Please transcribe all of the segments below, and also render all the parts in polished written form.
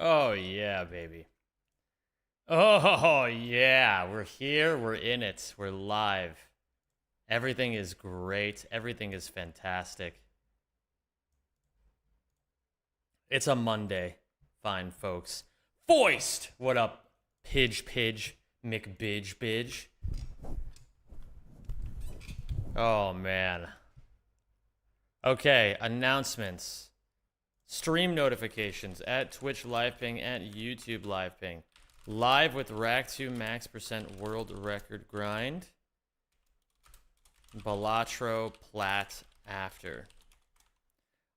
Oh, yeah, baby. Oh, yeah. We're here. We're in it. We're live. Everything is great. Everything is fantastic. It's a Monday. Fine, folks. Foist! What up, Pidge, McBidge? Oh, man. Okay, announcements. Stream notifications at Twitch live ping, at YouTube live ping. Live with Rack 2 max % world record grind. Balatro Plat after.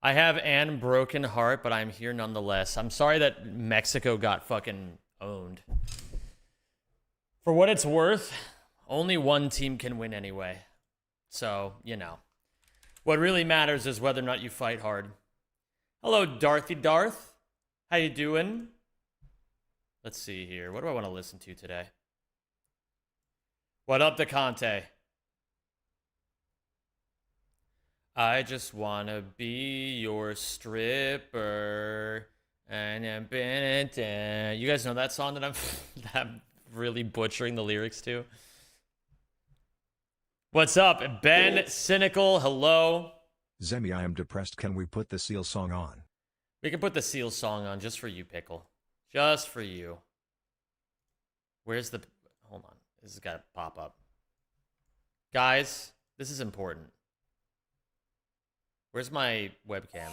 I have an broken heart, but I'm here nonetheless. I'm sorry that Mexico got fucking owned. For what it's worth, only one team can win anyway. So, you know. What really matters is whether or not you fight hard. Hello, Darthy Darth. How you doing? Let's see here. What do I want to listen to today? What up, DeConte? I just want to be your stripper. And you guys know that song that that I'm really butchering the lyrics to? What's up, Ben Cynical? Hello. Zemi, I am depressed. Can we put the Seal song on? We can put the Seal song on just for you, Pickle. Just for you. Where's the... Hold on. This has got to pop up. Guys, this is important. Where's my webcam?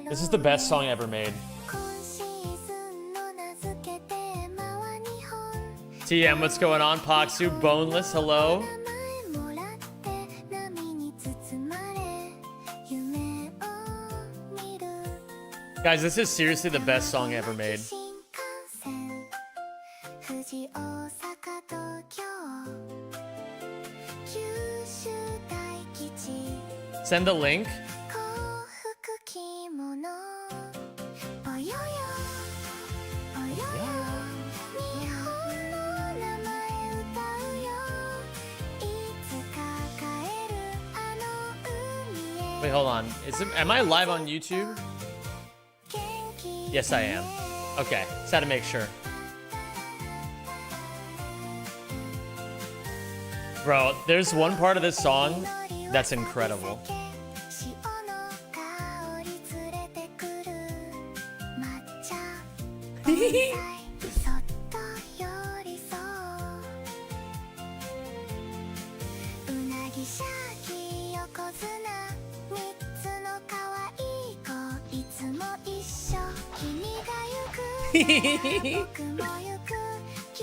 This is the best song ever made. TM, what's going on? Paksu, Boneless, hello. Guys, this is seriously the best song ever made. Send the link. Wait, hold on. Am I live on YouTube? Yes, I am. Okay, just had to make sure. Bro, there's one part of this song that's incredible.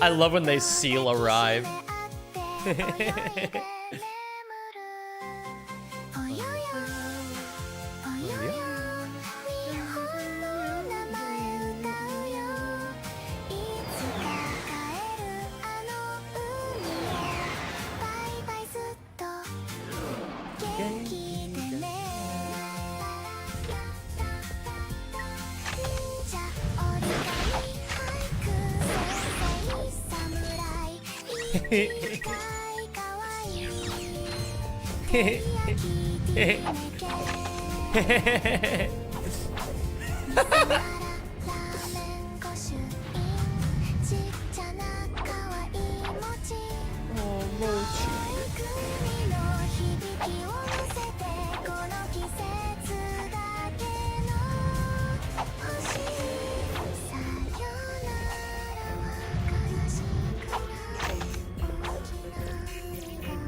I love when they seal arrive.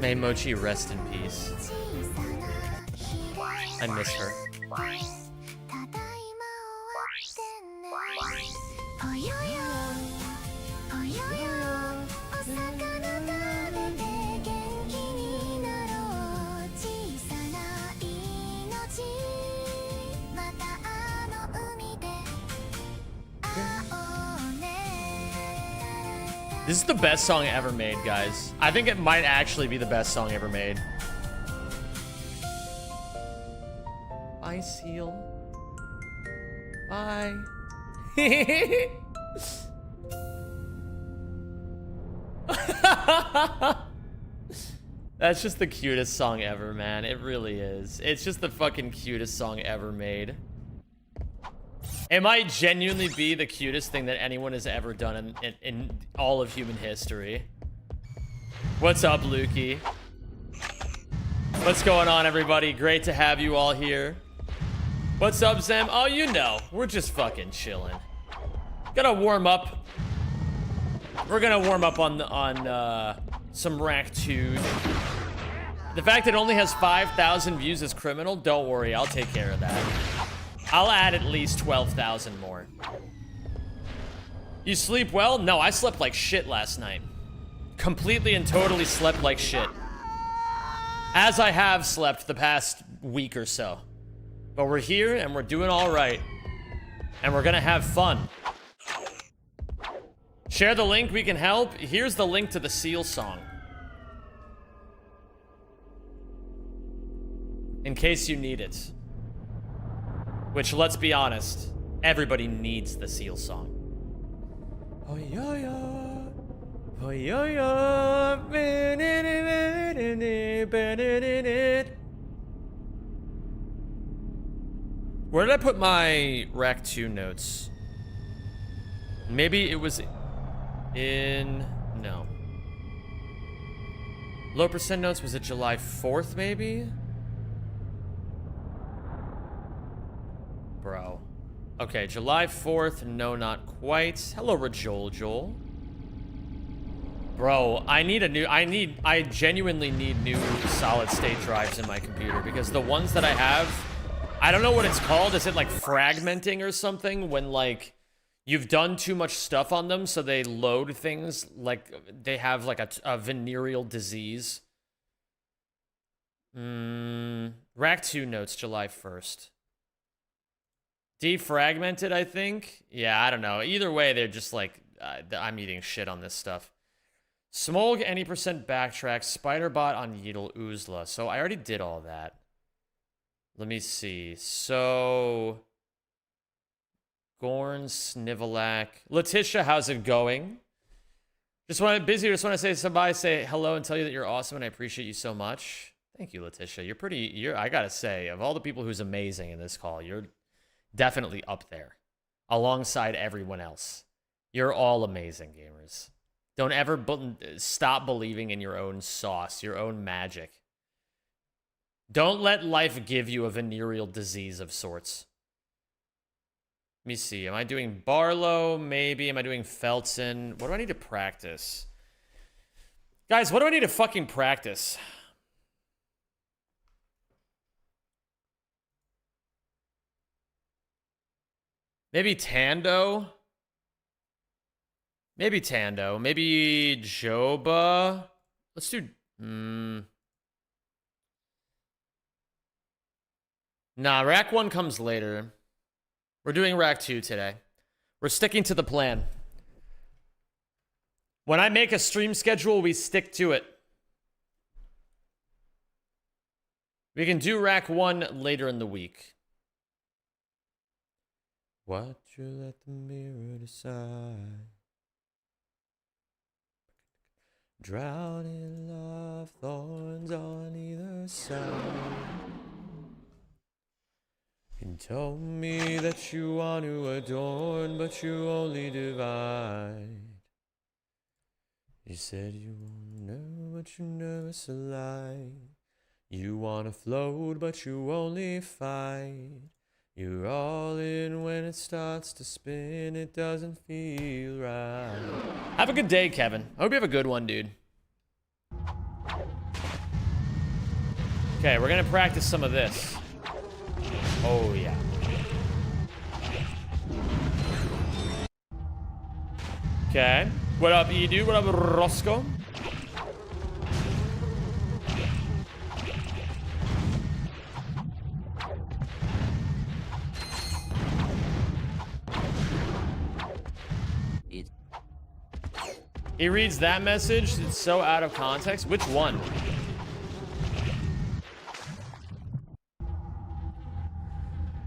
May Mochi rest in peace. I miss her. This is the best song ever made, guys. I think it might actually be the best song ever made. Bye, Seal. Bye. That's just the cutest song ever, man. It really is. It's just the fucking cutest song ever made. It might genuinely be the cutest thing that anyone has ever done in all of human history. What's up, Lukey? What's going on, everybody? Great to have you all here. What's up, Sam? Oh, you know, we're just fucking chilling. Gotta warm up. We're gonna warm up on some Rack 2. The fact that it only has 5,000 views is criminal. Don't worry, I'll take care of that. I'll add at least 12,000 more. You sleep well? No, I slept like shit last night. Completely and totally slept like shit. As I have slept the past week or so. But we're here and we're doing all right. And we're gonna have fun. Share the link, we can help. Here's the link to the Seal song. In case you need it. Which, let's be honest, everybody needs the Seal song. Oh yeah, yeah. Oh yeah, yeah. Where did I put my Rack 2 notes? Maybe it was in... No. Low percent notes, was it July 4th, maybe? Bro. Okay, July 4th, no, not quite. Hello, Rajol. Bro, I genuinely need new solid state drives in my computer because the ones that I have, I don't know what it's called. Is it like fragmenting or something when like you've done too much stuff on them so they load things like they have like a venereal disease? Rack 2 notes, July 1st. Defragmented, I think? Yeah, I don't know. Either way, they're just like, I'm eating shit on this stuff. Smolg, any percent backtrack. Spiderbot on Yeetle Oozla. So I already did all that. Let me see. So... Gorn, Snivelak. Letitia, how's it going? Just want to say somebody, say hello and tell you that you're awesome and I appreciate you so much. Thank you, Letitia. I gotta say, of all the people who's amazing in this call, you're definitely up there alongside everyone else. You're all amazing gamers. Don't ever stop believing in your own sauce, your own magic. Don't let life give you a venereal disease of sorts. Let me see. Am I doing Barlow? Maybe. Am I doing Felton? What do I need to practice? Guys, what do I need to fucking practice? Maybe Tando? Maybe Tando. Maybe Joba? Let's do... Nah, Rack 1 comes later. We're doing Rack 2 today. We're sticking to the plan. When I make a stream schedule, we stick to it. We can do Rack 1 later in the week. What you let the mirror decide. Drown in love, thorns on either side. You told me that you want to adorn, but you only divide. You said you won't know, but you never slide. You want to float, but you only fight. You're all in when it starts to spin, it doesn't feel right. Have a good day, Kevin. I hope you have a good one, dude. Okay, we're gonna practice some of this. Oh, yeah. Okay. What up, Edu? What up, Roscoe? He reads that message. It's so out of context. Which one?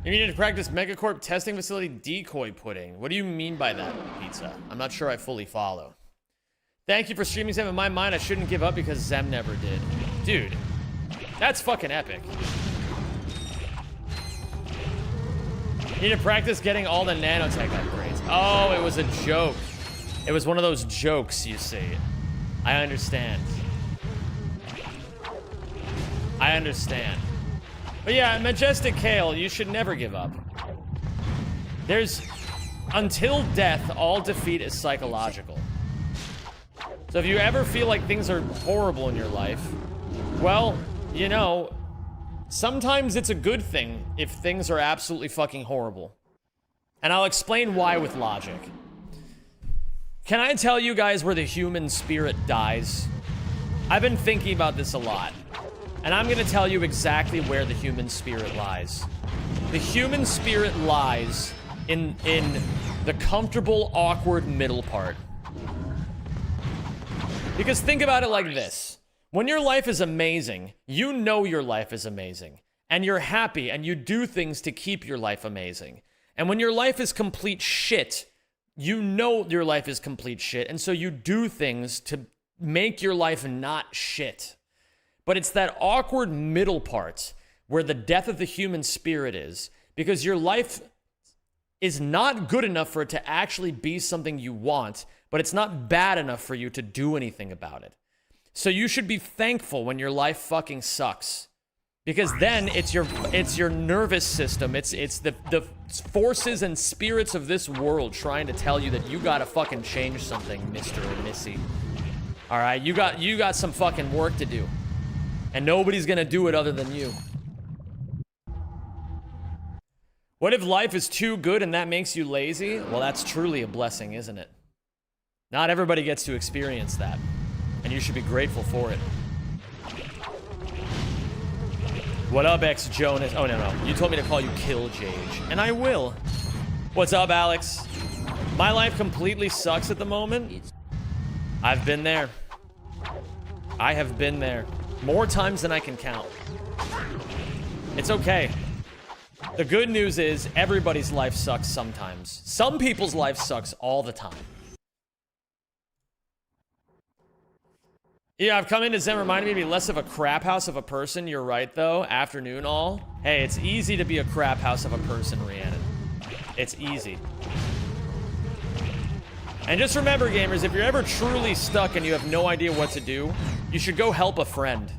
You needed to practice Megacorp testing facility decoy pudding. What do you mean by that, Pizza? I'm not sure I fully follow. Thank you for streaming Zem. In my mind, I shouldn't give up because Zem never did. Dude, that's fucking epic. Need to practice getting all the nanotech upgrades. Oh, it was a joke. It was one of those jokes, you see. I understand. I understand. But yeah, Majestic Kale, you should never give up. There's... Until death, all defeat is psychological. So if you ever feel like things are horrible in your life, well, you know, sometimes it's a good thing if things are absolutely fucking horrible. And I'll explain why with logic. Can I tell you guys where the human spirit dies? I've been thinking about this a lot. And I'm gonna tell you exactly where the human spirit lies. The human spirit lies in the comfortable, awkward middle part. Because think about it like this. When your life is amazing, you know your life is amazing. And you're happy and you do things to keep your life amazing. And when your life is complete shit, you know your life is complete shit. And so you do things to make your life not shit. But it's that awkward middle part where the death of the human spirit is. Because your life is not good enough for it to actually be something you want, but it's not bad enough for you to do anything about it. So you should be thankful when your life fucking sucks. Because then it's your nervous system, it's the forces and spirits of this world trying to tell you that you gotta fucking change something, Mr. or Missy. Alright, you got some fucking work to do. And nobody's gonna do it other than you. What if life is too good and that makes you lazy? Well, that's truly a blessing, isn't it? Not everybody gets to experience that. And you should be grateful for it. What up, ex-Jonas? Oh, no. You told me to call you Killjage. And I will. What's up, Alex? My life completely sucks at the moment. I've been there. I have been there. More times than I can count. It's okay. The good news is everybody's life sucks sometimes. Some people's life sucks all the time. Yeah, I've come into Zen reminding me to be less of a crap house of a person. You're right, though. Afternoon all. Hey, it's easy to be a crap house of a person, Rhiannon. It's easy. And just remember, gamers, if you're ever truly stuck and you have no idea what to do, you should go help a friend.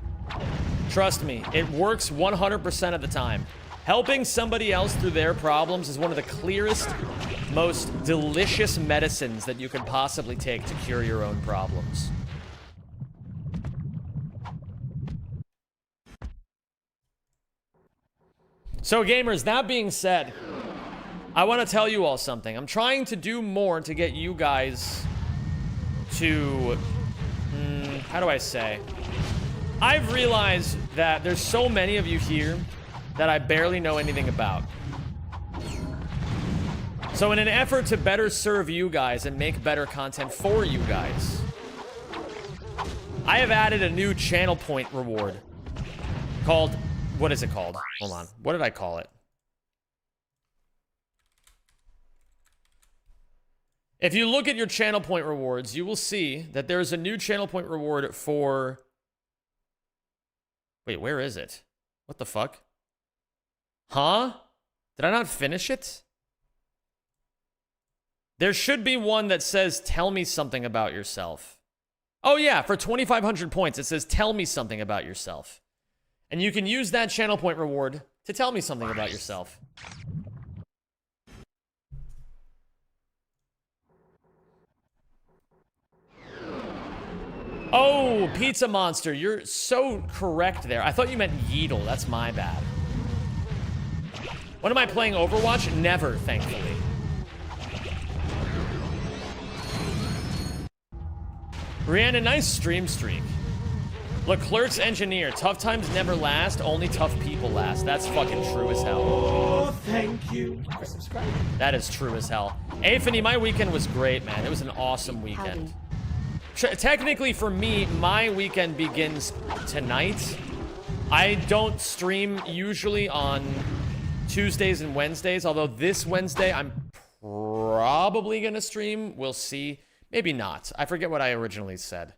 Trust me, it works 100% of the time. Helping somebody else through their problems is one of the clearest, most delicious medicines that you could possibly take to cure your own problems. So gamers, that being said, I want to tell you all something. I'm trying to do more to get you guys to, how do I say? I've realized that there's so many of you here that I barely know anything about. So in an effort to better serve you guys and make better content for you guys, I have added a new channel point reward called, what is it called? Hold on. What did I call it? If you look at your channel point rewards, you will see that there is a new channel point reward for... Wait, where is it? What the fuck? Huh? Did I not finish it? There should be one that says, tell me something about yourself. Oh yeah, for 2,500 points, it says, tell me something about yourself. And you can use that channel point reward to tell me something about yourself. Oh, Pizza Monster, you're so correct there. I thought you meant Yeetle. That's my bad. When am I playing Overwatch? Never, thankfully. Rihanna, nice stream streak. Leclerc's engineer. Tough times never last, only tough people last. That's fucking true as hell. Oh, thank you for subscribing. That is true as hell. Aphany, my weekend was great, man. It was an awesome weekend. Technically, for me, my weekend begins tonight. I don't stream usually on Tuesdays and Wednesdays, although this Wednesday I'm probably gonna stream. We'll see. Maybe not. I forget what I originally said.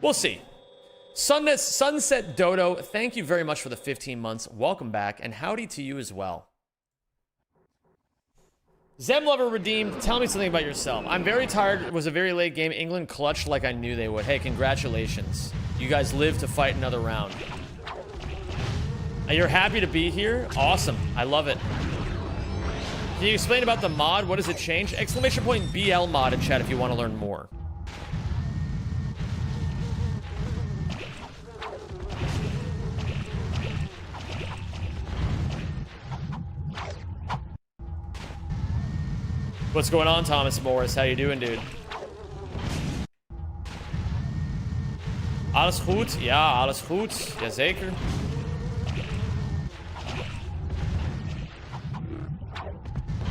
We'll see. Sunset Dodo, thank you very much for the 15 months. Welcome back, and howdy to you as well. Zemlover redeemed, tell me something about yourself. I'm very tired. It was a very late game. England clutched like I knew they would. Hey, congratulations. You guys lived to fight another round. And you're happy to be here? Awesome. I love it. Can you explain about the mod? What does it change? Exclamation point BL mod in chat if you want to learn more. What's going on, Thomas Morris? How you doing, dude? Alles goed? Ja, alles goed. Jazeker.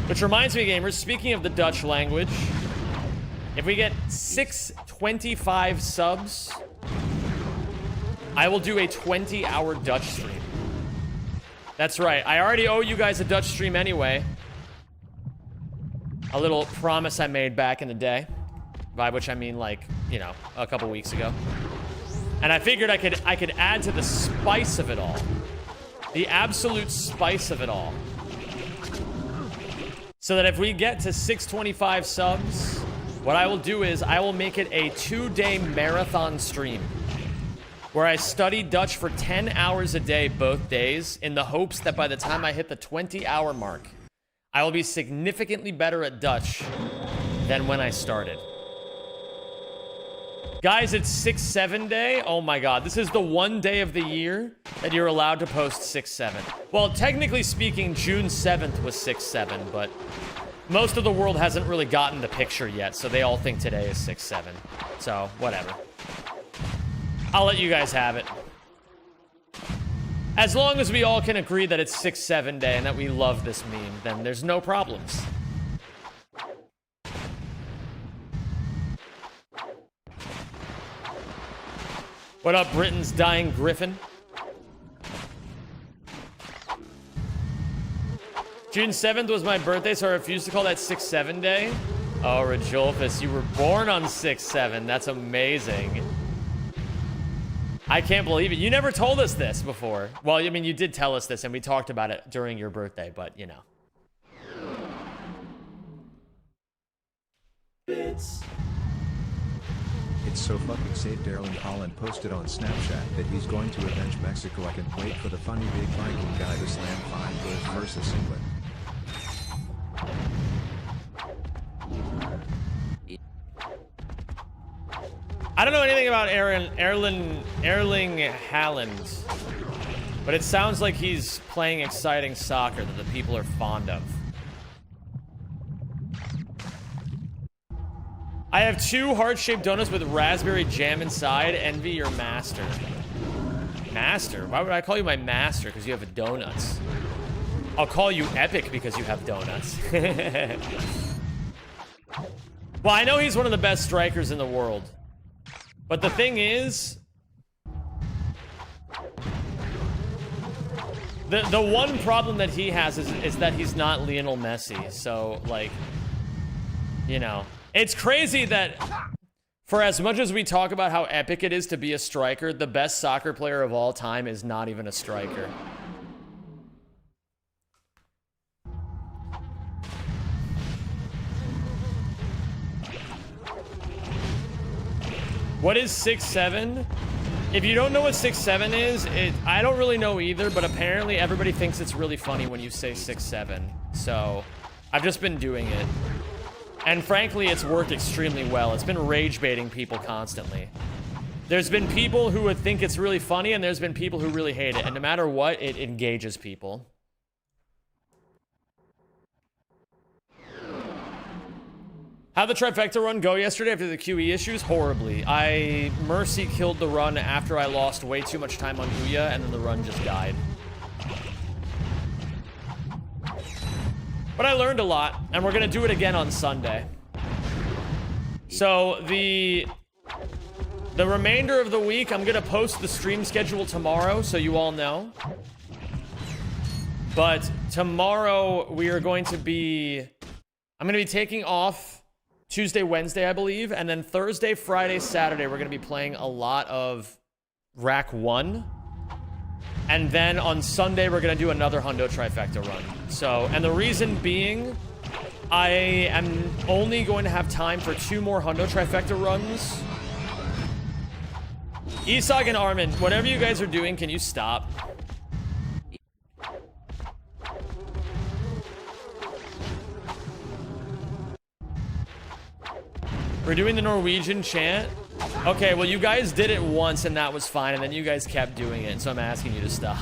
Which reminds me, gamers, speaking of the Dutch language, if we get 625 subs, I will do a 20-hour Dutch stream. That's right. I already owe you guys a Dutch stream anyway. A little promise I made back in the day. By which I mean, like, you know, a couple weeks ago. And I figured I could add to the spice of it all. The absolute spice of it all. So that if we get to 625 subs, what I will do is I will make it a 2-day marathon stream. Where I study Dutch for 10 hours a day both days in the hopes that by the time I hit the 20-hour mark, I will be significantly better at Dutch than when I started. Guys, it's 6-7 day. Oh my god, this is the one day of the year that you're allowed to post 6-7. Well, technically speaking, June 7th was 6-7, but most of the world hasn't really gotten the picture yet, so they all think today is 6-7. So, whatever. I'll let you guys have it. As long as we all can agree that it's 6-7 day and that we love this meme, then there's no problems. What up, Britain's dying griffin? June 7th was my birthday, so I refused to call that 6-7 day. Oh, Rajolfus, you were born on 6-7. That's amazing. I can't believe it. You never told us this before. Well, I mean, you did tell us this, and we talked about it during your birthday, but, you know. It's so fucking safe. Darren Holland posted on Snapchat that he's going to avenge Mexico. I can wait for the funny big Viking guy to slam 5 goals versus England. I don't know anything about Erling Haaland, but it sounds like he's playing exciting soccer that the people are fond of. I have 2 heart-shaped donuts with raspberry jam inside. Envy your master. Master? Why would I call you my master? Because you have donuts. I'll call you epic because you have donuts. Well, I know he's one of the best strikers in the world. But the thing is, the one problem that he has is that he's not Lionel Messi. So, like, you know, it's crazy that for as much as we talk about how epic it is to be a striker, the best soccer player of all time is not even a striker. What is 6-7? If you don't know what 6-7 is, I don't really know either, but apparently everybody thinks it's really funny when you say 6-7. So, I've just been doing it. And frankly, it's worked extremely well. It's been rage baiting people constantly. There's been people who would think it's really funny, and there's been people who really hate it. And no matter what, it engages people. How'd the trifecta run go yesterday after the QE issues? Horribly. I mercy killed the run after I lost way too much time on Huya, and then the run just died. But I learned a lot, and we're gonna do it again on Sunday. So the remainder of the week, I'm gonna post the stream schedule tomorrow, so you all know. But tomorrow we are going to be, I'm gonna be taking off Tuesday, Wednesday, I believe. And then Thursday, Friday, Saturday, we're going to be playing a lot of Rack 1. And then on Sunday, we're going to do another Hundo Trifecta run. So, and the reason being, I am only going to have time for 2 more Hundo Trifecta runs. Isaac and Armin, whatever you guys are doing, can you stop? We're doing the Norwegian chant. Okay, well, you guys did it once and that was fine, and then you guys kept doing it, so I'm asking you to stop.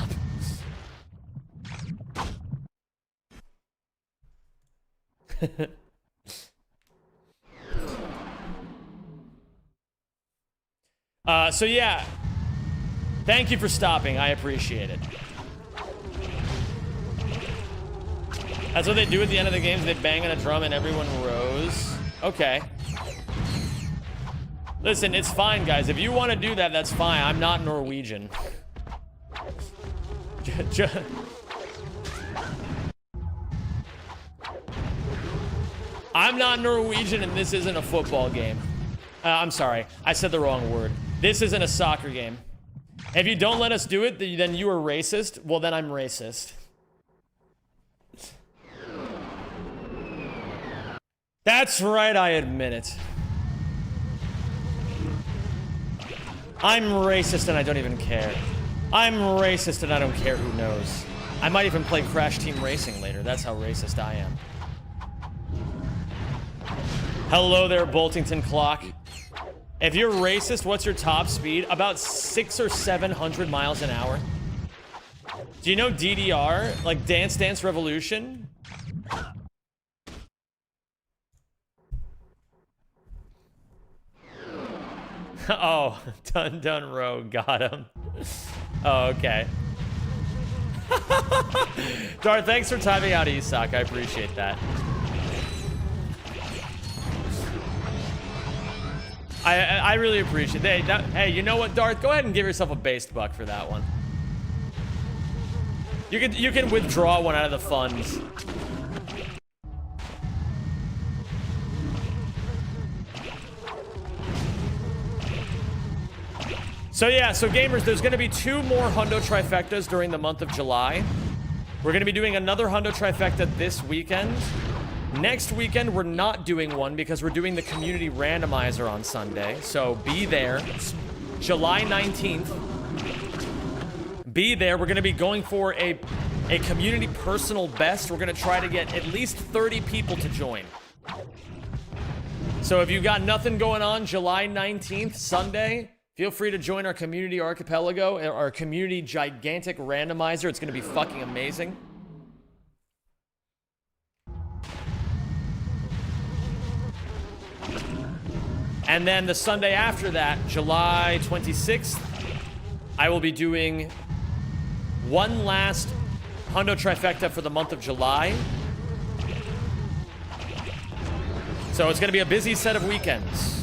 So yeah, thank you for stopping. I appreciate it. That's what they do at the end of the games. They bang on a drum and everyone rows. Okay. Listen, it's fine, guys. If you want to do that, that's fine. I'm not Norwegian. I'm not Norwegian, and this isn't a football game. I'm sorry. I said the wrong word. This isn't a soccer game. If you don't let us do it, then you are racist. Well, then I'm racist. That's right, I admit it. I'm racist and I don't even care. I'm racist and I don't care who knows. I might even play Crash Team Racing later. That's how racist I am. Hello there, Boltington Clock. If you're racist, what's your top speed? About 600 or 700 miles an hour. Do you know DDR? Like Dance Dance Revolution? Oh, Dun Dun Row got him. Oh, okay. Darth, thanks for timing out Isak. I appreciate that. I really appreciate it. Hey, you know what, Darth? Go ahead and give yourself a based buck for that one. You can withdraw one out of the funds. So yeah, so gamers, there's going to be 2 more Hundo Trifectas during the month of July. We're going to be doing another Hundo Trifecta this weekend. Next weekend, we're not doing one because we're doing the community randomizer on Sunday. So be there. It's July 19th. Be there. We're going to be going for a community personal best. We're going to try to get at least 30 people to join. So if you got nothing going on, July 19th, Sunday, feel free to join our community archipelago, our community gigantic randomizer. It's going to be fucking amazing. And then the Sunday after that, July 26th, I will be doing one last Hundo Trifecta for the month of July. So it's going to be a busy set of weekends.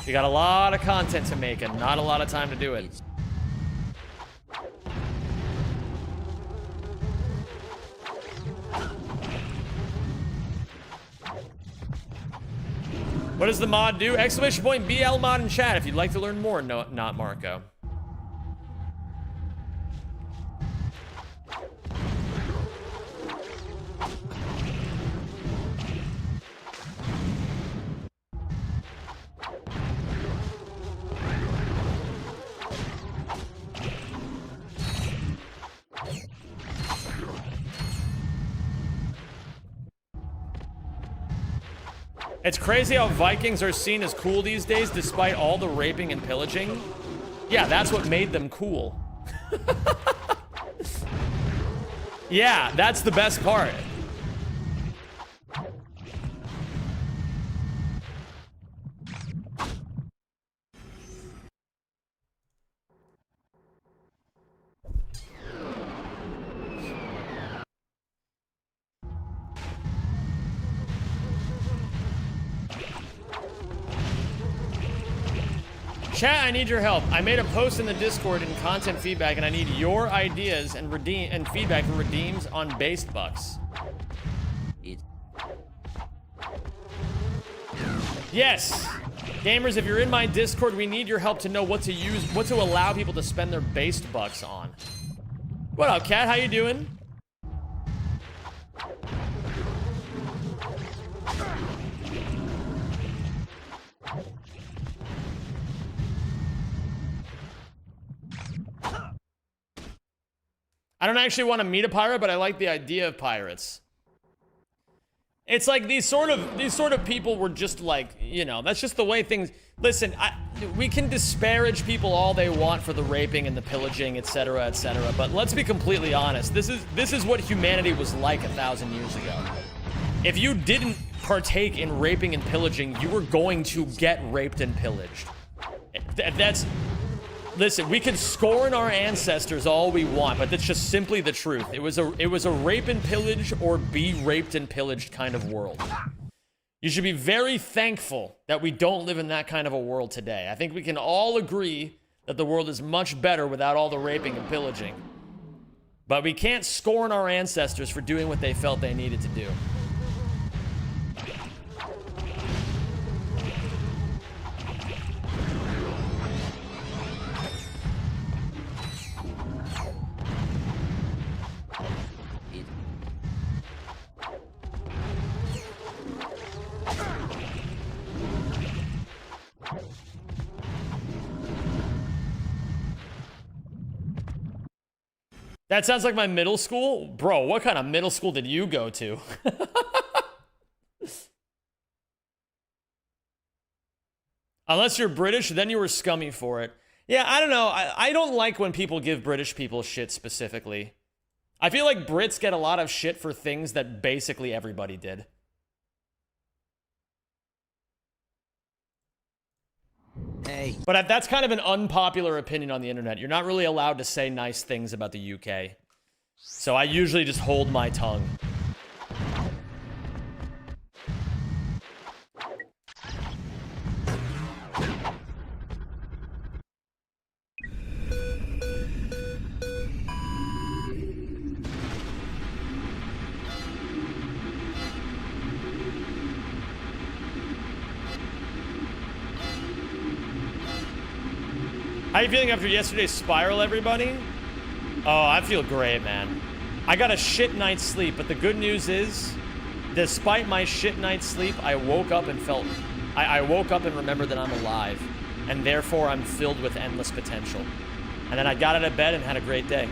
You got a lot of content to make and not a lot of time to do it. What does the mod do? Exclamation point BL mod in chat if you'd like to learn more. No, not Marco. It's crazy how Vikings are seen as cool these days despite all the raping and pillaging. Yeah, that's what made them cool. Yeah, that's the best part. Chat, I need your help. I made a post in the Discord in content feedback, and I need your ideas and feedback for redeems on based bucks. Yes. Gamers, if you're in my Discord, we need your help to know what to allow people to spend their based bucks on. What up, Cat? How you doing? I don't actually want to meet a pirate, but I like the idea of pirates. It's like these sort of people were just like, you know, that's just the way things. Listen, we can disparage people all they want for the raping and the pillaging, etc., etc. But let's be completely honest. This is what humanity was like 1,000 years ago. If you didn't partake in raping and pillaging, you were going to get raped and pillaged. Listen, we can scorn our ancestors all we want, but that's just simply the truth. It was a rape and pillage or be raped and pillaged kind of world. You should be very thankful that we don't live in that kind of a world today. I think we can all agree that the world is much better without all the raping and pillaging. But we can't scorn our ancestors for doing what they felt they needed to do. That sounds like my middle school? Bro, what kind of middle school did you go to? Unless you're British, then you were scummy for it. Yeah, I don't know. I don't like when people give British people shit specifically. I feel like Brits get a lot of shit for things that basically everybody did. Hey. But that's kind of an unpopular opinion on the internet. You're not really allowed to say nice things about the UK. So I usually just hold my tongue. How you feeling after yesterday's spiral, everybody? Oh, I feel great, man. I got a shit night's sleep, but the good news is, despite my shit night's sleep, I woke up and I woke up and remembered that I'm alive, and therefore I'm filled with endless potential. And then I got out of bed and had a great day.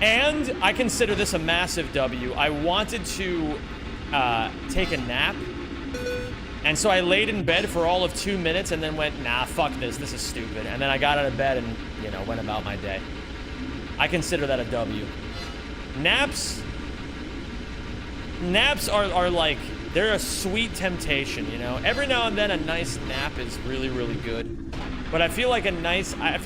And I consider this a massive W. I wanted to take a nap. And so I laid in bed for all of 2 minutes and then went, nah, fuck this. This is stupid. And then I got out of bed and, you know, went about my day. I consider that a W. Naps are like, they're a sweet temptation, you know? Every now and then a nice nap is really, really good. But I feel like naps are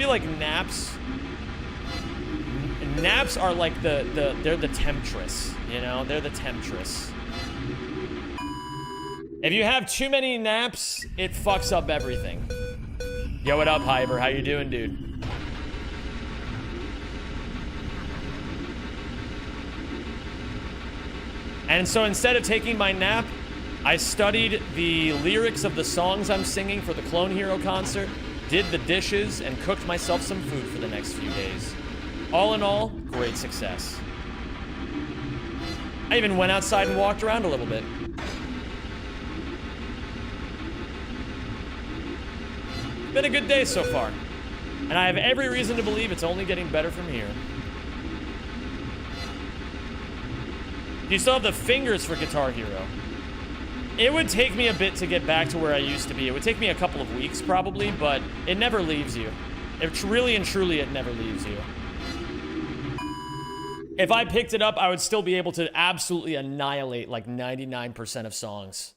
like they're the temptress, you know? They're the temptress. If you have too many naps, it fucks up everything. Yo, what up, Hyper? How you doing, dude? And so instead of taking my nap, I studied the lyrics of the songs I'm singing for the Clone Hero concert, did the dishes, and cooked myself some food for the next few days. All in all, great success. I even went outside and walked around a little bit. Been a good day so far, and I have every reason to believe it's only getting better from here. Do you still have the fingers for Guitar Hero? It would take me a bit to get back to where I used to be. It would take me a couple of weeks probably, but it never leaves you. It really and truly, it never leaves you. If I picked it up, I would still be able to absolutely annihilate like 99% of songs.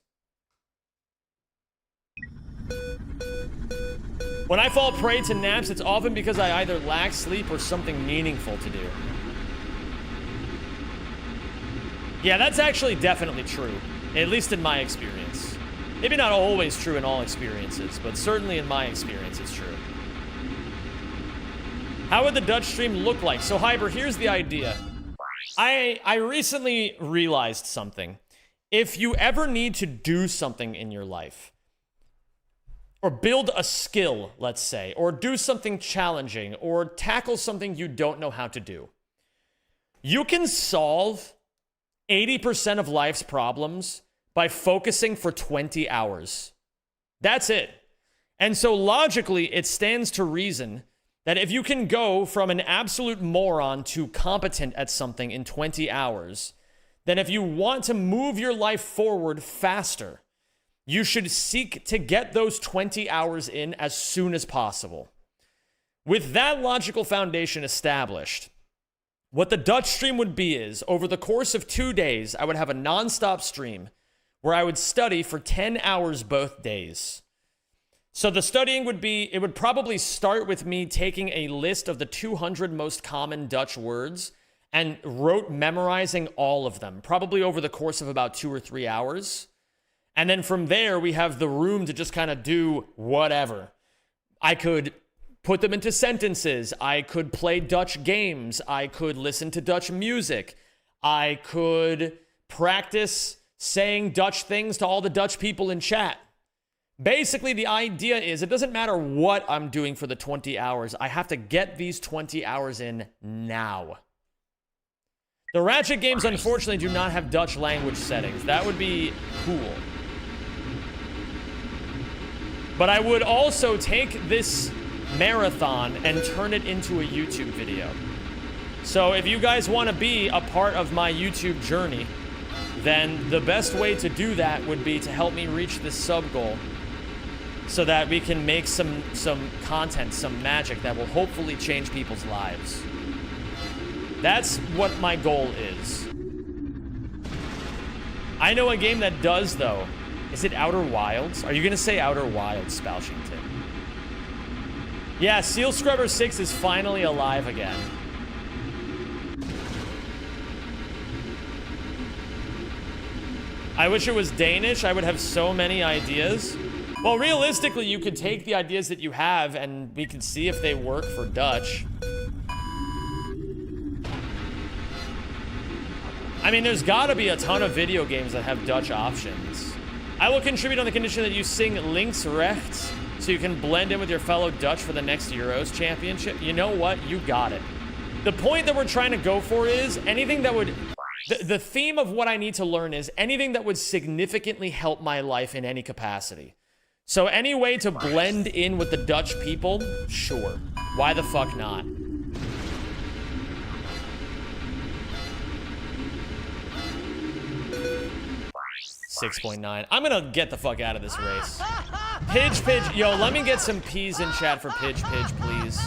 When I fall prey to naps, it's often because I either lack sleep or something meaningful to do. Yeah, that's actually definitely true, at least in my experience. Maybe not always true in all experiences, but certainly in my experience it's true. How would the Dutch stream look like? So, Hyper, here's the idea. I recently realized something. if you ever need to do something in your life, or build a skill, let's say, or do something challenging, or tackle something you don't know how to do, you can solve 80% of life's problems by focusing for 20 hours. That's it. And so logically, it stands to reason that if you can go from an absolute moron to competent at something in 20 hours, then if you want to move your life forward faster, you should seek to get those 20 hours in as soon as possible. With that logical foundation established, what the Dutch stream would be is, over the course of 2 days, I would have a nonstop stream where I would study for 10 hours both days. So the studying would be, it would probably start with me taking a list of the 200 most common Dutch words and memorizing all of them, probably over the course of about 2 or 3 hours. And then from there, we have the room to just kind of do whatever. I could put them into sentences. I could play Dutch games. I could listen to Dutch music. I could practice saying Dutch things to all the Dutch people in chat. Basically, the idea is it doesn't matter what I'm doing for the 20 hours. I have to get these 20 hours in now. The Ratchet games, unfortunately, do not have Dutch language settings. That would be cool. But I would also take this marathon and turn it into a YouTube video. So if you guys want to be a part of my YouTube journey, then the best way to do that would be to help me reach this sub goal so that we can make some content, some magic that will hopefully change people's lives. That's what my goal is. I know a game that does, though. Is it Outer Wilds? Are you going to say Outer Wilds, Spalshington? Yeah, Seal Scrubber 6 is finally alive again. I wish it was Danish. I would have so many ideas. Well, realistically, you could take the ideas that you have and we could see if they work for Dutch. I mean, there's gotta be a ton of video games that have Dutch options. I will contribute on the condition that you sing Links Rechts so you can blend in with your fellow Dutch for the next Euros championship. You know what? You got it. The point that we're trying to go for is anything that would... The theme of what I need to learn is anything that would significantly help my life in any capacity. So any way to blend in with the Dutch people, sure. Why the fuck not? $6.9. I'm gonna get the fuck out of this race. Pidge. Yo, let me get some P's in chat for Pidge, please.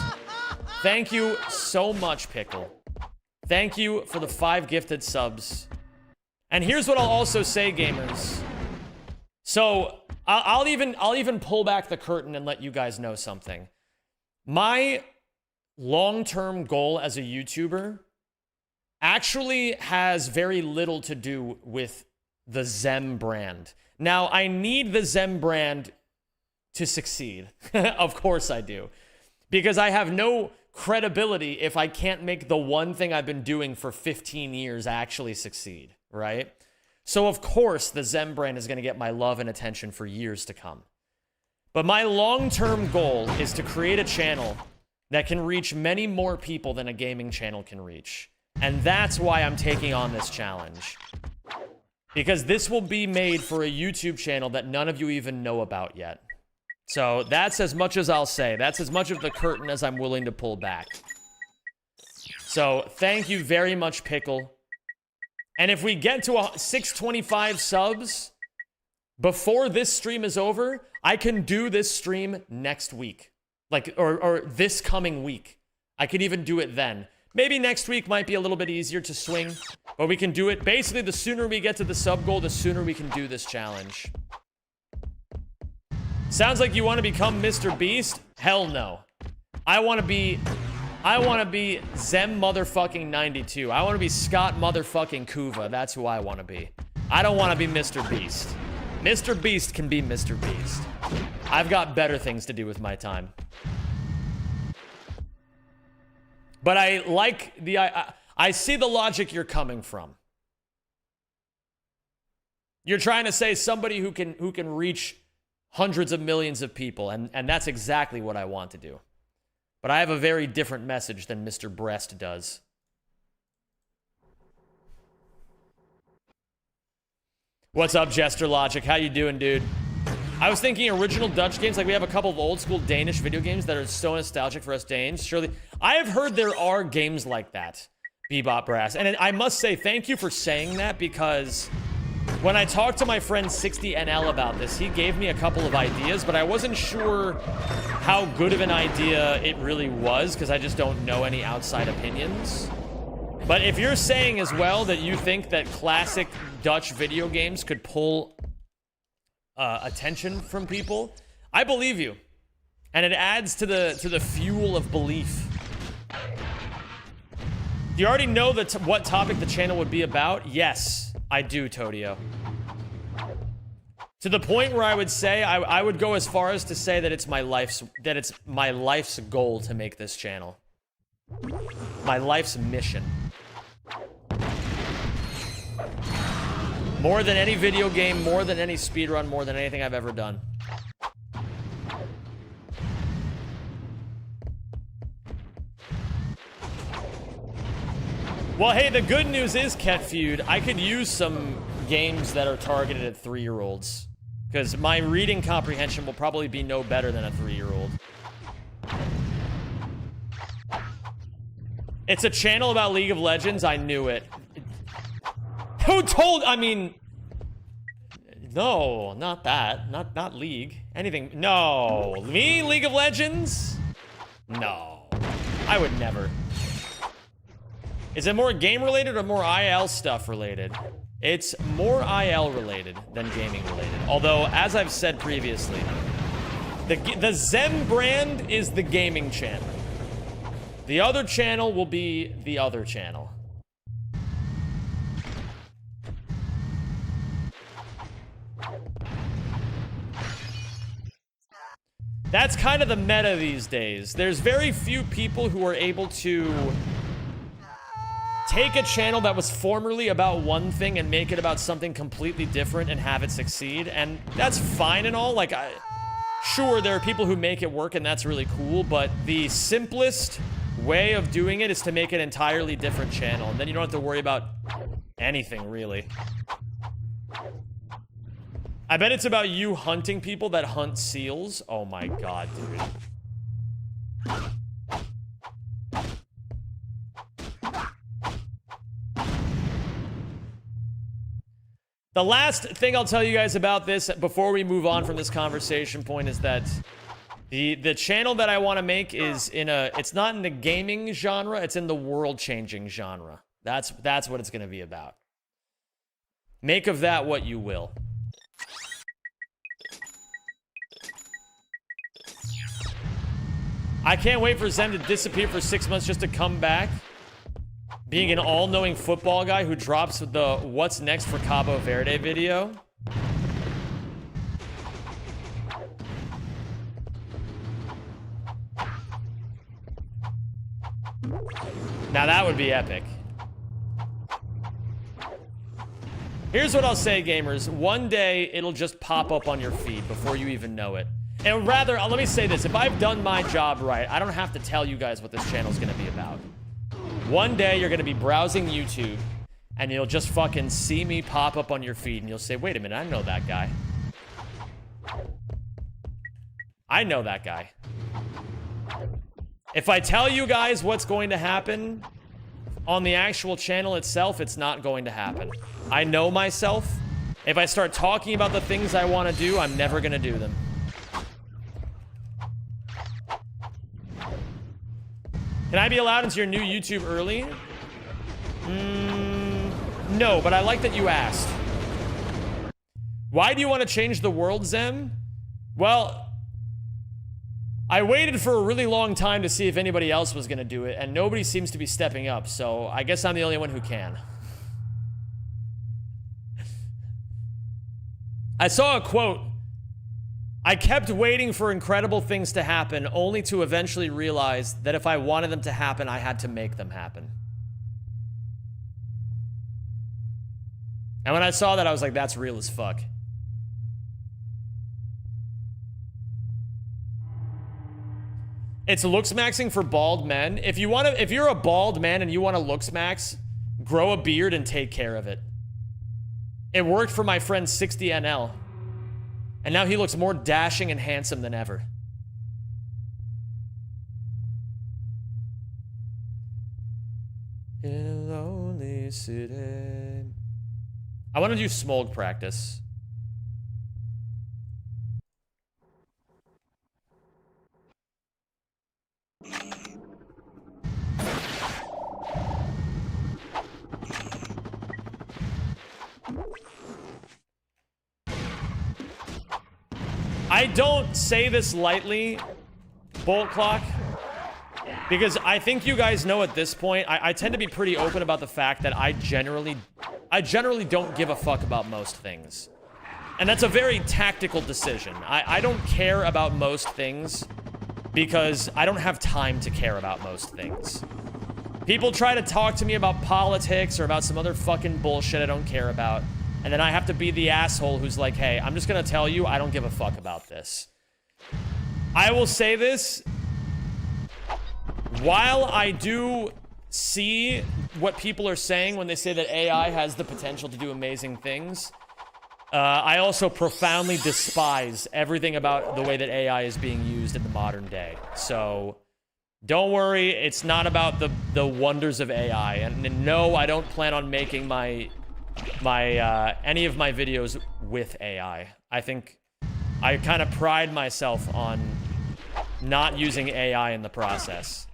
Thank you so much, Pickle. Thank you for the 5 gifted subs. And here's what I'll also say, gamers. So, I'll even pull back the curtain and let you guys know something. My long-term goal as a YouTuber actually has very little to do with the Zem brand. Now, I need the Zem brand to succeed. Of course I do. Because I have no credibility if I can't make the one thing I've been doing for 15 years actually succeed, right? So of course the Zem brand is going to get my love and attention for years to come. But my long-term goal is to create a channel that can reach many more people than a gaming channel can reach. And that's why I'm taking on this challenge. Because this will be made for a YouTube channel that none of you even know about yet. So that's as much as I'll say. That's as much of the curtain as I'm willing to pull back. So thank you very much, Pickle. And if we get to 625 subs before this stream is over, I can do this stream next week. Like, or this coming week. I could even do it then. Maybe next week might be a little bit easier to swing, but we can do it. Basically, the sooner we get to the sub goal, the sooner we can do this challenge. Sounds like you want to become Mr. Beast? Hell no. I want to be Zem motherfucking 92. I want to be Scott motherfucking Kuva. That's who I want to be. I don't want to be Mr. Beast. Mr. Beast can be Mr. Beast. I've got better things to do with my time. But I like the... I see the logic you're coming from. You're trying to say somebody who can reach hundreds of millions of people, and that's exactly what I want to do. But I have a very different message than Mr. Breast does. What's up, Jester Logic? How you doing, dude? I was thinking original Dutch games, like we have a couple of old school Danish video games that are so nostalgic for us Danes. Surely, I have heard there are games like that, Bebop Brass. And I must say thank you for saying that, because when I talked to my friend 60NL about this, he gave me a couple of ideas, but I wasn't sure how good of an idea it really was, because I just don't know any outside opinions. But if you're saying as well that you think that classic Dutch video games could pull attention from people, I believe you. And it adds to the fuel of belief. Do you already know what topic the channel would be about? Yes, I do, Todio. To the point where I would say, I would go as far as to say that it's my life's goal to make this channel. My life's mission. More than any video game, more than any speedrun, more than anything I've ever done. Well, hey, the good news is, Ket Feud, I could use some games that are targeted at 3-year-olds. Because my reading comprehension will probably be no better than a 3-year-old. It's a channel about League of Legends, I knew it. Who told? I mean, no, not that. Not League. Anything. No. Me? League of Legends? No. I would never. Is it more game related or more IL stuff related? It's more IL related than gaming related. Although, as I've said previously, the Zem brand is the gaming channel. The other channel will be the other channel. That's kind of the meta these days. There's very few people who are able to take a channel that was formerly about one thing and make it about something completely different and have it succeed. And that's fine and all. Like, sure, there are people who make it work and that's really cool, but the simplest way of doing it is to make an entirely different channel. And then you don't have to worry about anything, really. I bet it's about you hunting people that hunt seals. Oh my god, dude. The last thing I'll tell you guys about this before we move on from this conversation point is that the channel that I want to make is it's not in the gaming genre, it's in the world-changing genre. That's what it's going to be about. Make of that what you will. I can't wait for Zem to disappear for 6 months just to come back. Being an all-knowing football guy who drops the "What's next for Cabo Verde" video. Now that would be epic. Here's what I'll say, gamers. One day, it'll just pop up on your feed before you even know it. And rather, let me say this. If I've done my job right, I don't have to tell you guys what this channel's gonna be about. One day, you're gonna be browsing YouTube, and you'll just fucking see me pop up on your feed, and you'll say, wait a minute, I know that guy. I know that guy. If I tell you guys what's going to happen on the actual channel itself, it's not going to happen. I know myself. If I start talking about the things I want to do, I'm never gonna do them. Can I be allowed into your new YouTube early? No, but I like that you asked. Why do you want to change the world, Zem? Well, I waited for a really long time to see if anybody else was going to do it, and nobody seems to be stepping up, so I guess I'm the only one who can. I saw a quote. I kept waiting for incredible things to happen, only to eventually realize that if I wanted them to happen, I had to make them happen. And when I saw that, I was like, that's real as fuck. It's looks maxing for bald men. If you're a bald man and you want to looks max, grow a beard and take care of it. It worked for my friend 60NL. And now he looks more dashing and handsome than ever. In a lonely city. I want to do smog practice. I don't say this lightly, Bolt Clock, because I think you guys know at this point, I tend to be pretty open about the fact that I generally don't give a fuck about most things. And that's a very tactical decision. I don't care about most things because I don't have time to care about most things. People try to talk to me about politics or about some other fucking bullshit I don't care about. And then I have to be the asshole who's like, hey, I'm just gonna tell you I don't give a fuck about this. I will say this. While I do see what people are saying when they say that AI has the potential to do amazing things, I also profoundly despise everything about the way that AI is being used in the modern day. So don't worry, it's not about the wonders of AI. And no, I don't plan on making any of my videos with AI. I think I kind of pride myself on not using AI in the process.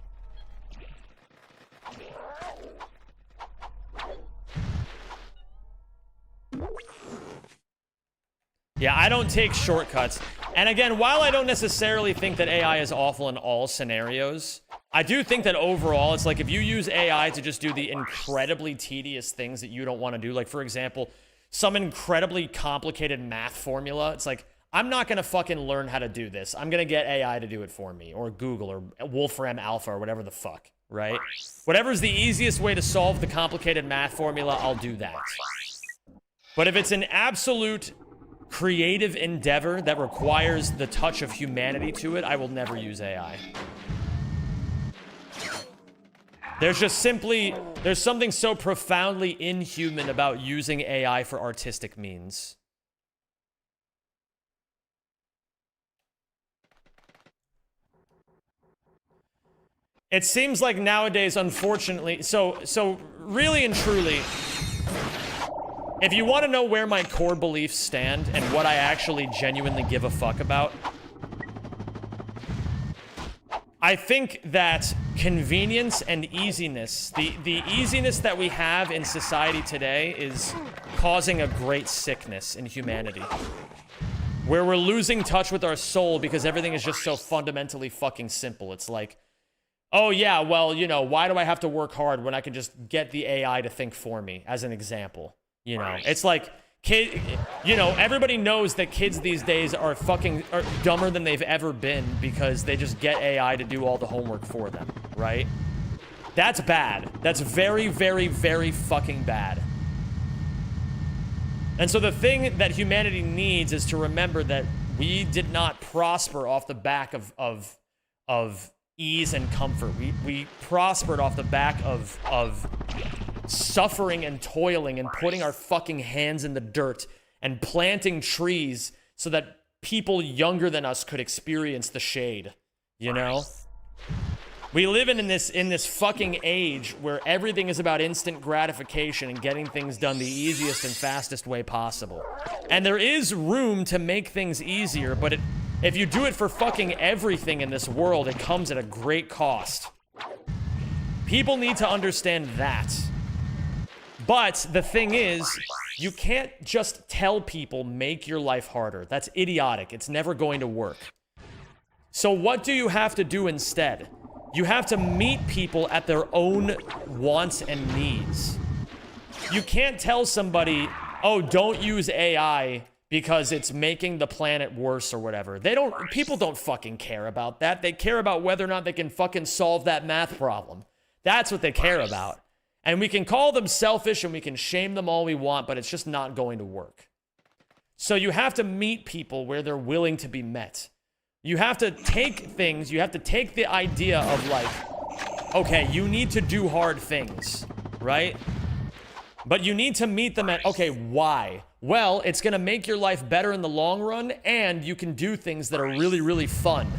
Yeah, I don't take shortcuts. And again, while I don't necessarily think that AI is awful in all scenarios, I do think that overall, it's like if you use AI to just do the incredibly tedious things that you don't want to do, like for example, some incredibly complicated math formula, it's like, I'm not going to fucking learn how to do this. I'm going to get AI to do it for me, or Google, or Wolfram Alpha, or whatever the fuck, right? Whatever's the easiest way to solve the complicated math formula, I'll do that. But if it's an absolute creative endeavor that requires the touch of humanity to it, I will never use AI. There's something so profoundly inhuman about using AI for artistic means. It seems like nowadays, unfortunately, so really and truly, if you want to know where my core beliefs stand and what I actually genuinely give a fuck about, I think that convenience and easiness, the easiness that we have in society today is causing a great sickness in humanity. Where we're losing touch with our soul because everything is just so fundamentally fucking simple. It's like, oh yeah, well, you know, why do I have to work hard when I can just get the AI to think for me, as an example? You know, it's like, everybody knows that kids these days are dumber than they've ever been because they just get AI to do all the homework for them, right? That's bad. That's very, very, very fucking bad. And so the thing that humanity needs is to remember that we did not prosper off the back of ease and comfort. We prospered off the back of suffering and toiling and putting our fucking hands in the dirt and planting trees so that people younger than us could experience the shade, you know? We live in this fucking age where everything is about instant gratification and getting things done the easiest and fastest way possible. And there is room to make things easier, but if you do it for fucking everything in this world, it comes at a great cost. People need to understand that. But the thing is, you can't just tell people, make your life harder. That's idiotic. It's never going to work. So what do you have to do instead? You have to meet people at their own wants and needs. You can't tell somebody, oh, don't use AI because it's making the planet worse or whatever. People don't fucking care about that. They care about whether or not they can fucking solve that math problem. That's what they care about. And we can call them selfish and we can shame them all we want, but it's just not going to work. So you have to meet people where they're willing to be met. You have to take things, you have to take the idea of like, okay, you need to do hard things, right? But you need to meet them at, okay, why? Well, it's gonna make your life better in the long run, and you can do things that are really, really fun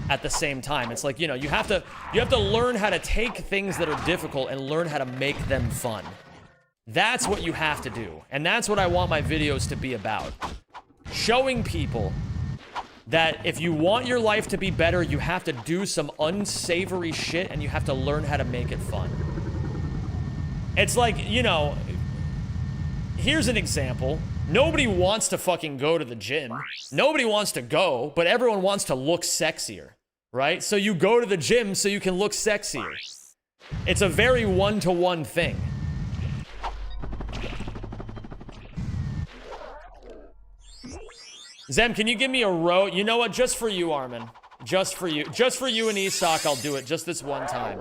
at the same time. It's like, you know, you have to learn how to take things that are difficult and learn how to make them fun. That's what you have to do. And that's what I want my videos to be about. Showing people that if you want your life to be better, you have to do some unsavory shit and you have to learn how to make it fun. It's like, you know, here's an example. Nobody wants to fucking go to the gym. Nobody wants to go, but everyone wants to look sexier, right? So you go to the gym so you can look sexier. It's a very one-to-one thing. Zem, can you give me a row? You know what? Just for you, Armin. Just for you. Just for you and Isak, I'll do it just this one time.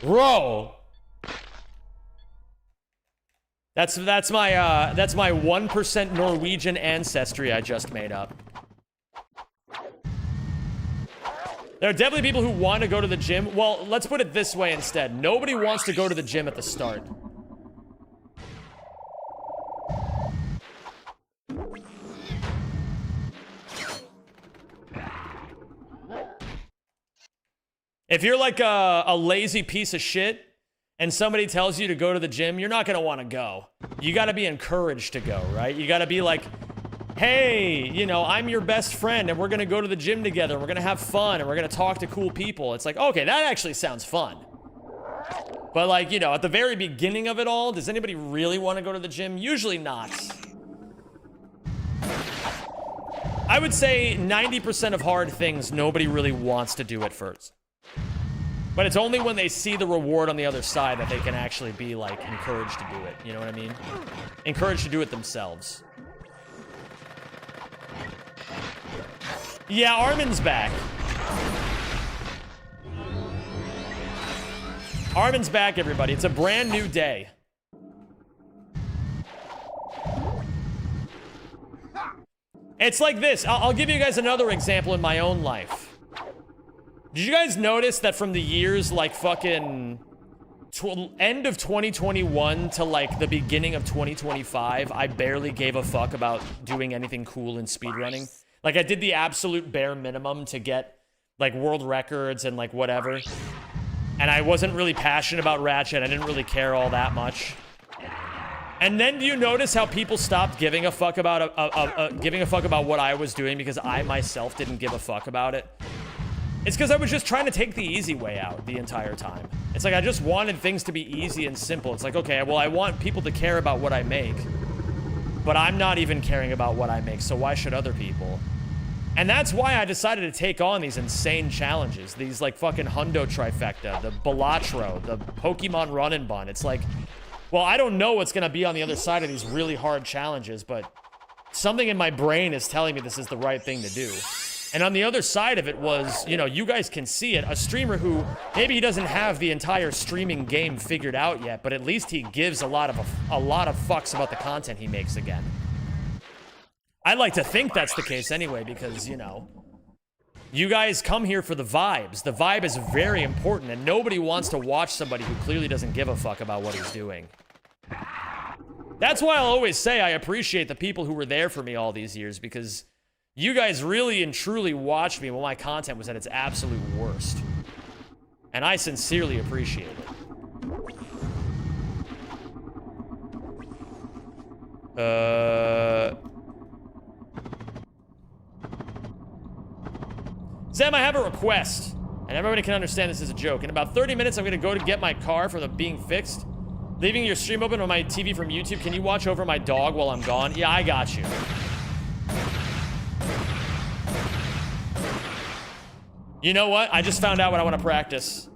Row! That's my 1% Norwegian ancestry I just made up. There are definitely people who want to go to the gym. Well, let's put it this way instead. Nobody wants to go to the gym at the start. If you're like a lazy piece of shit and somebody tells you to go to the gym, you're not gonna want to go. You gotta be encouraged to go, right? You gotta be like, hey, you know, I'm your best friend and we're gonna go to the gym together and we're gonna have fun and we're gonna talk to cool people. It's like, okay, that actually sounds fun. But like, you know, at the very beginning of it all, does anybody really want to go to the gym? Usually not. I would say 90% of hard things, nobody really wants to do at first. But it's only when they see the reward on the other side that they can actually be, like, encouraged to do it. You know what I mean? Encouraged to do it themselves. Yeah, Armin's back. Armin's back, everybody. It's a brand new day. It's like this. I'll give you guys another example in my own life. Did you guys notice that from the years like fucking end of 2021 to like the beginning of 2025, I barely gave a fuck about doing anything cool in speedrunning? Like I did the absolute bare minimum to get like world records and like whatever. And I wasn't really passionate about Ratchet. I didn't really care all that much. And then do you notice how people stopped giving a fuck about what I was doing because I myself didn't give a fuck about it? It's because I was just trying to take the easy way out the entire time. It's like I just wanted things to be easy and simple. It's like, okay, well, I want people to care about what I make, but I'm not even caring about what I make, so why should other people? And that's why I decided to take on these insane challenges. These, like, fucking Hundo Trifecta, the Balatro, the Pokemon Run and Bun. It's like, well, I don't know what's going to be on the other side of these really hard challenges, but something in my brain is telling me this is the right thing to do. And on the other side of it was, you know, you guys can see it, a streamer who, maybe he doesn't have the entire streaming game figured out yet, but at least he gives a lot of fucks about the content he makes again. I like to think that's the case anyway, because, you know, you guys come here for the vibes. The vibe is very important, and nobody wants to watch somebody who clearly doesn't give a fuck about what he's doing. That's why I'll always say I appreciate the people who were there for me all these years, because you guys really and truly watched me when my content was at its absolute worst. And I sincerely appreciate it. Sam, I have a request. And everybody can understand this is a joke. In about 30 minutes, I'm going to go to get my car from the being fixed. Leaving your stream open on my TV from YouTube. Can you watch over my dog while I'm gone? Yeah, I got you. You know what? I just found out what I want to practice.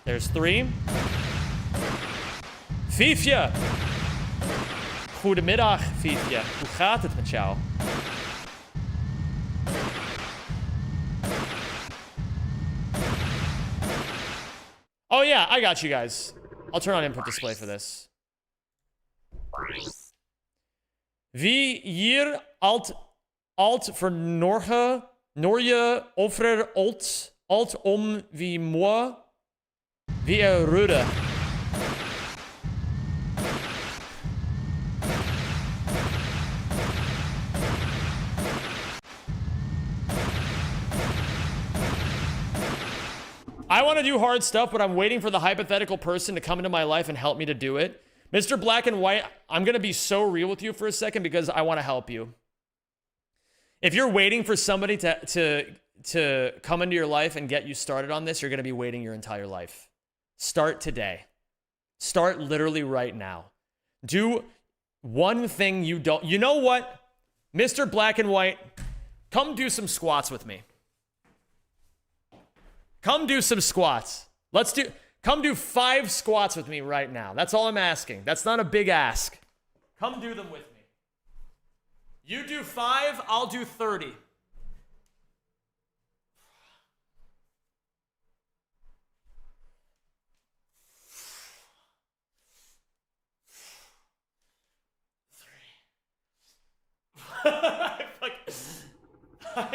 There's 3. Fiefje! Goedemiddag, Fiefje. Hoe gaat het met jou? Oh yeah, I got you guys. I'll turn on input display for this. Wie hier alt for Norge, offrer alt wie moi, wie rude. I want to do hard stuff, but I'm waiting for the hypothetical person to come into my life and help me to do it. Mr. Black and White, I'm going to be so real with you for a second because I want to help you. If you're waiting for somebody to come into your life and get you started on this, you're going to be waiting your entire life. Start today. Start literally right now. Do one thing you don't... You know what? Mr. Black and White, come do some squats with me. Come do some squats. Come do 5 squats with me right now. That's all I'm asking. That's not a big ask. Come do them with me. You do 5, I'll do 30.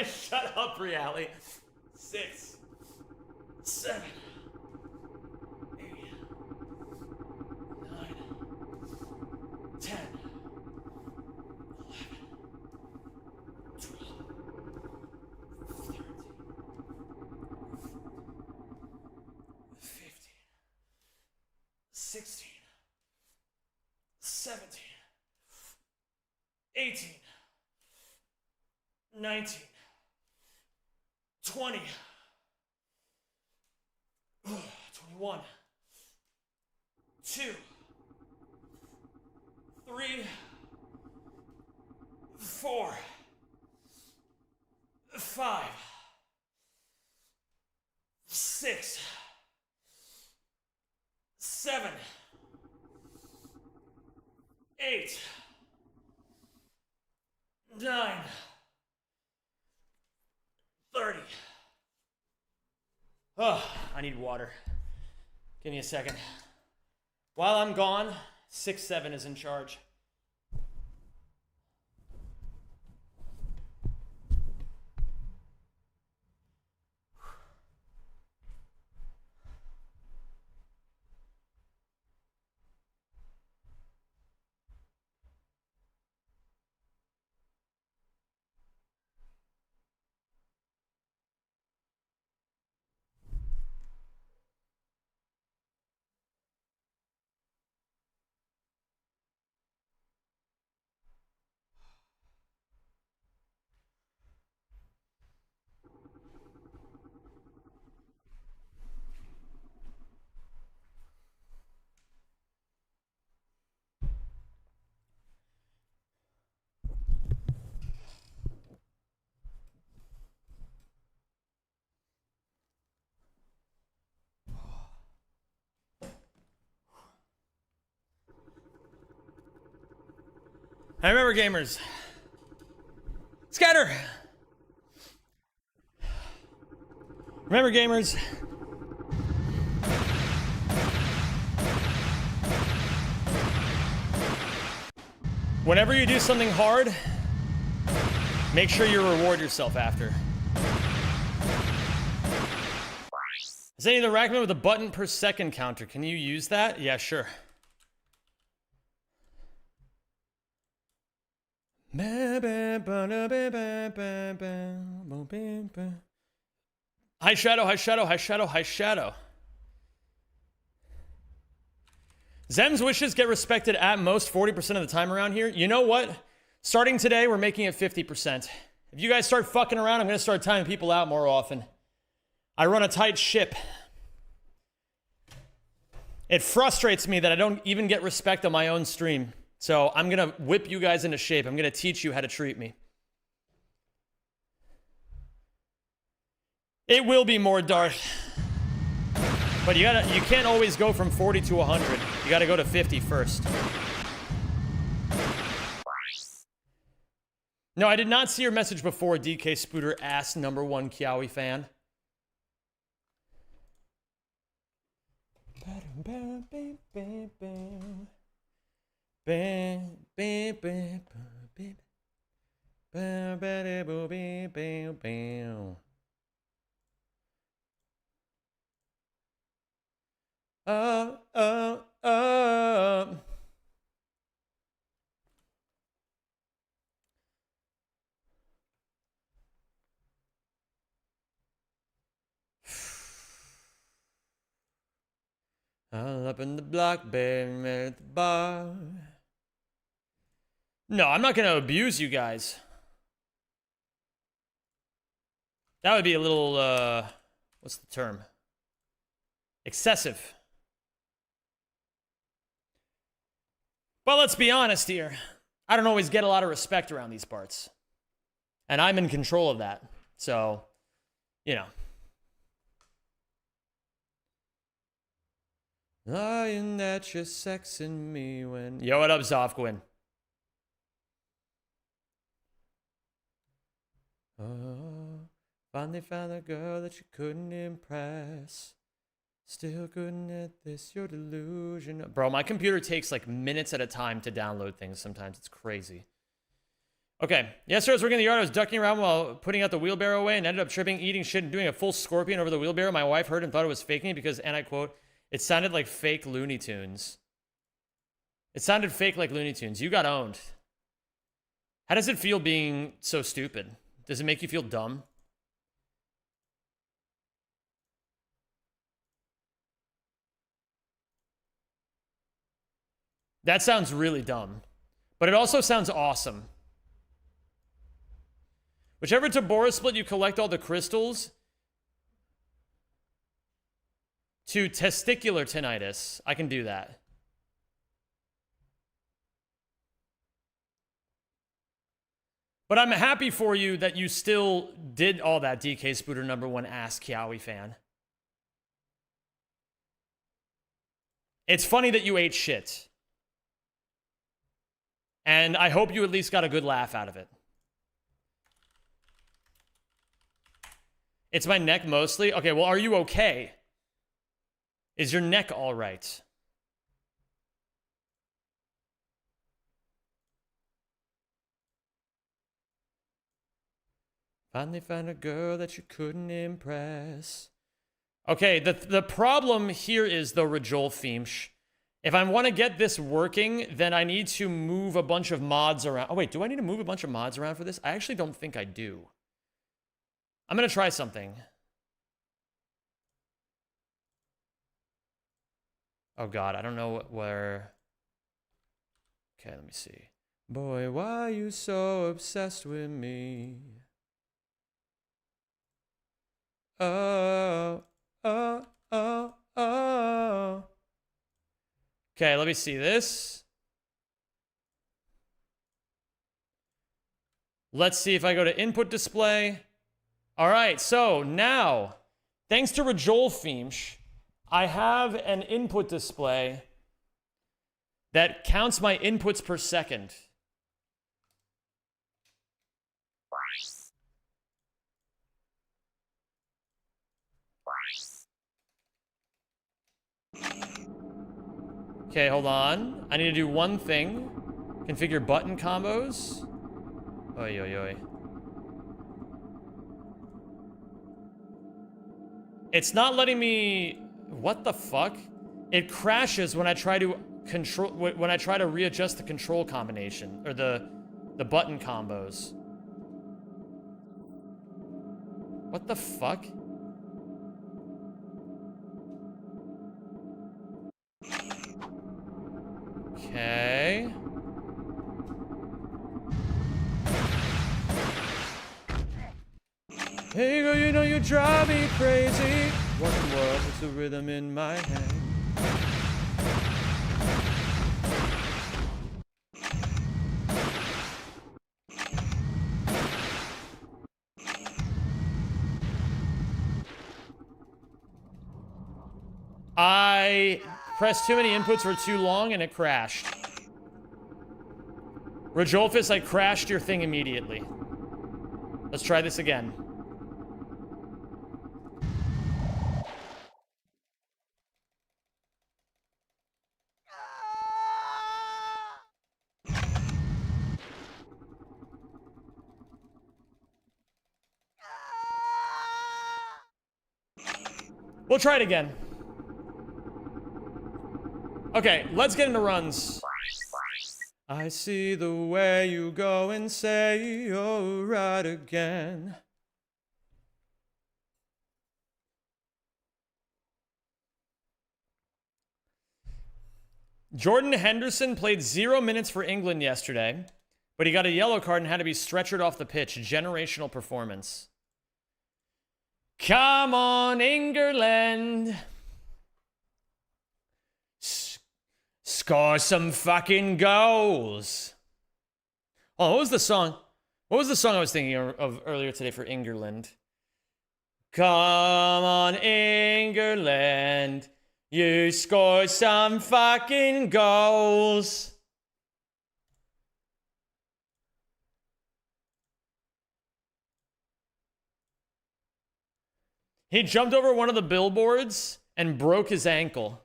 Shut up, Reality. 6, 7, 8, 9, 10, 11, 12, 13, 15, 16, 17, 18, 19, 20, 21, 2, 3, 4, 5, 6, 7, 8, 9, 30. Oh, I need water. Give me a second. While I'm gone, 6-7 is in charge. I remember gamers. Scatter! Remember gamers. Whenever you do something hard, make sure you reward yourself after. Is any of the Rackman with a button per second counter? Can you use that? Yeah, sure. High shadow, high shadow, high shadow, high shadow. Zem's wishes get respected at most 40% of the time around here. You know what? Starting today, we're making it 50%. If you guys start fucking around, I'm going to start timing people out more often. I run a tight ship. It frustrates me that I don't even get respect on my own stream. So I'm going to whip you guys into shape. I'm going to teach you how to treat me. It will be more dark. But you can't always go from 40 to 100. You got to go to 50 first. No, I did not see your message before, DK Spooter, ass #1 Kiawi fan. Bam, bam, bam, bam. Bam, bam, bam, bam. Bam, bam, bam, bam, bam, bam. Oh, oh, oh. All up in the block, baby, at the bar. No, I'm not gonna abuse you guys. That would be a little, what's the term? Excessive. But let's be honest here. I don't always get a lot of respect around these parts. And I'm in control of that. So, you know. Lying that you're sexing me when... Yo, what up, Zofquin? Oh, finally found a girl that you couldn't impress. Still couldn't at this, your delusion. Bro, my computer takes like minutes at a time to download things sometimes. It's crazy. Okay. Yesterday I was working in the yard. I was ducking around while putting out the wheelbarrow away and ended up tripping, eating shit, and doing a full scorpion over the wheelbarrow. My wife heard and thought it was faking it because, and I quote, it sounded like fake Looney Tunes. It sounded fake like Looney Tunes. You got owned. How does it feel being so stupid? Does it make you feel dumb? That sounds really dumb. But it also sounds awesome. Whichever Tabora split you collect all the crystals to testicular tinnitus. I can do that. But I'm happy for you that you still did all that, DK Spooter #1 ass Kiawi fan. It's funny that you ate shit. And I hope you at least got a good laugh out of it. It's my neck mostly. Okay, well, are you okay? Is your neck all right? Finally found a girl that you couldn't impress. Okay, the problem here is the Rajol Feemsh. If I want to get this working, then I need to move a bunch of mods around. Oh, wait, do I need to move a bunch of mods around for this? I actually don't think I do. I'm going to try something. Oh, God, I don't know where... Okay, let me see. Boy, why are you so obsessed with me? Oh, oh, oh, oh. Okay, let me see this. Let's see if I go to input display. All right, so now, thanks to Rajol Feemsh, I have an input display that counts my inputs per second. Okay, hold on. I need to do one thing. Configure button combos. Oi, oi, oi. It's not letting me... What the fuck? It crashes when I try to control... When I try to readjust the control combination. Or the button combos. What the fuck? Okay. Hey girl, you know you drive me crazy. What in the world is the rhythm in my hand? I pressed too many inputs for too long and it crashed. Rajolfus, I crashed your thing immediately. Let's try this again. We'll try it again. Okay, let's get into runs. I see the way you go and say you're right again. Jordan Henderson played 0 minutes for England yesterday, but he got a yellow card and had to be stretchered off the pitch. Generational performance. Come on, England. Score some fucking goals. Oh, what was the song? What was the song I was thinking of earlier today for England? Come on, England. You score some fucking goals. He jumped over one of the billboards and broke his ankle.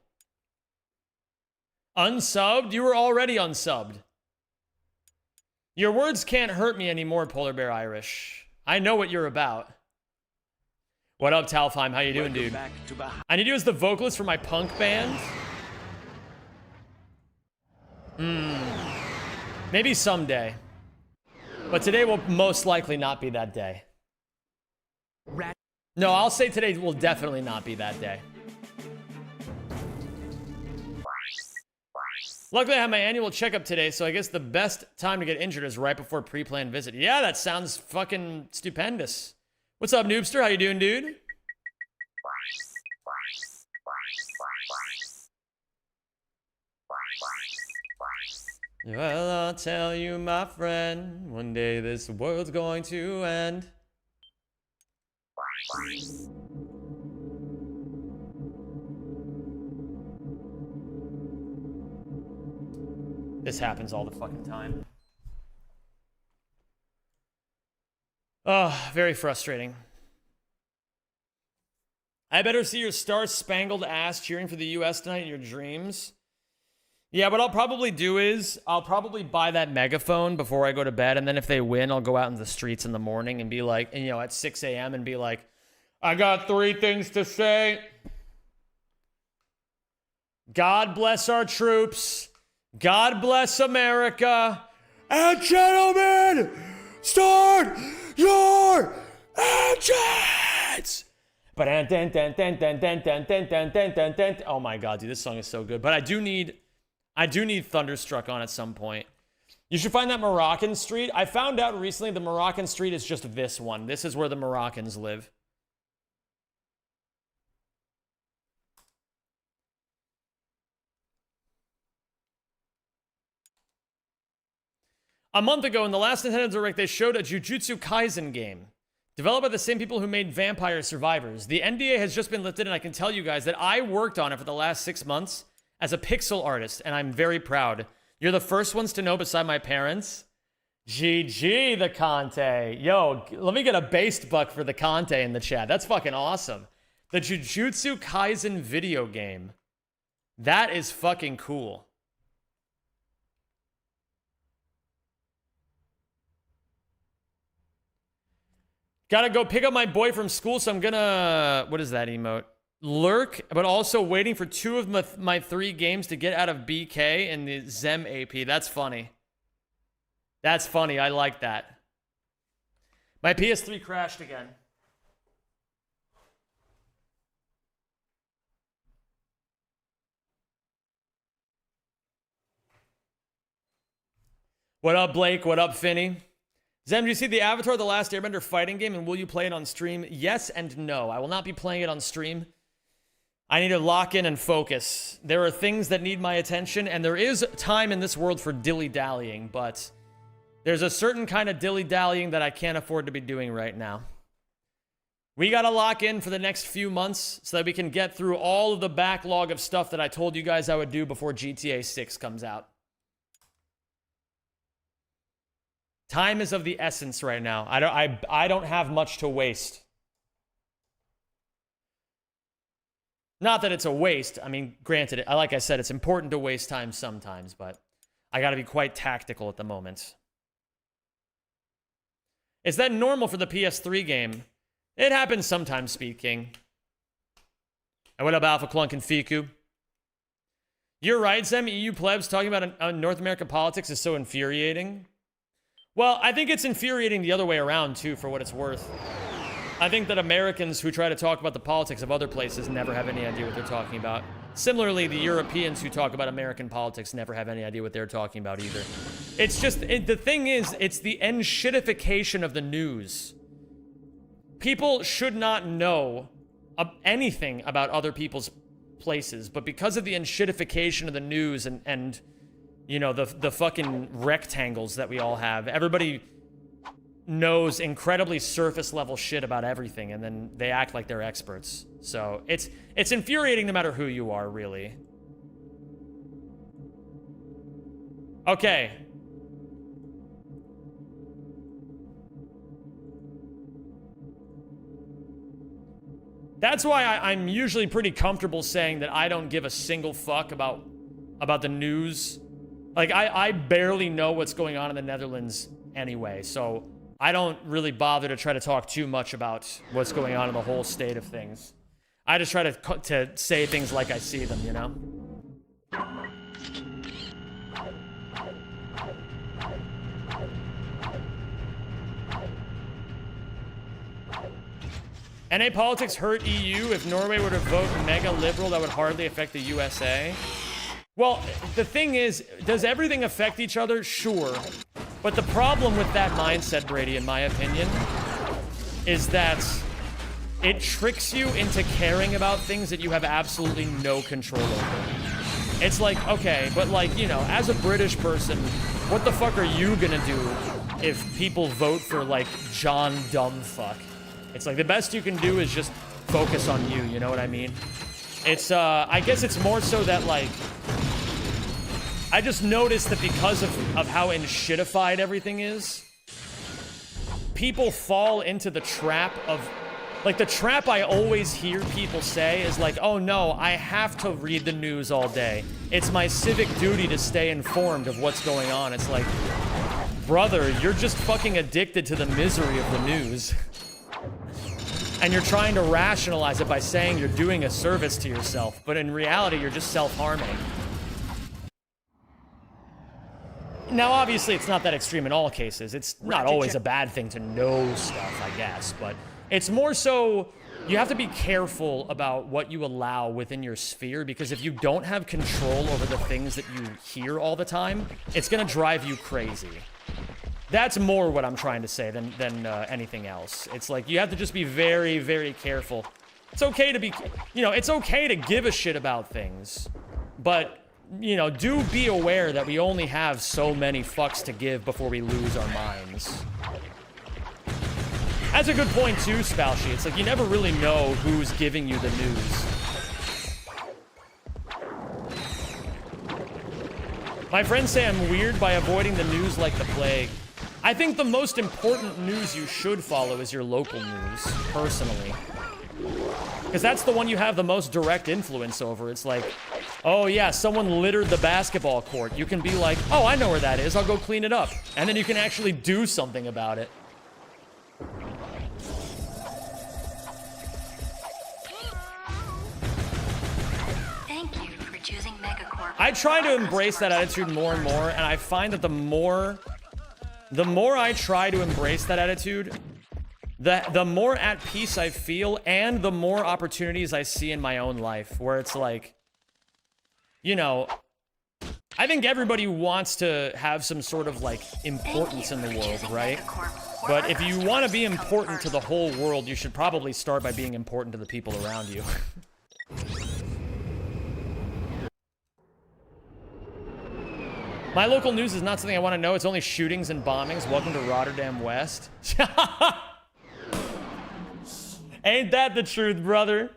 Unsubbed? You were already unsubbed. Your words can't hurt me anymore, Polar Bear Irish. I know what you're about. What up, Talfheim? How you doing, dude? I need you as the vocalist for my punk band. Maybe someday. But today will most likely not be that day. No, I'll say today will definitely not be that day. Luckily, I have my annual checkup today, so I guess the best time to get injured is right before pre-planned visit. Yeah, that sounds fucking stupendous. What's up, Noobster? How you doing, dude? Well, I'll tell you, my friend, one day this world's going to end. This happens all the fucking time. Oh, very frustrating. I better see your star-spangled ass cheering for the US tonight in your dreams. Yeah, what I'll probably do is I'll probably buy that megaphone before I go to bed, and then if they win, I'll go out in the streets in the morning and be like, and, you know, at 6 a.m. and be like, I got 3 things to say. God bless our troops. God bless America. And gentlemen, start your engines. Oh my god, dude, this song is so good. But I do need Thunderstruck on at some point. You should find that Moroccan street. I found out recently the Moroccan street is just this one. This is where the Moroccans live. A month ago in the last Nintendo Direct, they showed a Jujutsu Kaisen game. Developed by the same people who made Vampire Survivors. The NDA has just been lifted, and I can tell you guys that I worked on it for the last 6 months as a pixel artist, and I'm very proud. You're the first ones to know beside my parents. GG, the Conte. Yo, let me get a based buck for the Conte in the chat. That's fucking awesome. The Jujutsu Kaisen video game. That is fucking cool. Gotta go pick up my boy from school, so I'm gonna... What is that emote? Lurk, but also waiting for 2 of my 3 games to get out of BK and the Zem AP. That's funny. That's funny. I like that. My PS3 crashed again. What up, Blake? What up, Finny? Zem, do you see the Avatar The Last Airbender fighting game, and will you play it on stream? Yes and no. I will not be playing it on stream. I need to lock in and focus. There are things that need my attention, and there is time in this world for dilly-dallying, but there's a certain kind of dilly-dallying that I can't afford to be doing right now. We gotta lock in for the next few months so that we can get through all of the backlog of stuff that I told you guys I would do before GTA 6 comes out. Time is of the essence right now. I don't have much to waste. Not that it's a waste. I mean, granted, like I said, it's important to waste time sometimes, but I got to be quite tactical at the moment. Is that normal for the PS3 game? It happens sometimes, Speed King. And what about Alpha Clunk and Fiku? You're right, Zem. EU plebs talking about North American politics is so infuriating. Well, I think it's infuriating the other way around, too, for what it's worth. I think that Americans who try to talk about the politics of other places never have any idea what they're talking about. Similarly, the Europeans who talk about American politics never have any idea what they're talking about either. It's just, the thing is, it's the enshittification of the news. People should not know anything about other people's places, but because of the enshittification of the news and you know, the fucking rectangles that we all have, everybody knows incredibly surface level shit about everything, and then they act like they're experts. So it's infuriating no matter who you are, really. Okay. That's why I'm usually pretty comfortable saying that I don't give a single fuck about the news. Like, I barely know what's going on in the Netherlands anyway, so I don't really bother to try to talk too much about what's going on in the whole state of things. I just try to say things like I see them, you know? NA politics hurt EU. If Norway were to vote mega liberal, that would hardly affect the USA. Well, the thing is, does everything affect each other? Sure. But the problem with that mindset, Brady, in my opinion, is that it tricks you into caring about things that you have absolutely no control over. It's like, okay, but like, you know, as a British person, what the fuck are you gonna do if people vote for, like, John Dumbfuck? It's like, the best you can do is just focus on you, you know what I mean? It's, I guess it's more so that, like, I just noticed that because of how enshittified everything is, people fall into the trap of, like, the trap I always hear people say is like, oh no, I have to read the news all day. It's my civic duty to stay informed of what's going on. It's like, brother, you're just fucking addicted to the misery of the news. And you're trying to rationalize it by saying you're doing a service to yourself, but in reality, you're just self-harming. Now, obviously, it's not that extreme in all cases. It's not always a bad thing to know stuff, I guess, but it's more so you have to be careful about what you allow within your sphere, because if you don't have control over the things that you hear all the time, it's gonna drive you crazy. That's more what I'm trying to say than anything else. It's like, you have to just be very, very careful. It's okay to be, you know, it's okay to give a shit about things, but, you know, do be aware that we only have so many fucks to give before we lose our minds. That's a good point too, Spalshy. It's like, you never really know who's giving you the news. My friends say I'm weird by avoiding the news like the plague. I think the most important news you should follow is your local news, personally. Because that's the one you have the most direct influence over. It's like, oh yeah, someone littered the basketball court. You can be like, oh, I know where that is. I'll go clean it up. And then you can actually do something about it. Thank you for choosing Megacorp. I try to embrace that attitude more and more, and I find that the more I try to embrace that attitude, the more at peace I feel, and the more opportunities I see in my own life, where it's like, you know, I think everybody wants to have some sort of, like, importance in the world, right? But if you want to be important to the whole world, you should probably start by being important to the people around you. My local news is not something I want to know. It's only shootings and bombings. Welcome to Rotterdam West. Ain't that the truth, brother?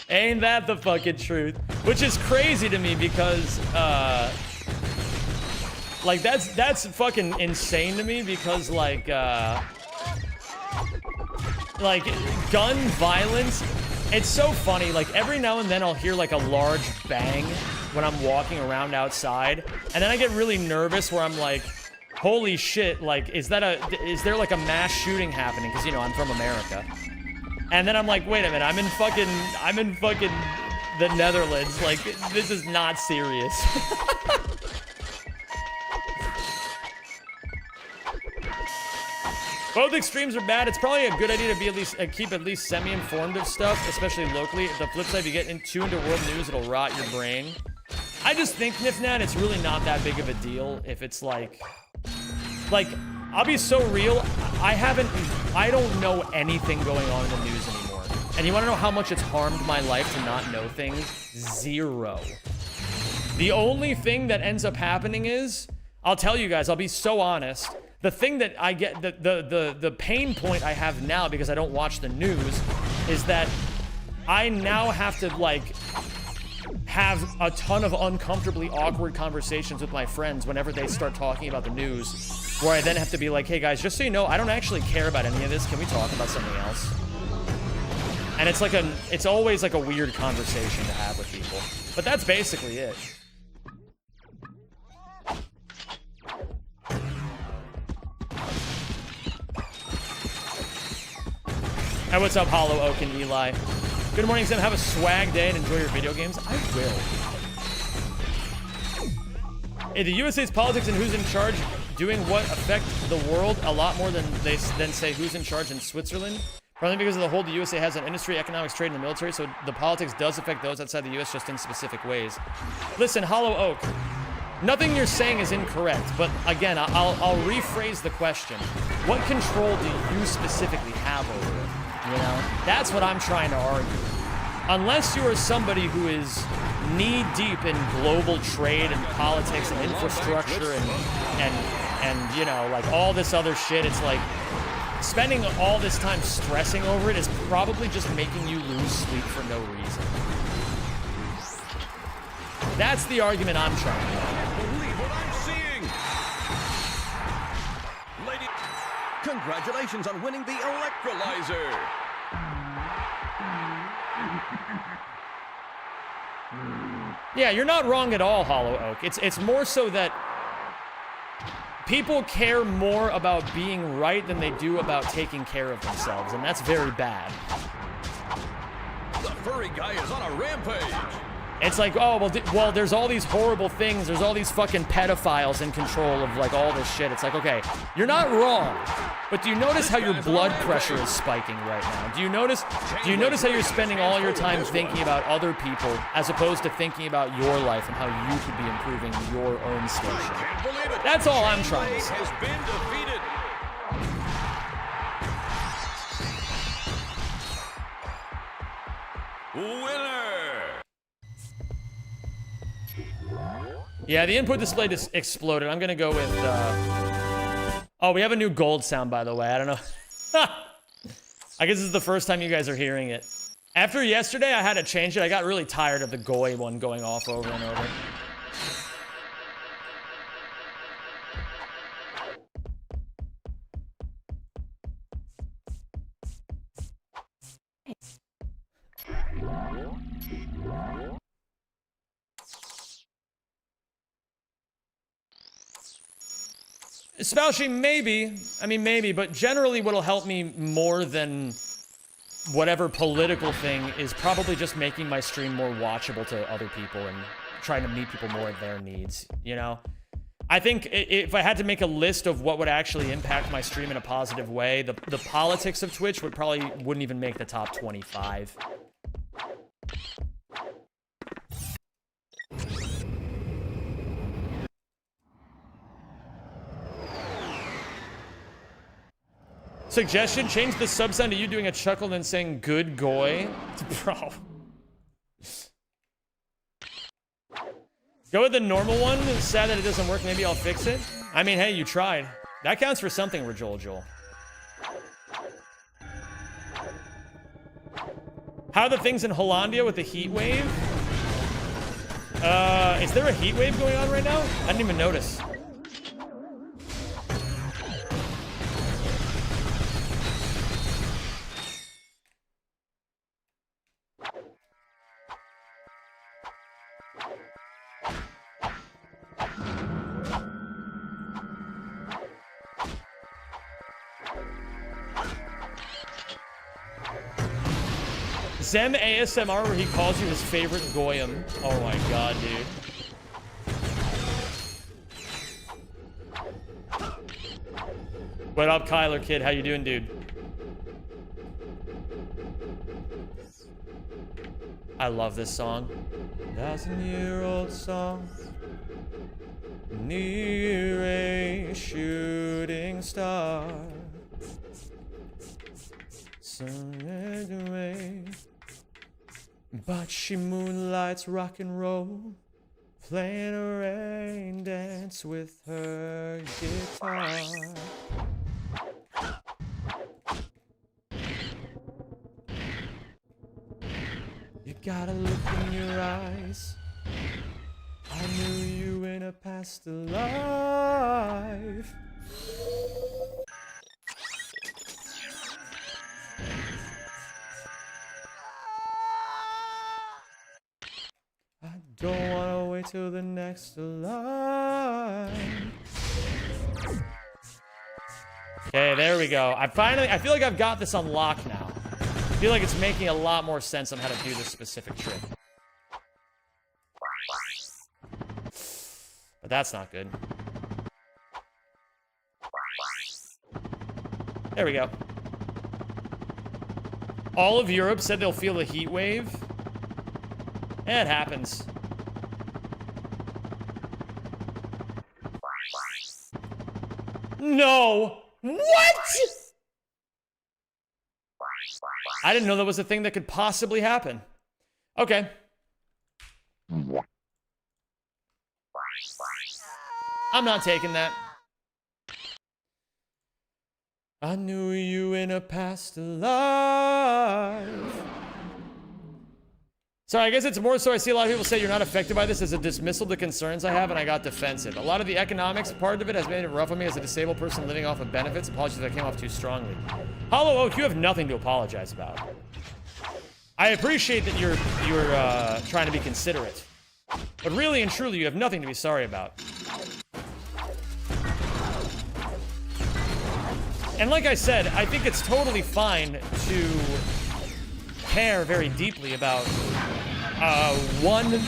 Ain't that the fucking truth? Which is crazy to me because, like, that's fucking insane to me because, like, gun violence, it's so funny. Like, every now and then I'll hear, like, a large bang when I'm walking around outside, and then I get really nervous where I'm like, holy shit, like, is there like a mass shooting happening? Because, you know, I'm from America. And then I'm like, wait a minute, I'm in fucking the Netherlands. Like, this is not serious. Both extremes are bad. It's probably a good idea to be keep at least semi-informed of stuff, especially locally. The flip side, if you get too into world news, it'll rot your brain. I just think, Nifnat, it's really not that big of a deal if it's like, I'll be so real. I don't know anything going on in the news anymore. And you want to know how much it's harmed my life to not know things? Zero. The only thing that ends up happening is, I'll tell you guys, I'll be so honest. The thing that I get, the pain point I have now because I don't watch the news is that I now have to, like, have a ton of uncomfortably awkward conversations with my friends whenever they start talking about the news, where I then have to be like, hey guys, just so you know, I don't actually care about any of this. Can we talk about something else? And it's always like a weird conversation to have with people. But that's basically it. Hey, what's up, Hollow Oak and Eli? Good morning, Sam. Have a swag day and enjoy your video games. I will. Hey, the USA's politics and who's in charge doing what affect the world a lot more than they say who's in charge in Switzerland. Probably because of the whole the USA has an industry, economics, trade, and the military, so the politics does affect those outside the US just in specific ways. Listen, Hollow Oak, nothing you're saying is incorrect, but again, I'll rephrase the question. What control do you specifically have over it? You know, that's what I'm trying to argue. Unless you are somebody who is knee-deep in global trade and politics and infrastructure and you know, like all this other shit, it's like spending all this time stressing over it is probably just making you lose sleep for no reason. That's the argument I'm trying to make. Believe what I'm seeing. Lady, congratulations on winning the electrolyzer. Yeah, you're not wrong at all, Hollow Oak. It's more so that people care more about being right than they do about taking care of themselves, and that's very bad. The furry guy is on a rampage. It's like, oh, well, there's all these horrible things. There's all these fucking pedophiles in control of, like, all this shit. It's like, okay, you're not wrong. But do you notice how your blood pressure is spiking right now? Do you notice how you're spending all your time thinking about other people as opposed to thinking about your life and how you could be improving your own station? That's all I'm trying to say. Has been defeated. Winner. Yeah, the input display just exploded. I'm gonna go with, oh, we have a new gold sound, by the way. I don't know. I guess this is the first time you guys are hearing it. After yesterday, I had to change it. I got really tired of the Goy one going off over and over. Spoushing, maybe. I mean, maybe, but generally what'll help me more than whatever political thing is probably just making my stream more watchable to other people and trying to meet people more at their needs, you know? I think if I had to make a list of what would actually impact my stream in a positive way, the politics of Twitch wouldn't even make the top 25. Suggestion, change the sub sound to you doing a chuckle and then saying good goy. Bro. Go with the normal one. It's sad that it doesn't work. Maybe I'll fix it. I mean, hey, you tried. That counts for something, Rajol. How are the things in Hollandia with the heat wave? Is there a heat wave going on right now? I didn't even notice. Sem ASMR where he calls you his favorite goyim. Oh my god, dude. What up, Kyler kid? How you doing, dude? I love this song. 1,000-year-old song. Near a shooting star. Sun away. But she moonlights rock and roll. Playing a rain dance with her guitar. You got a look in your eyes. I knew you in a past life. I don't wanna wait till the next line. Okay, there we go. I feel like I've got this on lock now. I feel like it's making a lot more sense on how to do this specific trick. But that's not good. There we go. All of Europe said they'll feel a heat wave. It happens. No! What?! I didn't know that was a thing that could possibly happen. Okay. I'm not taking that. I knew you in a past life. So I guess it's more so I see a lot of people say you're not affected by this as a dismissal to concerns I have, and I got defensive. A lot of the economics part of it has made it rough on me as a disabled person living off of benefits. Apologies if I came off too strongly. Hollow Oak, you have nothing to apologize about. I appreciate that you're trying to be considerate. But really and truly, you have nothing to be sorry about. And like I said, I think it's totally fine to care very deeply about one,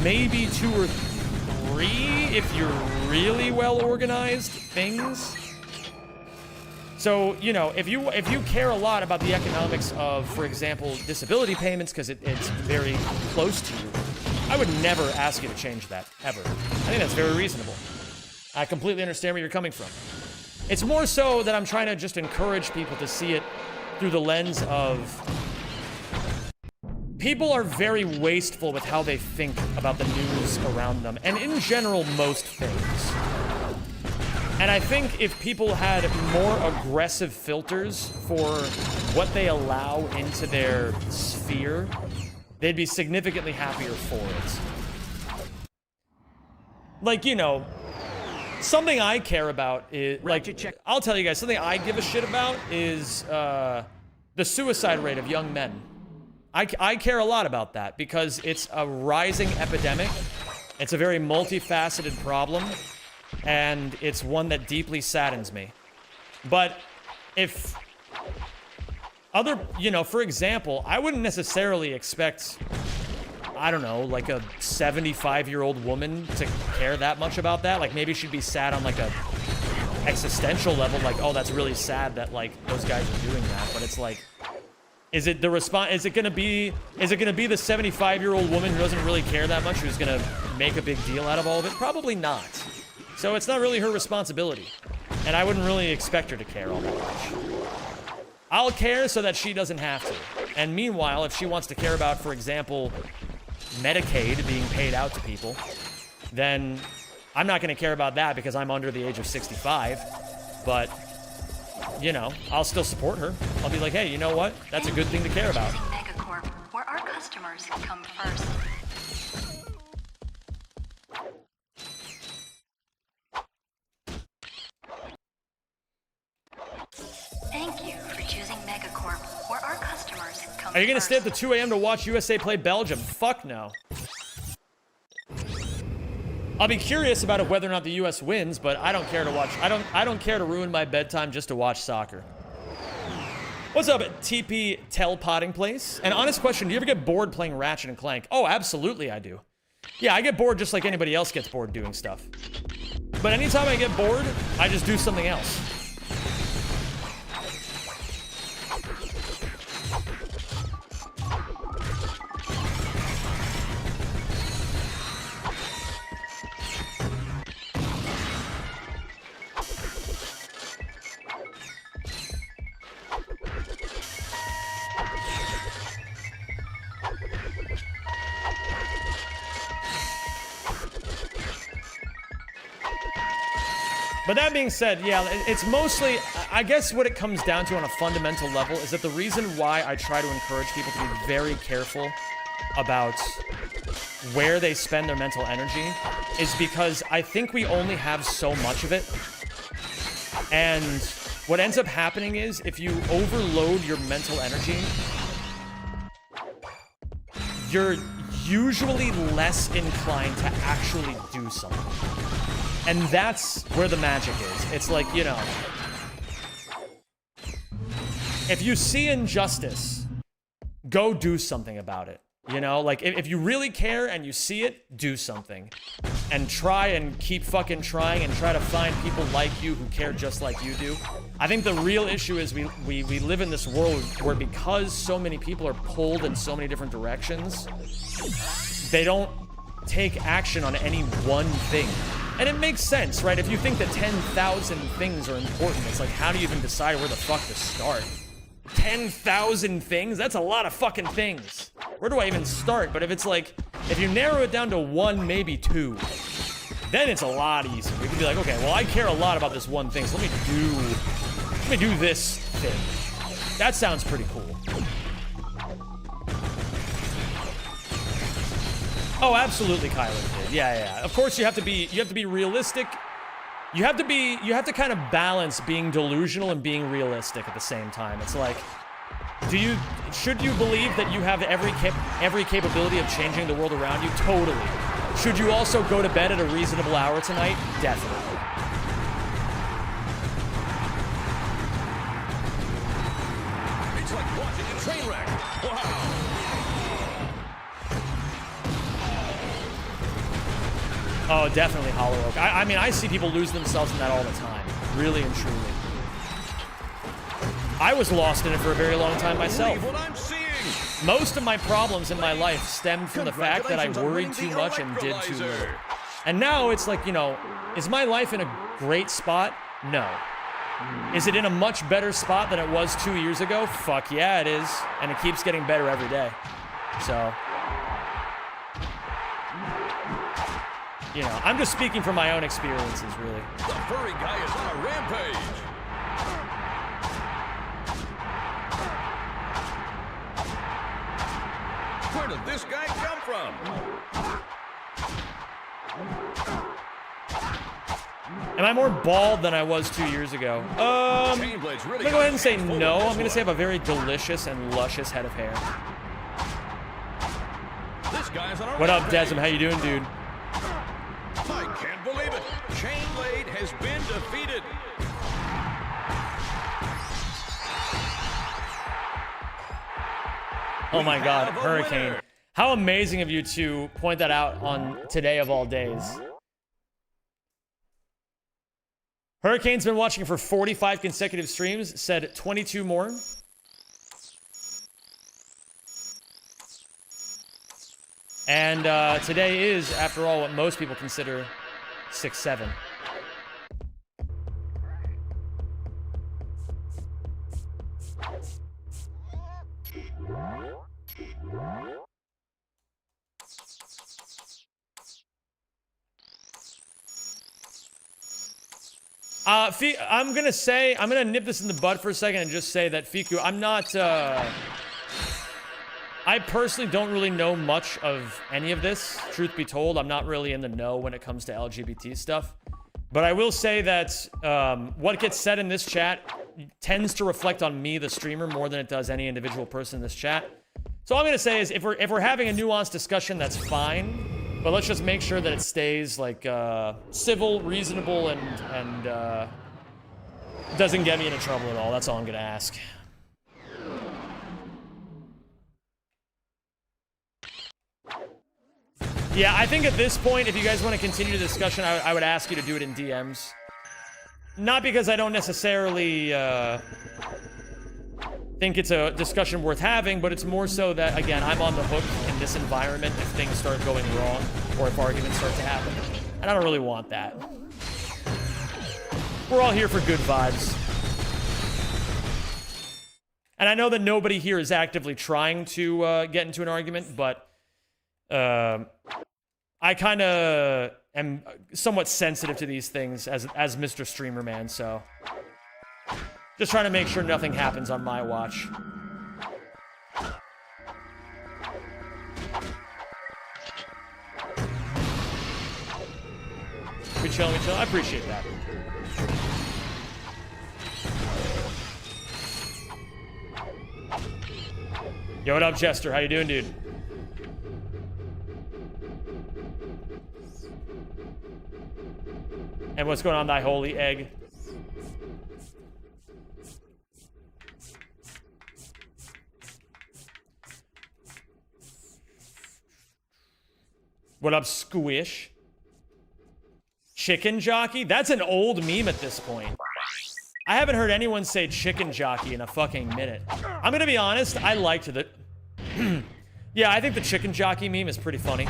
maybe two or three, if you're really well organized, things. So, you know, if you care a lot about the economics of, for example, disability payments, because it's very close to you, I would never ask you to change that, ever. I think that's very reasonable. I completely understand where you're coming from. It's more so that I'm trying to just encourage people to see it through the lens of people are very wasteful with how they think about the news around them, and in general, most things. And I think if people had more aggressive filters for what they allow into their sphere, they'd be significantly happier for it. Like, you know, something I care about is, like, I'll tell you guys, something I give a shit about is the suicide rate of young men. I care a lot about that because it's a rising epidemic. It's a very multifaceted problem, and it's one that deeply saddens me. But if other, you know, for example, I wouldn't necessarily expect, I don't know, like a 75-year-old woman to care that much about that. Like, maybe she'd be sad on, like, a existential level, like, oh, that's really sad that, like, those guys are doing that. But it's like, is it the response? Is it gonna be the 75-year-old woman who doesn't really care that much who's gonna make a big deal out of all of it? Probably not. So it's not really her responsibility, and I wouldn't really expect her to care all that much. I'll care so that she doesn't have to. And meanwhile, if she wants to care about, for example, Medicaid being paid out to people, then I'm not gonna care about that because I'm under the age of 65. But, you know, I'll still support her. I'll be like, hey, you know what? That's a good thing to care about. Megacorp, where our customers come first. Thank you for choosing Megacorp, where our customers come first. Are you gonna stay up to 2 a.m. to watch USA play Belgium? Fuck no. I'll be curious about whether or not the US wins, but I don't care to watch. I don't care to ruin my bedtime just to watch soccer. What's up, TP Telpotting Place? An honest question, do you ever get bored playing Ratchet and Clank? Oh, absolutely I do. Yeah, I get bored just like anybody else gets bored doing stuff. But anytime I get bored, I just do something else. But that being said, yeah, it's mostly, I guess what it comes down to on a fundamental level is that the reason why I try to encourage people to be very careful about where they spend their mental energy is because I think we only have so much of it. And what ends up happening is if you overload your mental energy, you're usually less inclined to actually do something. And that's where the magic is. It's like, you know, if you see injustice, go do something about it. You know, like if you really care and you see it, do something. And try and keep fucking trying and try to find people like you who care just like you do. I think the real issue is we live in this world where because so many people are pulled in so many different directions, they don't take action on any one thing. And it makes sense, right? If you think that 10,000 things are important, it's like, how do you even decide where the fuck to start? 10,000 things? That's a lot of fucking things. Where do I even start? But if it's like, if you narrow it down to one, maybe two, then it's a lot easier. You can be like, okay, well, I care a lot about this one thing, so let me do this thing. That sounds pretty cool. Oh, absolutely, Kyler did. Yeah. Of course, you have to be realistic. You have to kind of balance being delusional and being realistic at the same time. It's like, should you believe that you have every capability of changing the world around you? Totally. Should you also go to bed at a reasonable hour tonight? Definitely. It's like watching a train wreck. Wow. Oh, definitely Hollow Oak. I mean, I see people lose themselves in that all the time. Really and truly. I was lost in it for a very long time myself. What I'm seeing. Most of my problems in my life stemmed from the fact that I worried too much and did too little. And now it's like, you know, is my life in a great spot? No. Is it in a much better spot than it was 2 years ago? Fuck yeah, it is. And it keeps getting better every day. So... you know, I'm just speaking from my own experiences, really. The furry guy is on a rampage. Where did this guy come from? Am I more bald than I was 2 years ago? I'm gonna go ahead and say no. I'm gonna say I have a very delicious and luscious head of hair. This guy's on a What up, rampage. Desmond? How you doing, dude? I can't believe it. Chainblade has been defeated. Oh my God, have a Hurricane. winner. How amazing of you to point that out on today of all days. Hurricane's been watching for 45 consecutive streams, said 22 more. And today is, after all, what most people consider 6-7. I'm gonna nip this in the bud for a second and just say that Fiku, I'm not, I personally don't really know much of any of this. Truth be told, I'm not really in the know when it comes to LGBT stuff. But I will say that what gets said in this chat tends to reflect on me, the streamer, more than it does any individual person in this chat. So all I'm gonna say is, if we're having a nuanced discussion, that's fine. But let's just make sure that it stays like civil, reasonable, and doesn't get me into trouble at all. That's all I'm gonna ask. Yeah, I think at this point, if you guys want to continue the discussion, I would ask you to do it in DMs. Not because I don't necessarily think it's a discussion worth having, but it's more so that, again, I'm on the hook in this environment if things start going wrong or if arguments start to happen. And I don't really want that. We're all here for good vibes. And I know that nobody here is actively trying to get into an argument, but I kind of am somewhat sensitive to these things as Mr. Streamer Man, so just trying to make sure nothing happens on my watch. We chill. I appreciate that. Yo, what up, Chester? How you doing, dude? And what's going on, thy holy egg? What up, Squish? Chicken jockey? That's an old meme at this point. I haven't heard anyone say chicken jockey in a fucking minute. I'm gonna be honest, I liked the... Yeah, I think the chicken jockey meme is pretty funny.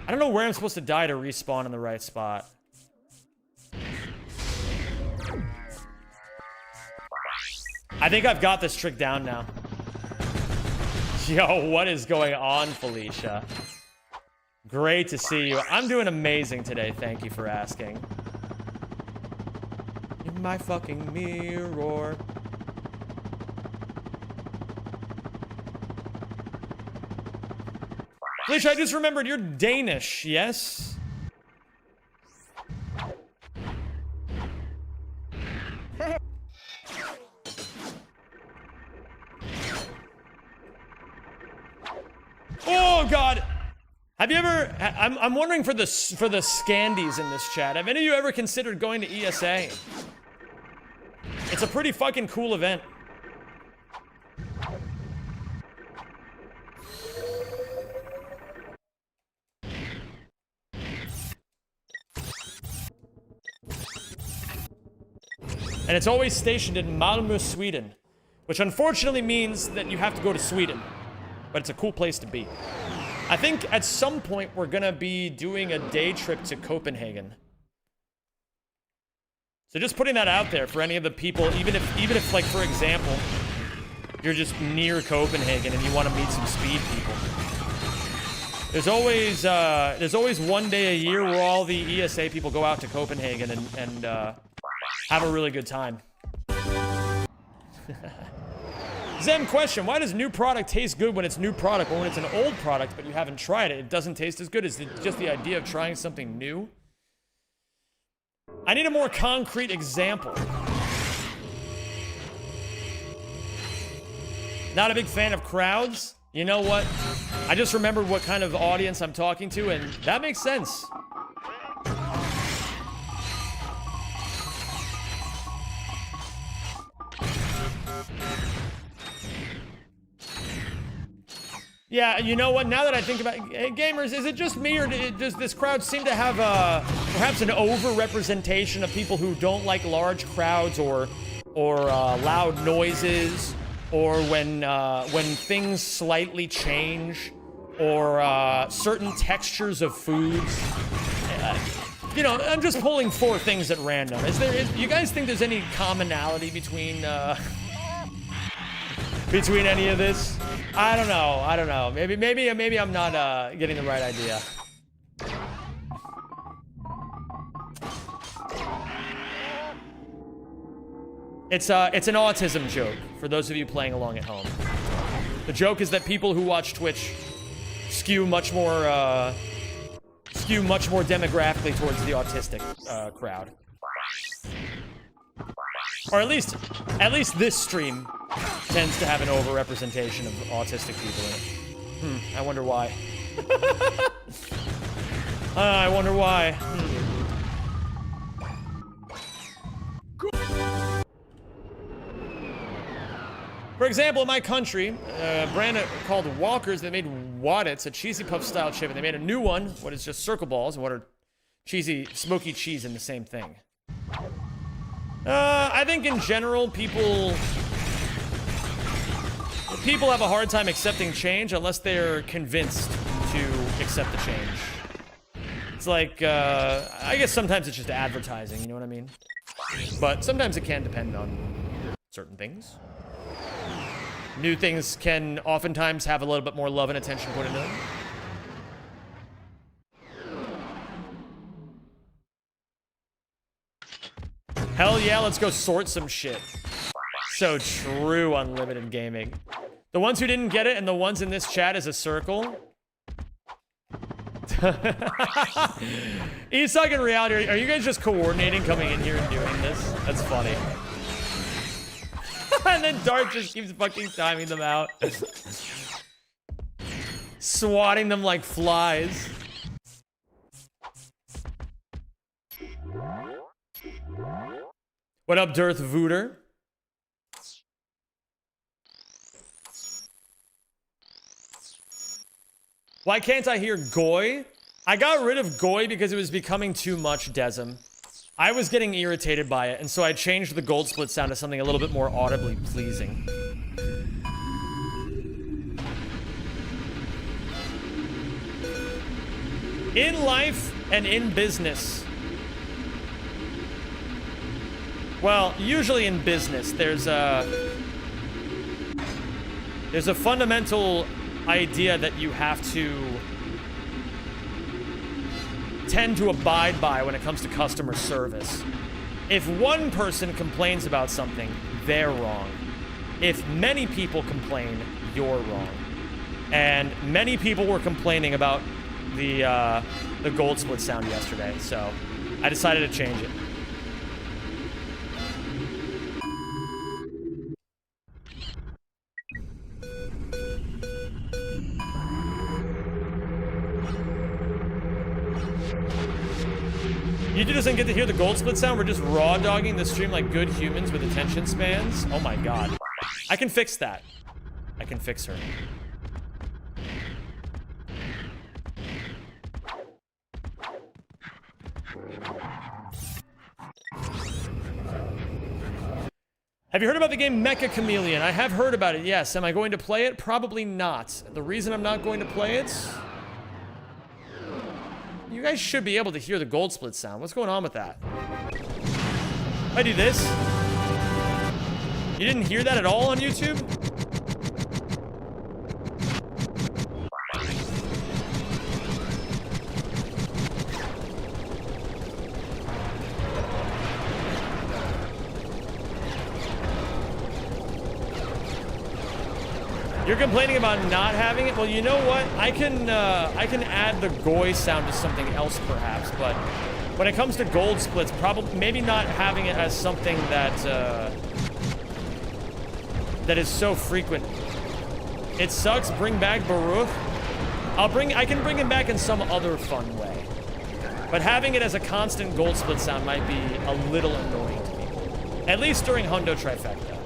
I don't know where I'm supposed to die to respawn in the right spot. I think I've got this trick down now. Yo, what is going on, Felicia? Great to see you. I'm doing amazing today. Thank you for asking. In my fucking mirror. Felicia, I just remembered you're Danish, yes? Oh God! Have you ever? I'm wondering for the Scandies in this chat. Have any of you ever considered going to ESA? It's a pretty fucking cool event. And it's always stationed in Malmö, Sweden, which unfortunately means that you have to go to Sweden. But it's a cool place to be. I think at some point we're gonna be doing a day trip to Copenhagen. So just putting that out there for any of the people, even if like, for example, you're just near Copenhagen and you want to meet some speed people. There's always one day a year where all the ESA people go out to Copenhagen and have a really good time. Zem question, why does new product taste good when it's new product, but when it's an old product but you haven't tried it, it doesn't taste as good? Is it just the idea of trying something new? I need a more concrete example. Not a big fan of crowds? You know what? I just remembered what kind of audience I'm talking to, and that makes sense. Yeah, you know what? Now that I think about it, hey, gamers, is it just me, or does this crowd seem to have perhaps an over-representation of people who don't like large crowds or loud noises, or when things slightly change, or certain textures of foods? You know, I'm just pulling 4 things at random. You guys think there's any commonality between any of this? I don't know. Maybe I'm not getting the right idea. It's an autism joke for those of you playing along at home. The joke is that people who watch Twitch skew much more demographically towards the autistic crowd. Or at least this stream tends to have an over-representation of autistic people in it. I wonder why. I wonder why. For example, in my country, a brand called Walkers, they made Waddits, a cheesy puff style chip, and they made a new one, what is just circle balls, and what are cheesy, smoky cheese in the same thing. I think in general, people have a hard time accepting change unless they're convinced to accept the change. It's like, I guess sometimes it's just advertising, you know what I mean? But sometimes it can depend on certain things. New things can oftentimes have a little bit more love and attention put into them. Hell yeah, let's go sort some shit. So true, Unlimited Gaming. The ones who didn't get it and the ones in this chat is a circle. Isak, in reality, are you guys just coordinating coming in here and doing this? That's funny. And then Dart just keeps fucking timing them out. Swatting them like flies. What up, Dirth Vooter? Why can't I hear Goy? I got rid of Goy because it was becoming too much, Desm. I was getting irritated by it, and so I changed the gold split sound to something a little bit more audibly pleasing. In life and in business. Well, usually in business, there's a fundamental idea that you have to tend to abide by when it comes to customer service. If one person complains about something, they're wrong. If many people complain, you're wrong. And many people were complaining about the gold split sound yesterday, so I decided to change it. YouTube doesn't get to hear the gold split sound. We're just raw dogging the stream like good humans with attention spans. Oh my god. I can fix that. I can fix her. Have you heard about the game Mecha Chameleon? I have heard about it, yes. Am I going to play it? Probably not. The reason I'm not going to play it... You guys should be able to hear the gold split sound. What's going on with that? If I do this? You didn't hear that at all on YouTube? You're complaining about not having it? Well, you know what? I can add the Goy sound to something else, perhaps. But when it comes to gold splits, probably maybe not having it as something that that is so frequent. It sucks. Bring back Baruch. I can bring him back in some other fun way. But having it as a constant gold split sound might be a little annoying to me. At least during Hundo Trifecta.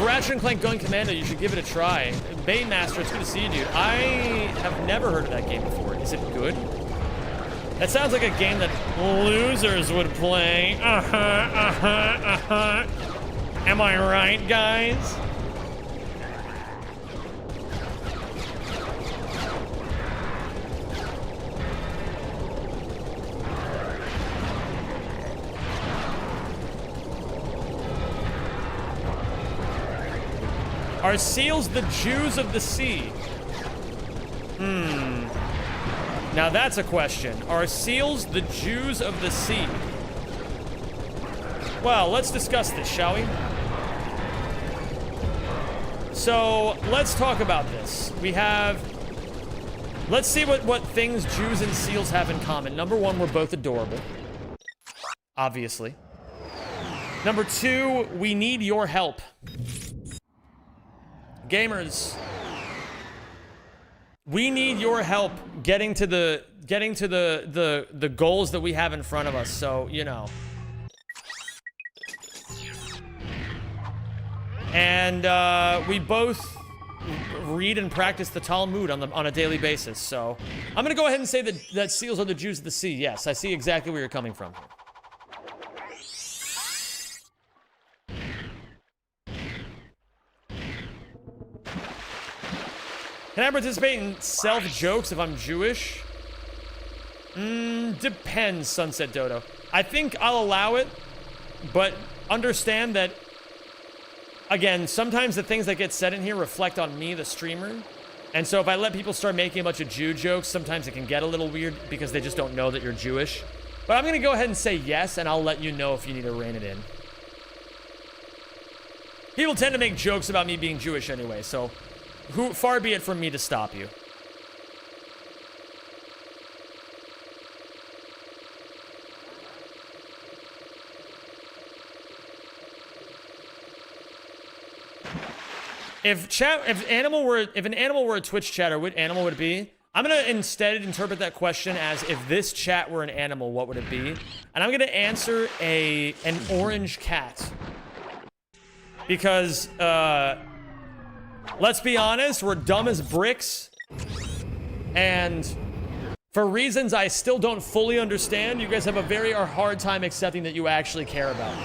Ratchet & Clank Gun Commando, you should give it a try. Baymaster, it's good to see you, dude. I have never heard of that game before. Is it good? That sounds like a game that losers would play. Am I right, guys? Are seals the Jews of the sea? Now that's a question. Are seals the Jews of the sea? Well, let's discuss this, shall we? So let's talk about this. We have... Let's see what things Jews and seals have in common. Number one, we're both adorable. Obviously. Number two, we need your help. Gamers, we need your help getting to the goals that we have in front of us. So, you know. And we both read and practice the Talmud on a daily basis. So, I'm gonna go ahead and say that seals are the Jews of the sea. Yes, I see exactly where you're coming from. Can I participate in self-jokes if I'm Jewish? Depends, Sunset Dodo. I think I'll allow it, but understand that, again, sometimes the things that get said in here reflect on me, the streamer. And so if I let people start making a bunch of Jew jokes, sometimes it can get a little weird because they just don't know that you're Jewish. But I'm going to go ahead and say yes, and I'll let you know if you need to rein it in. People tend to make jokes about me being Jewish anyway, so... far be it from me to stop you. If an animal were a Twitch chatter, what animal would it be? I'm gonna instead interpret that question as if this chat were an animal, what would it be? And I'm gonna answer an orange cat. Because let's be honest, we're dumb as bricks. And for reasons I still don't fully understand, you guys have a very hard time accepting that you actually care about me.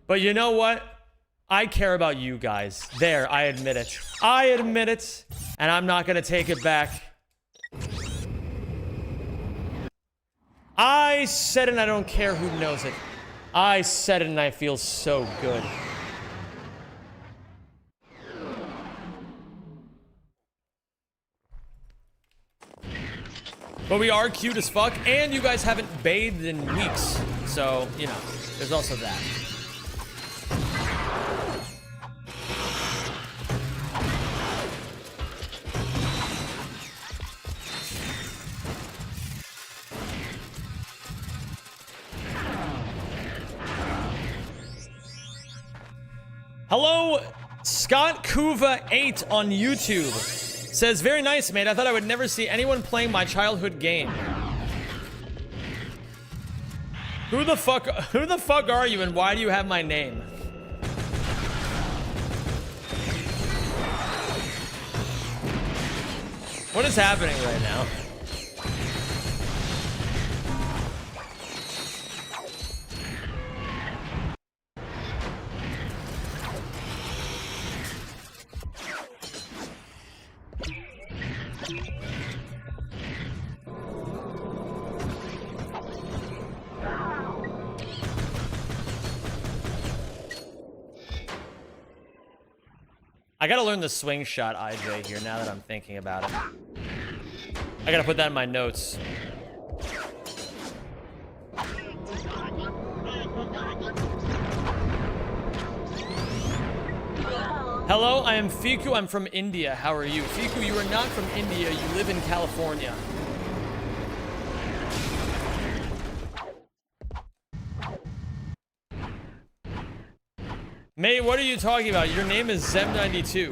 But you know what? I care about you guys. There, I admit it. I admit it, and I'm not gonna take it back. I said it and I don't care who knows it. I said it and I feel so good. But we are cute as fuck, and you guys haven't bathed in weeks. So, you know, there's also that. Hello, Scott Kuva 8 on YouTube. Says, very nice, mate. I thought I would never see anyone playing my childhood game. Who the fuck are you and why do you have my name? What is happening right now? I gotta learn the swing shot IJ here now that I'm thinking about it. I gotta put that in my notes. Hello, I am Fiku. I'm from India. How are you? Fiku, you are not from India. You live in California. Mate, what are you talking about? Your name is Zem92.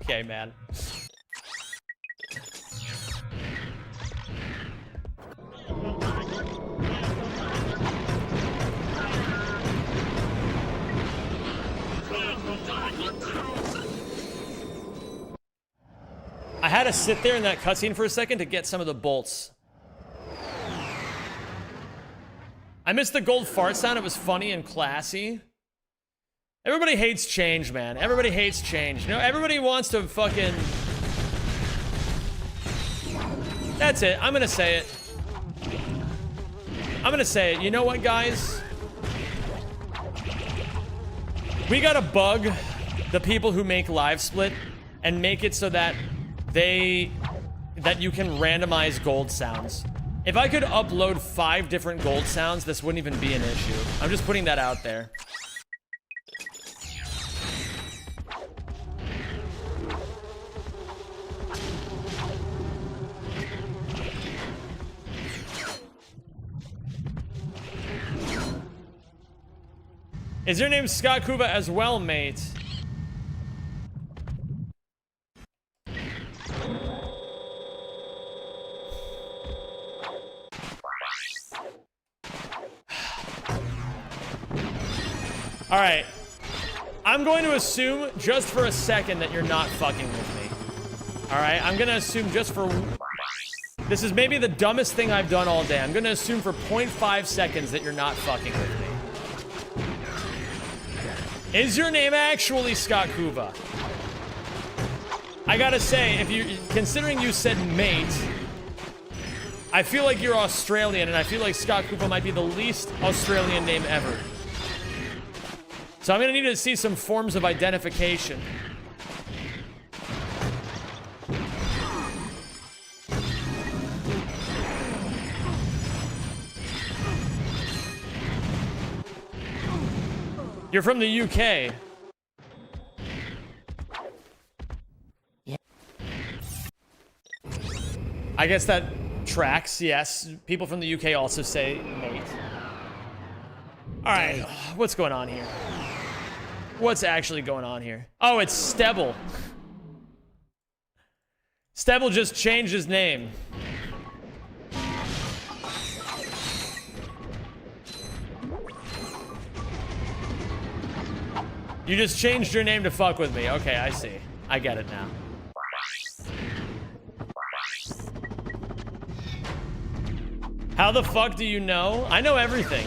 Okay, man. I had to sit there in that cutscene for a second to get some of the bolts. I missed the gold fart sound. It was funny and classy. Everybody hates change, man. Everybody hates change. You know, everybody wants to fucking... That's it. I'm gonna say it. I'm gonna say it. You know what, guys? We gotta bug the people who make Live Split and make it so that you can randomize gold sounds. If I could upload 5 different gold sounds, this wouldn't even be an issue. I'm just putting that out there. Is your name Scott Kuba as well, mate? All right. I'm going to assume just for a second that you're not fucking with me. All right? I'm going to assume just for... This is maybe the dumbest thing I've done all day. I'm going to assume for 0.5 seconds that you're not fucking with me. Is your name actually Scott Kuva? I gotta say, if you, considering you said mate, I feel like you're Australian, and I feel like Scott Kuva might be the least Australian name ever. So I'm gonna need to see some forms of identification. You're from the UK. Yeah. I guess that tracks, yes. People from the UK also say mate. Alright, what's going on here? What's actually going on here? Oh, it's Stebble. Stebble just changed his name. You just changed your name to fuck with me. Okay, I see. I get it now. How the fuck do you know? I know everything.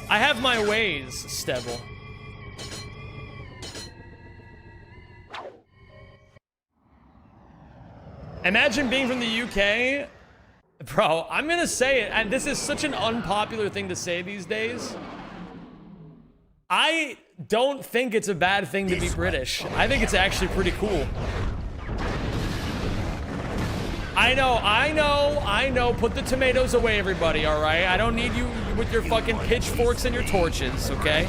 I have my ways, Stebble. Imagine being from the UK. Bro, I'm gonna say it, and this is such an unpopular thing to say these days. I don't think it's a bad thing to be British. I think it's actually pretty cool. I know. Put the tomatoes away, everybody, all right? I don't need you with your fucking pitchforks and your torches, okay?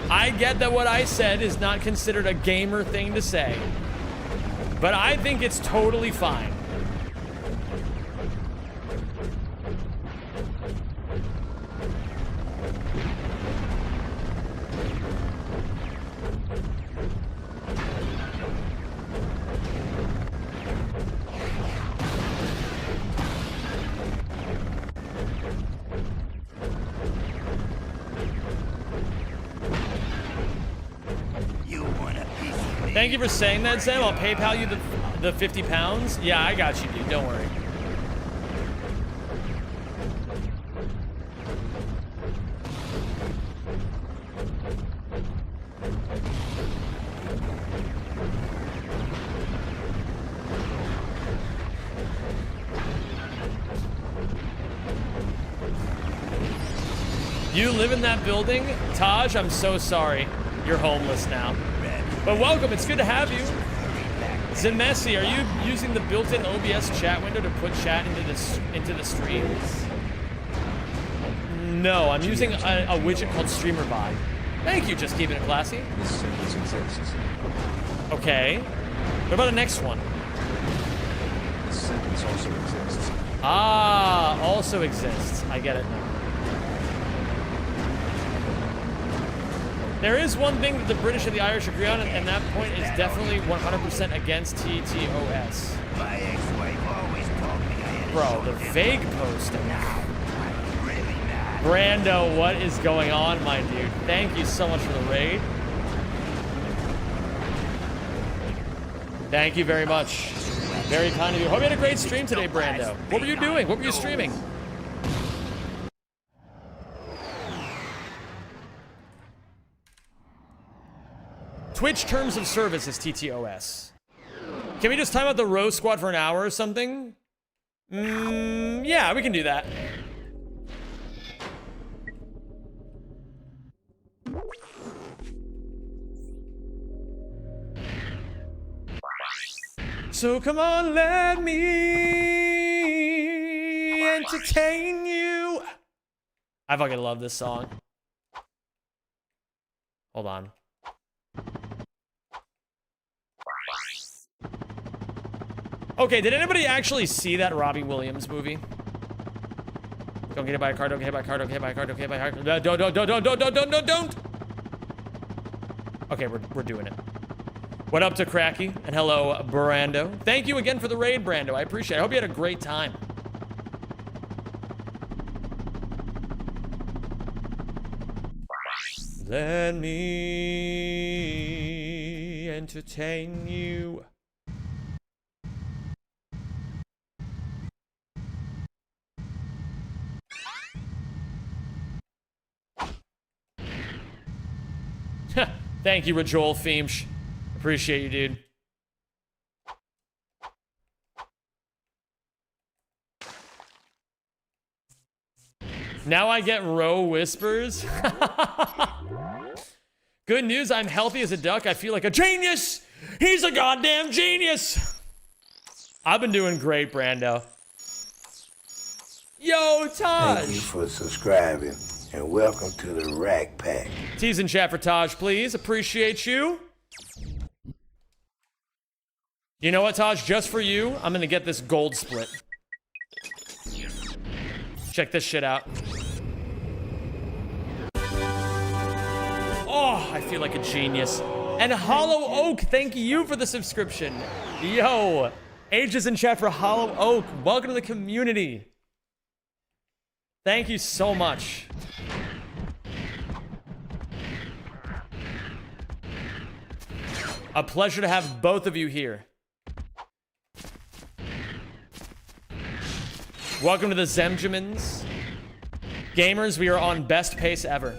I get that what I said is not considered a gamer thing to say, but I think it's totally fine. Thank you for saying that, Sam. I'll PayPal you the 50 pounds. Yeah, I got you, dude. Don't worry. You live in that building? Taj, I'm so sorry. You're homeless now. But welcome, it's good to have you. Zemessi, are you using the built-in OBS chat window to put chat into the stream? No, I'm using a widget called StreamerBot. Thank you, just keeping it classy. This sentence exists. Okay. What about the next one? This sentence also exists. Ah, also exists. I get it now. There is one thing that the British and the Irish agree on, and that point is definitely 100% against TTOS. My ex-wife always told me I had Bro, the vague posting. Brando, what is going on, my dude? Thank you so much for the raid. Thank you very much. Very kind of you. Hope you had a great stream today, Brando. What were you doing? What were you streaming? Twitch terms of service is TTOS. Can we just time out the Rose Squad for an hour or something? Yeah, we can do that. So come on, let me entertain you. I fucking love this song. Hold on. Okay, did anybody actually see that Robbie Williams movie? Don't get hit by a car, don't get hit by a car, don't get hit by a car, don't get hit by a car. Don't. Okay, we're doing it. What up to Cracky? And hello, Brando. Thank you again for the raid, Brando. I appreciate it. I hope you had a great time. Let me entertain you. Thank you, Rajol Feemsh. Appreciate you, dude. Now I get row whispers. Good news, I'm healthy as a duck. I feel like a genius. He's a goddamn genius. I've been doing great, Brando. Yo, Taj. Thank you for subscribing, and welcome to the Rack Pack. T's in chat for Taj, please. Appreciate you. You know what, Taj? Just for you, I'm gonna get this gold split. Check this shit out. Oh, I feel like a genius. And Hollow Oak, thank you for the subscription. Yo, Ages in chat for Hollow Oak. Welcome to the community. Thank you so much. A pleasure to have both of you here. Welcome to the Zemjamins. Gamers, we are on best pace ever.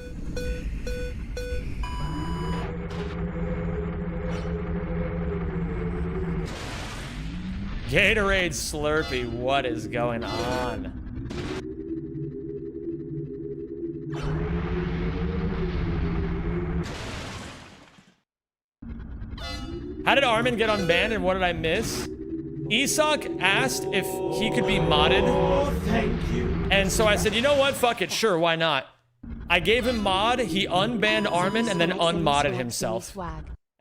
Gatorade Slurpee, what is going on? How did Armin get unbanned and what did I miss? Isak asked if he could be modded. Oh, thank you. And so I said, you know what? Fuck it. Sure, why not? I gave him mod, he unbanned Armin and then unmodded himself.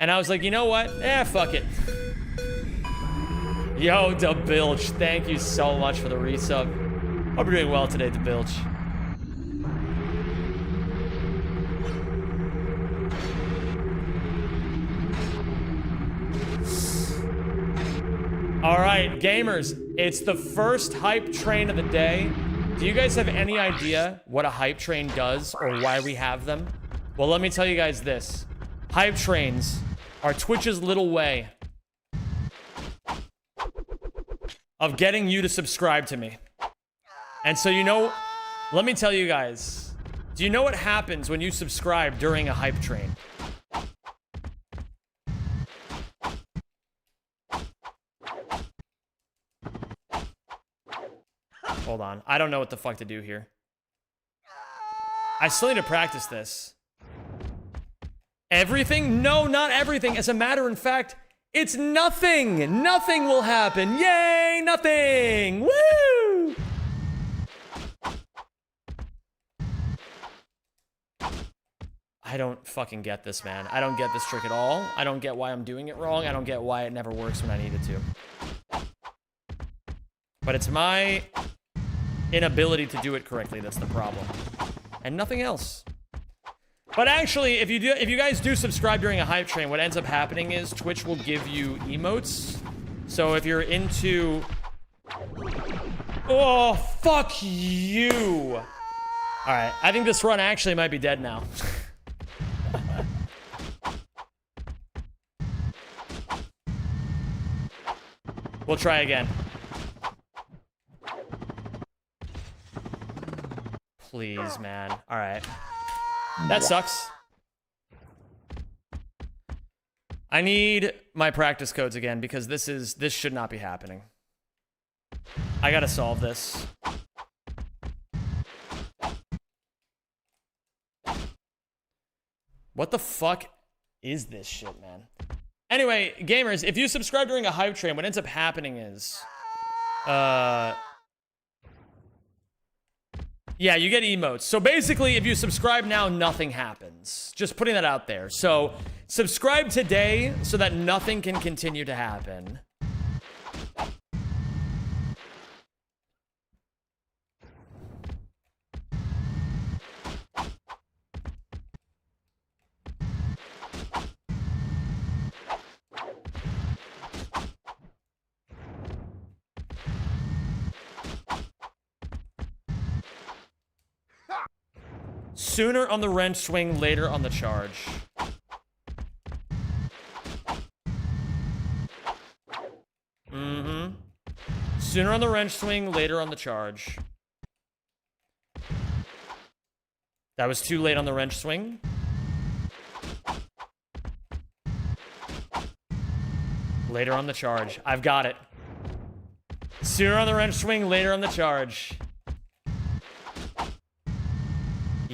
And I was like, you know what? Fuck it. Yo, DeBilch, thank you so much for the resub. Hope you're doing well today, DeBilch. All right, gamers, it's the first hype train of the day. Do you guys have any idea what a hype train does or why we have them? Well, let me tell you guys this. Hype trains are Twitch's little way of getting you to subscribe to me. And so, you know, let me tell you guys, do you know what happens when you subscribe during a hype train? Hold on. I don't know what the fuck to do here. I still need to practice this. Everything? No, not everything. As a matter of fact, it's nothing. Nothing will happen. Yay, nothing. Woo! I don't fucking get this, man. I don't get this trick at all. I don't get why I'm doing it wrong. I don't get why it never works when I need it to. But it's my inability to do it correctly that's the problem. And nothing else. But actually, if you guys do subscribe during a hype train, what ends up happening is Twitch will give you emotes. So if you're into... Oh, fuck you! Alright, I think this run actually might be dead now. We'll try again. Please, man. Alright. That sucks. I need my practice codes again because this should not be happening. I gotta solve this. What the fuck is this shit, man? Anyway, gamers, if you subscribe during a hype train, what ends up happening is, yeah, you get emotes. So basically, if you subscribe now, nothing happens. Just putting that out there. So subscribe today so that nothing can continue to happen. Sooner on the wrench swing, later on the charge. Sooner on the wrench swing, later on the charge. That was too late on the wrench swing. Later on the charge. I've got it. Sooner on the wrench swing, later on the charge.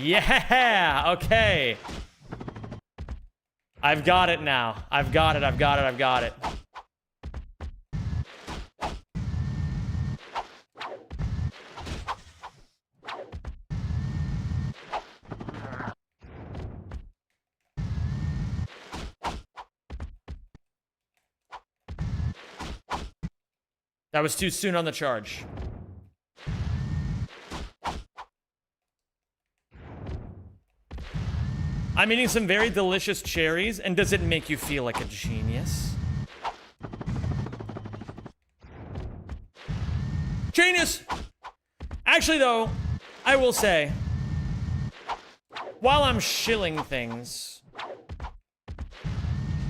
Yeah, okay. I've got it now. I've got it. That was too soon on the charge. I'm eating some very delicious cherries, and does it make you feel like a genius? Genius! Actually, though, I will say, while I'm shilling things,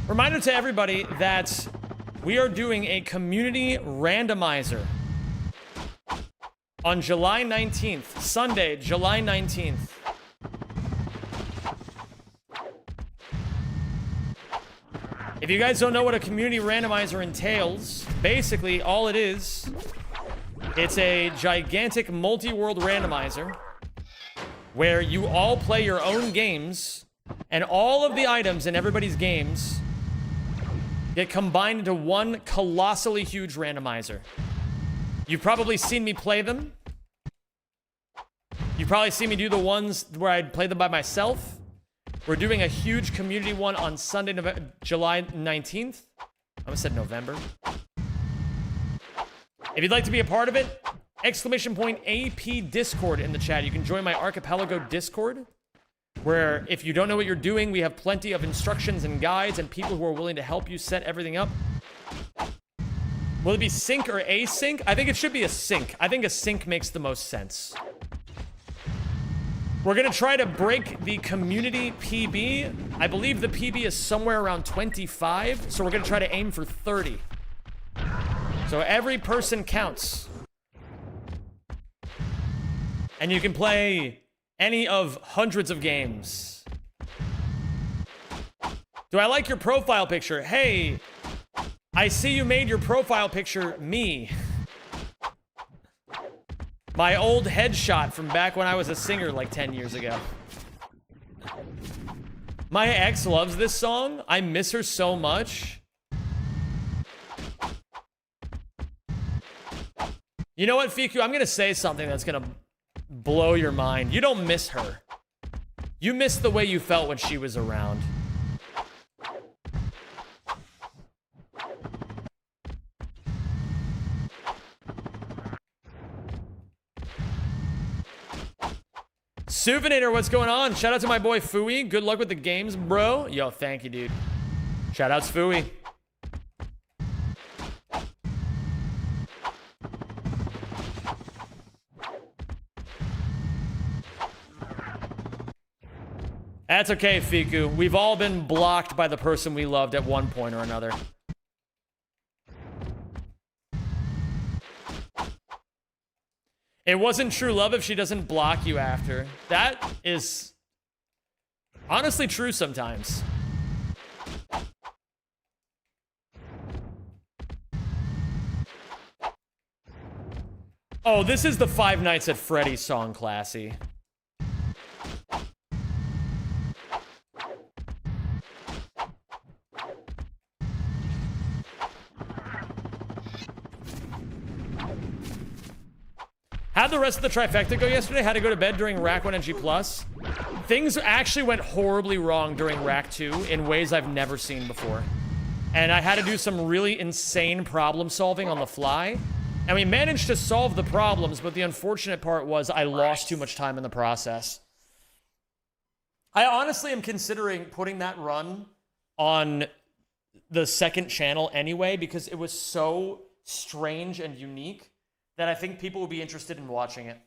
reminder to everybody that we are doing a community randomizer on July 19th, Sunday, July 19th. If you guys don't know what a community randomizer entails, basically all it is, it's a gigantic multi-world randomizer where you all play your own games and all of the items in everybody's games get combined into one colossally huge randomizer. You've probably seen me play them. You've probably seen me do the ones where I play them by myself. We're doing a huge community one on Sunday, July 19th. I almost said November. If you'd like to be a part of it, exclamation point AP Discord in the chat. You can join my Archipelago Discord, where if you don't know what you're doing, we have plenty of instructions and guides and people who are willing to help you set everything up. Will it be sync or async? I think it should be a sync. I think a sync makes the most sense. We're gonna try to break the community PB. I believe the PB is somewhere around 25, so we're gonna try to aim for 30. So every person counts. And you can play any of hundreds of games. Do I like your profile picture? Hey, I see you made your profile picture me. My old headshot from back when I was a singer like 10 years ago. My ex loves this song. I miss her so much. You know what, Fiku? I'm gonna say something that's gonna blow your mind. You don't miss her. You miss the way you felt when she was around. Souvinator, what's going on? Shout out to my boy Fooey. Good luck with the games, bro. Yo, thank you, dude. Shout outs, Fooey. That's okay, Fiku. We've all been blocked by the person we loved at one point or another. It wasn't true love if she doesn't block you after. That is honestly true sometimes. Oh, this is the Five Nights at Freddy's song, Classy. How'd the rest of the trifecta go yesterday? Had to go to bed during Rack 1 and G+. Things actually went horribly wrong during Rack 2 in ways I've never seen before. And I had to do some really insane problem solving on the fly. And we managed to solve the problems, but the unfortunate part was I lost too much time in the process. I honestly am considering putting that run on the second channel anyway, because it was so strange and unique that I think people will be interested in watching it.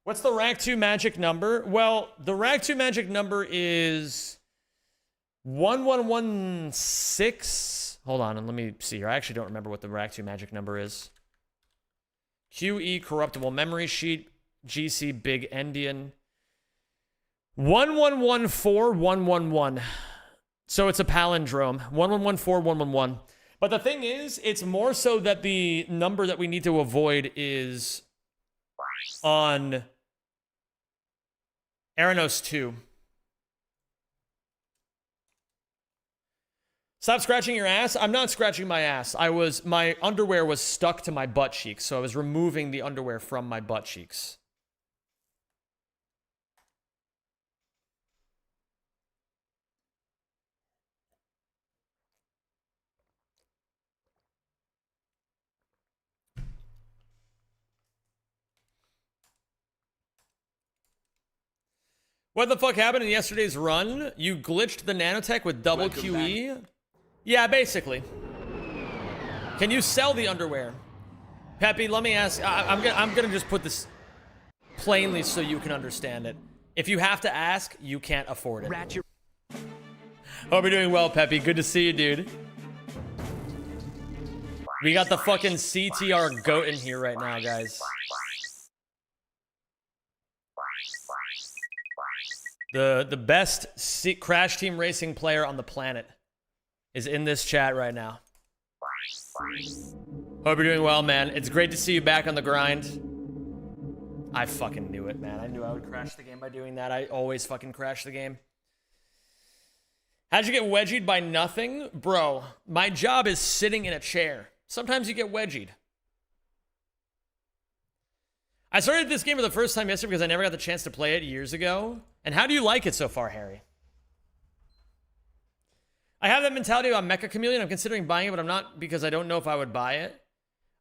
What's the Rack 2 magic number? Well, the Rack 2 magic number is 1116. Hold on, and let me see here. I actually don't remember what the Rack 2 magic number is. QE corruptible memory sheet, GC big endian. 1114111. So it's a palindrome. 1114111. But the thing is, it's more so that the number that we need to avoid is on Aranos 2. Stop scratching your ass. I'm not scratching my ass. My underwear was stuck to my butt cheeks, so I was removing the underwear from my butt cheeks. What the fuck happened in yesterday's run? You glitched the nanotech with double QE? Yeah, basically. Can you sell the underwear? Peppy, let me ask. I'm gonna just put this plainly so you can understand it. If you have to ask, you can't afford it. Ratchet. Hope you're doing well, Peppy. Good to see you, dude. We got the fucking CTR goat in here right now, guys. The best Crash Team Racing player on the planet is in this chat right now. Hope you're doing well, man. It's great to see you back on the grind. I fucking knew it, man. I knew I would crash the game by doing that. I always fucking crash the game. How'd you get wedgied by nothing? Bro, my job is sitting in a chair. Sometimes you get wedgied. I started this game for the first time yesterday because I never got the chance to play it years ago. And how do you like it so far, Harry? I have that mentality about Mecha Chameleon. I'm considering buying it, but I'm not because I don't know if I would buy it.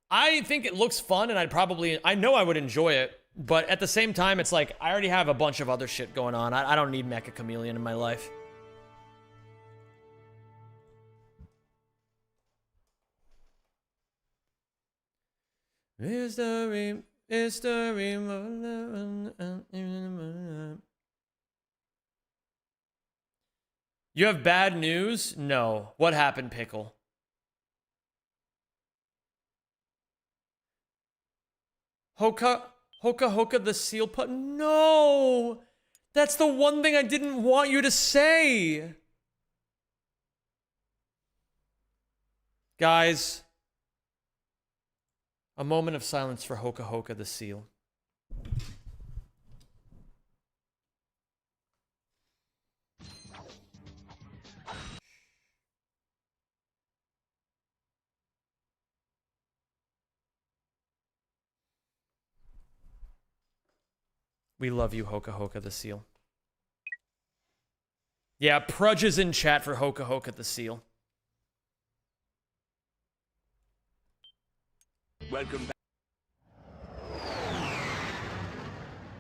I think it looks fun, and I know I would enjoy it. But at the same time, it's like, I already have a bunch of other shit going on. I don't need Mecha Chameleon in my life. Mystery. You have bad news? No. What happened, Pickle? Hoka the seal put? No! That's the one thing I didn't want you to say! Guys, a moment of silence for Hoka the seal. We love you, Hoka the seal. Yeah, Prudge is in chat for Hoka the seal. Welcome back.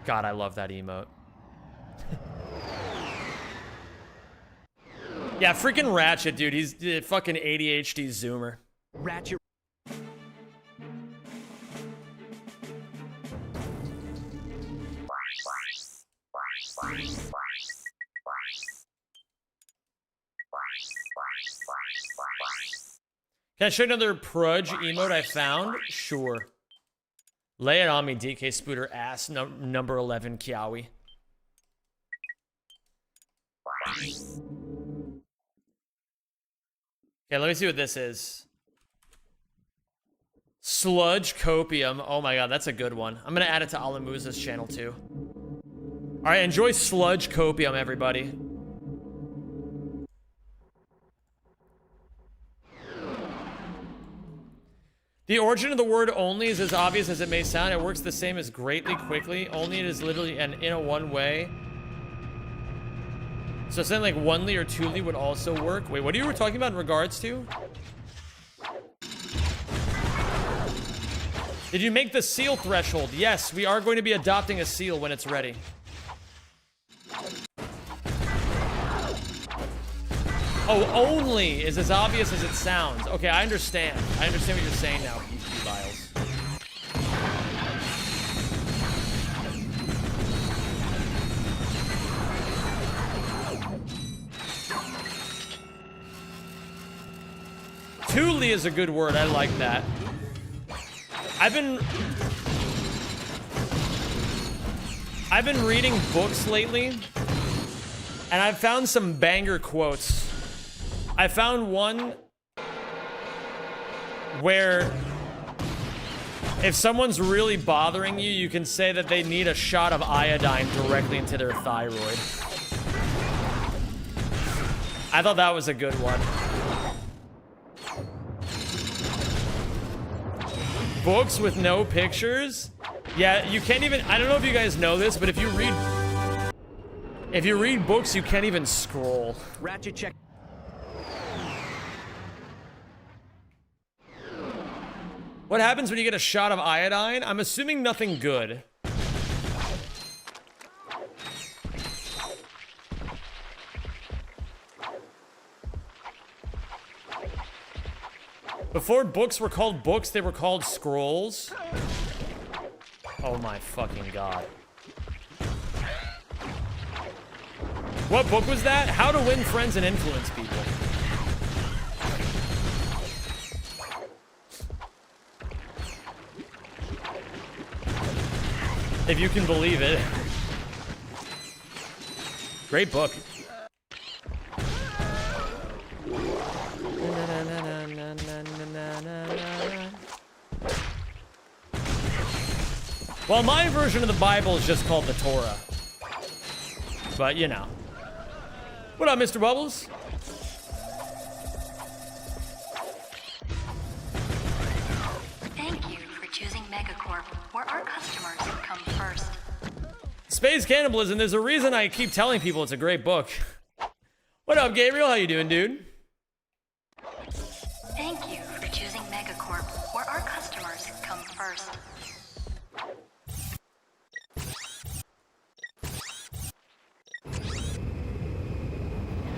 God, I love that emote. Yeah, freaking Ratchet, dude. He's a fucking ADHD zoomer. Ratchet. Can I show you another Prudge emote I found? Sure. Lay it on me, DK Spooter ass, number 11 Kiawi. Okay, let me see what this is. Sludge Copium. Oh my god, that's a good one. I'm gonna add it to Alamuza's channel too. Alright, enjoy Sludge Copium, everybody. The origin of the word only is as obvious as it may sound. It works the same as greatly, quickly. Only it is literally and in a one way. So something like onely or truly would also work. Wait, what are you talking about in regards to? Did you make the seal threshold? Yes, we are going to be adopting a seal when it's ready. Oh, only is as obvious as it sounds. Okay, I understand. I understand what you're saying now, PC Biles. Truly is a good word. I like that. I've been reading books lately, and I've found some banger quotes. I found one where if someone's really bothering you, you can say that they need a shot of iodine directly into their thyroid. I thought that was a good one. Books with no pictures? Yeah, you can't even, I don't know if you guys know this, but if you read books, you can't even scroll. Ratchet check. What happens when you get a shot of iodine? I'm assuming nothing good. Before books were called books, they were called scrolls. Oh my fucking god. What book was that? How to Win Friends and Influence People. If you can believe it. Great book. Well, my version of the Bible is just called the Torah. But, you know. What up, Mr. Bubbles? Thank you for choosing Megacorp, where our customers come first. Space Cannibalism, there's a reason I keep telling people it's a great book. What up, Gabriel? How you doing, dude? Thank you for choosing Megacorp, where our customers come first.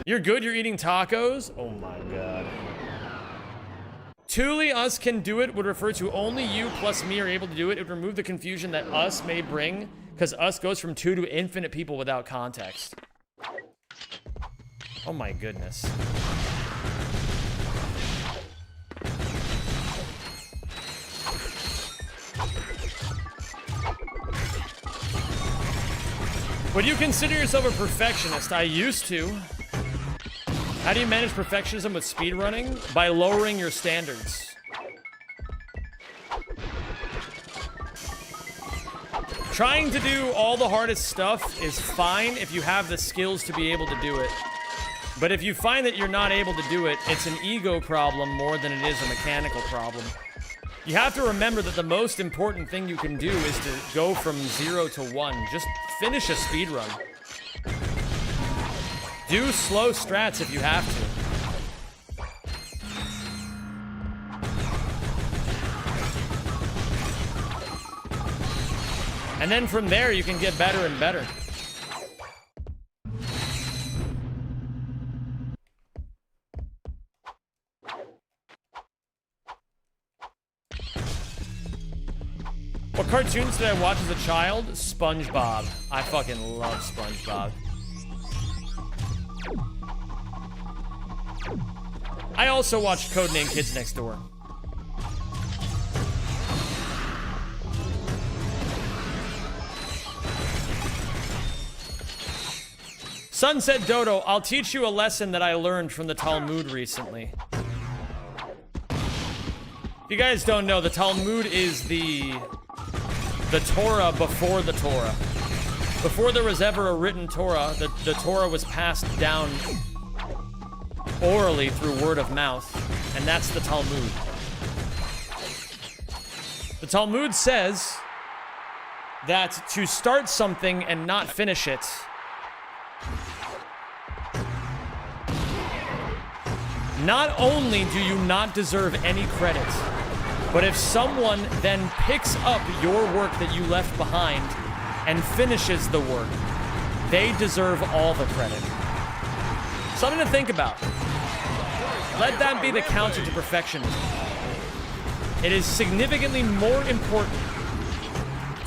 You're good, you're eating tacos? Oh my god. Truly us can do it would refer to only you plus me are able to do it. It would remove the confusion that us may bring, because us goes from 2 to infinite people without context. Oh my goodness. Would you consider yourself a perfectionist? I used to. How do you manage perfectionism with speedrunning? By lowering your standards. Trying to do all the hardest stuff is fine if you have the skills to be able to do it. But if you find that you're not able to do it, it's an ego problem more than it is a mechanical problem. You have to remember that the most important thing you can do is to go from 0 to 1. Just finish a speedrun. Do slow strats if you have to. And then from there, you can get better and better. What cartoons did I watch as a child? SpongeBob. I fucking love SpongeBob. I also watched Codename Kids Next Door. Sunset Dodo, I'll teach you a lesson that I learned from the Talmud recently. If you guys don't know, the Talmud is the Torah before the Torah. Before there was ever a written Torah, the Torah was passed down orally through word of mouth, and that's the Talmud. The Talmud says that to start something and not finish it not only do you not deserve any credit, but if someone then picks up your work that you left behind and finishes the work, they deserve all the credit. Something to think about. Let that be the counter to perfectionism. It is significantly more important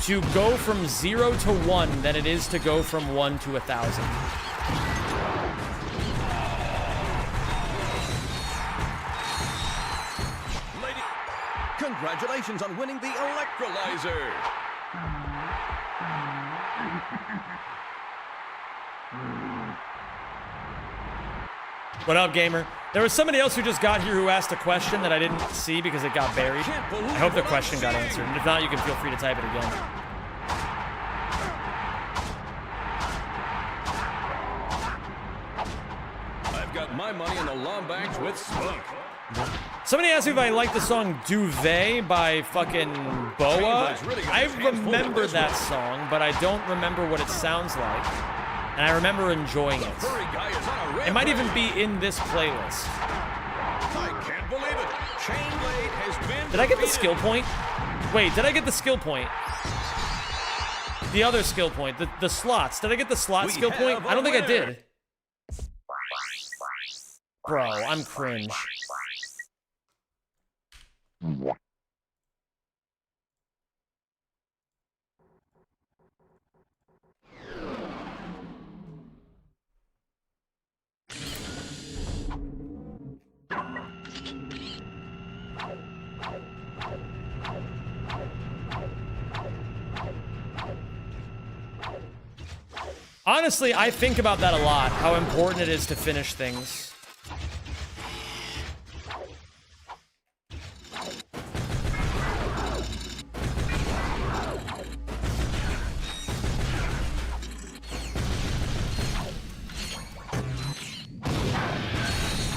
to go from 0 to 1 than it is to go from 1 to 1,000. Lady, congratulations on winning the electrolyzer. What up, gamer? There was somebody else who just got here who asked a question that I didn't see because it got buried. I hope the question got answered, and if not, you can feel free to type it again. I've got my money in the Lombax with Spunk. Somebody asked me if I like the song Duvet by fucking Boa. I remember that song, but I don't remember what it sounds like. And I remember enjoying it. It might even be in this playlist. I can't believe it. Chainblade has been Did I get the defeated. skill point? Wait, did I get the skill point? The other skill point, the slots. Did I get the slot We skill point? have a I don't think I winner. did. Bro, I'm cringe. Honestly, I think about that a lot, how important it is to finish things.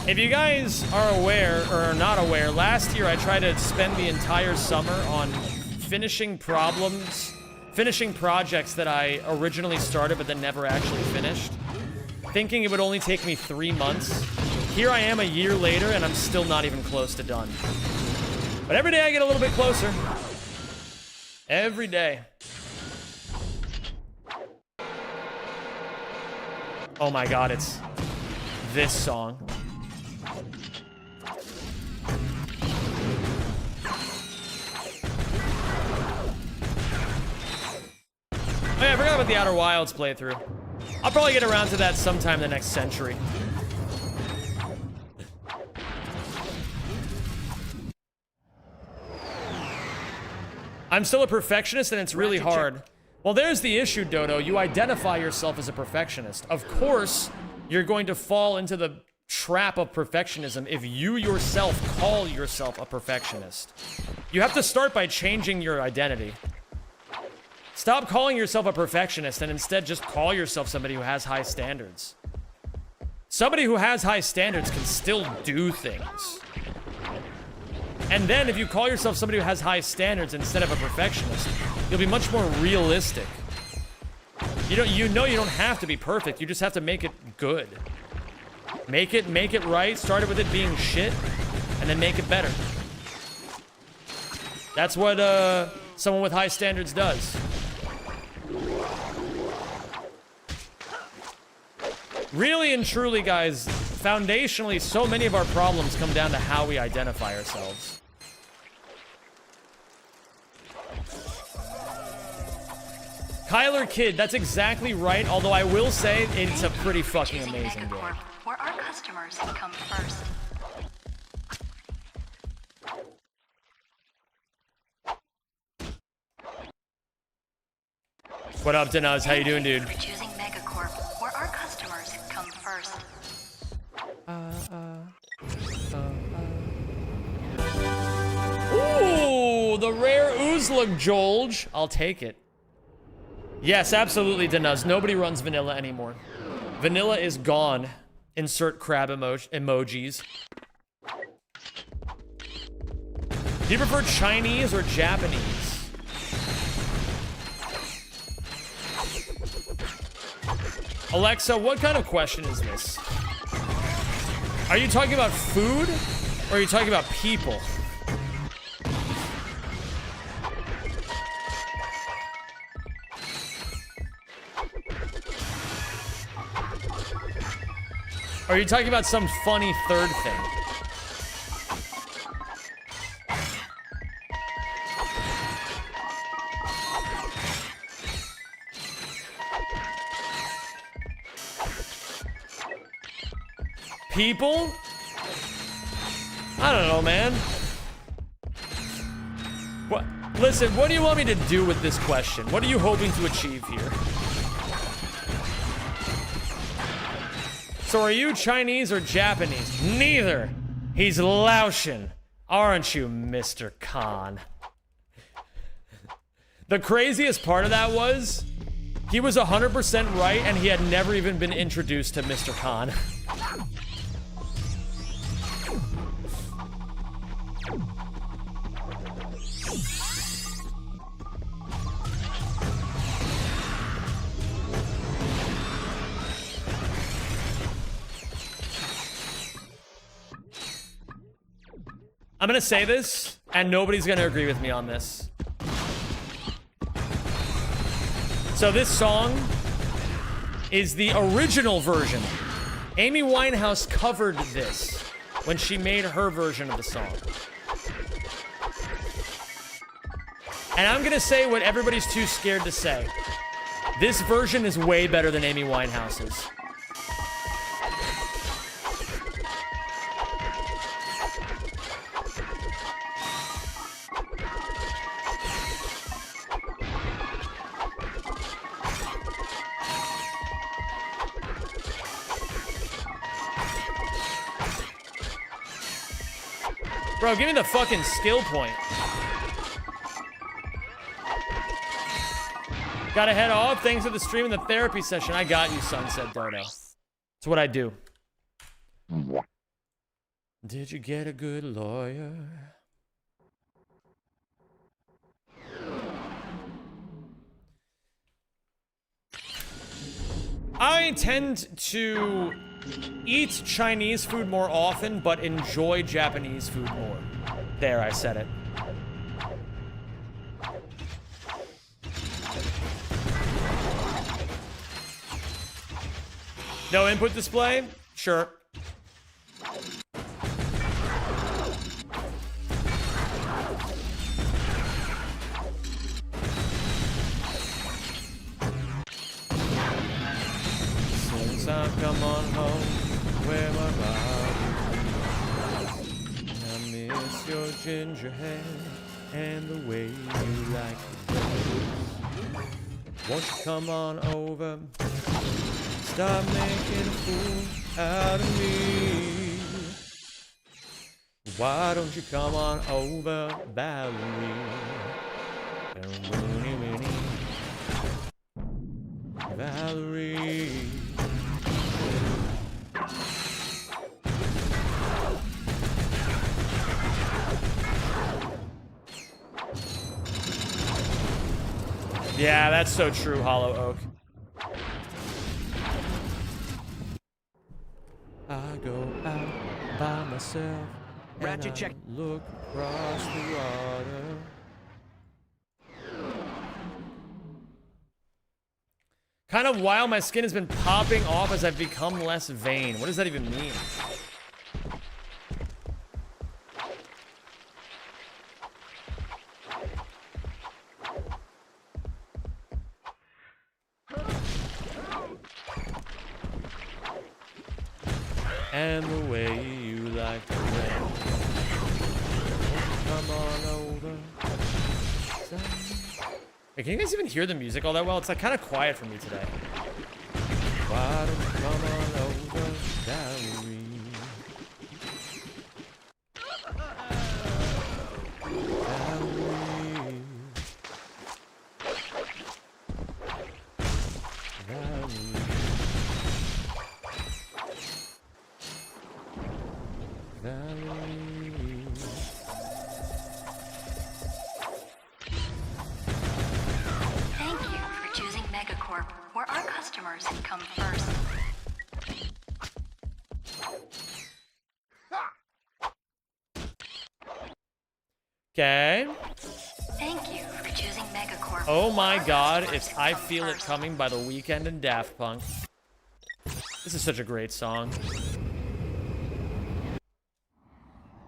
If you guys are aware, or are not aware, last year I tried to spend the entire summer on finishing projects that I originally started but then never actually finished, thinking it would only take me 3 months. Here I am a year later and I'm still not even close to done. But every day I get a little bit closer. Every day. Oh my god, it's this song. Oh yeah, I forgot about the Outer Wilds playthrough. I'll probably get around to that sometime the next century. I'm still a perfectionist and it's really hard. Well, there's the issue, Dodo. You identify yourself as a perfectionist. Of course, you're going to fall into the trap of perfectionism if you yourself call yourself a perfectionist. You have to start by changing your identity. Stop calling yourself a perfectionist and instead just call yourself somebody who has high standards. Somebody who has high standards can still do things. And then if you call yourself somebody who has high standards instead of a perfectionist, you'll be much more realistic. You don't have to be perfect, you just have to make it good. Make it right, start it with it being shit, and then make it better. That's what someone with high standards does. Really and truly, guys, foundationally, so many of our problems come down to how we identify ourselves. Kyler Kidd, that's exactly right, although I will say it's a pretty fucking Choosing amazing game. Megacorp, where our customers come first. What up, Denaz? How you doing, dude? For choosing Megacorp, where our customers come first. Ooh, the rare Oozlug Jolge. I'll take it. Yes, absolutely, Denuz. Nobody runs vanilla anymore. Vanilla is gone. Insert crab emojis. Do you prefer Chinese or Japanese? Alexa, what kind of question is this? Are you talking about food or are you talking about people? Or are you talking about some funny third thing? People? I don't know, man. What? Listen, what do you want me to do with this question? What are you hoping to achieve here? So are you Chinese or Japanese? Neither. He's Laotian. Aren't you, Mr. Khan? The craziest part of that was, he was 100% right and he had never even been introduced to Mr. Khan. I'm gonna say this, and nobody's gonna agree with me on this. So this song is the original version. Amy Winehouse covered this when she made her version of the song. And I'm gonna say what everybody's too scared to say. This version is way better than Amy Winehouse's. Bro, give me the fucking skill point. Gotta head off. Thanks for the stream and the therapy session. I got you, Sunset Dodo. It's what I do. Did you get a good lawyer? I tend to eat Chinese food more often, but enjoy Japanese food more. There, I said it. No input display? Sure. Since I've come on home, where my body, I miss your ginger hair and the way you like it. Won't you come on over? Stop making a fool out of me. Why don't you come on over, Valerie? Valerie. Yeah, that's so true, Hollow Oak. I go out by myself. Ratchet, check. Look across the water. Kind of wild, my skin has been popping off as I've become less vain. What does that even mean? And the way you like to rain. Come on over. Hey, can you guys even hear the music all that well? It's like kind of quiet for me today. Why don't you come on over, Valerie? customers come first. Okay. Thank you for choosing Megacorp. Oh my Our god, customers it's I come Feel It first. Coming by The Weeknd and Daft Punk. This is such a great song.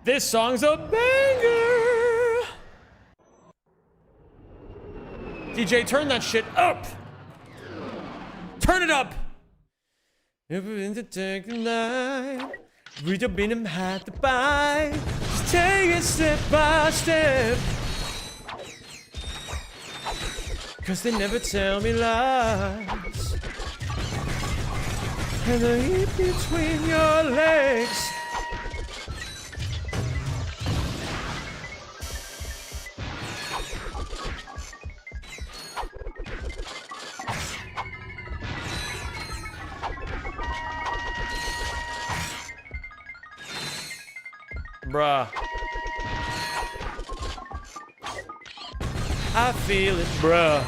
This song's a banger! DJ, turn that shit up! Turn it up! Never been to take the night. We don't been him had to buy. Just take it step by step. Cause they never tell me lies. And the heat between your legs. Bruh. I feel it, bruh.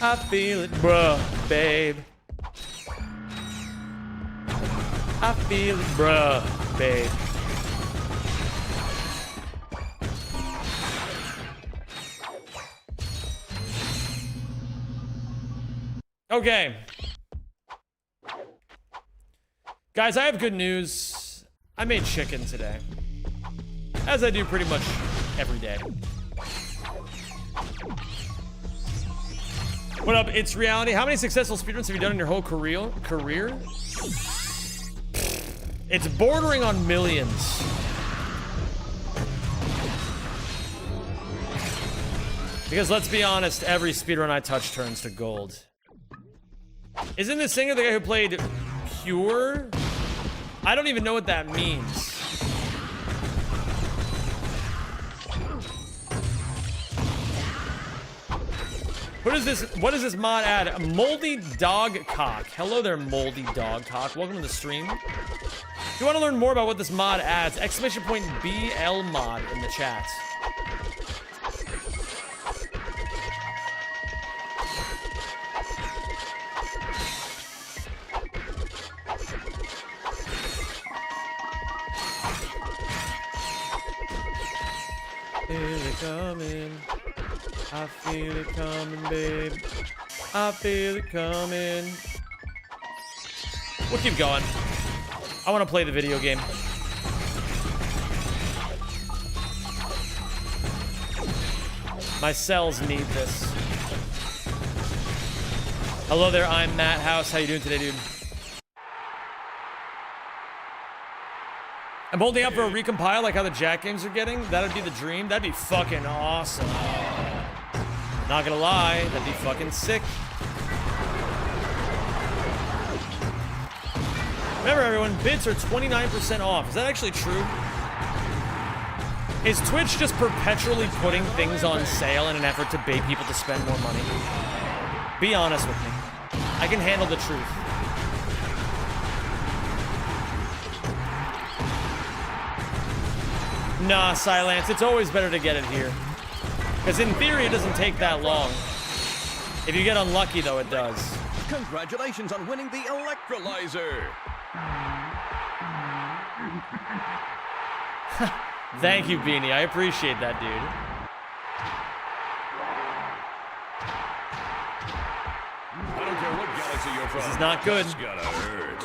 I feel it, bruh, babe. I feel it, bruh, babe. Okay. Guys, I have good news. I made chicken today. As I do pretty much every day. What up? It's reality. How many successful speedruns have you done in your whole career? It's bordering on millions. Because let's be honest, every speedrun I touch turns to gold. Isn't this singer the guy who played Pure? I don't even know what that means. What is this mod add? Moldy Dog Cock. Hello there, Moldy Dog Cock. Welcome to the stream. If you want to learn more about what this mod adds, exclamation point BL mod in the chat. Feel it coming. I feel it coming, babe. I feel it coming. We'll keep going. I want to play the video game. My cells need this. Hello there, I'm Matt House. How you doing today, dude? I'm holding up for a recompile like how the Jack games are getting. That'd be the dream. That'd be fucking awesome. Not gonna lie, that'd be fucking sick. Remember everyone, bids are 29% off. Is that actually true? Is Twitch just perpetually putting things on sale in an effort to bait people to spend more money? Be honest with me. I can handle the truth. Nah, Silence, it's always better to get it here. Because in theory, it doesn't take that long. If you get unlucky, though, it does. Congratulations on winning the electrolyzer. Thank you, Beanie. I appreciate that, dude. I don't care what galaxy you're from. This is not good. It's gotta hurt.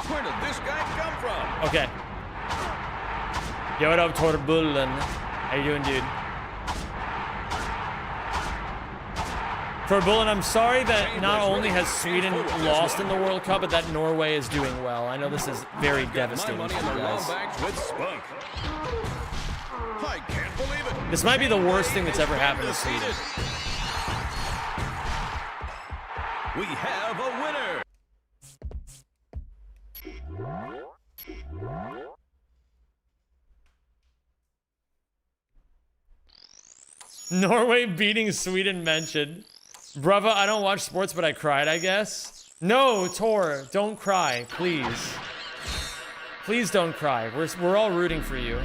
Where did this guy come from? Okay. Yo, what up, Torbullen? How you doing, dude? Torbullen, I'm sorry that not only has Sweden lost in the World Cup, but that Norway is doing well. I know this is very devastating My for money you on the guys. Wombats with spunk. I can't believe it. This might be the worst thing that's ever happened to Sweden. We have a winner. Norway beating Sweden mentioned. Brava, I don't watch sports, but I cried, I guess. No, Tor, don't cry, please. Please don't cry. We're all rooting for you.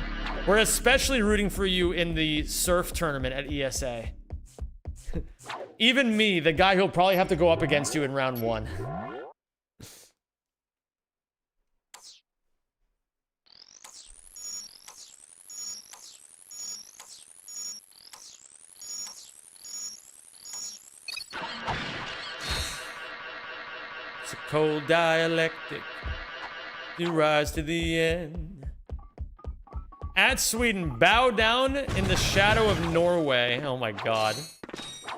We're especially rooting for you in the surf tournament at ESA. Even me, the guy who'll probably have to go up against you in round 1. It's a cold dialectic. You rise to the end. At Sweden, bow down in the shadow of Norway. Oh my god.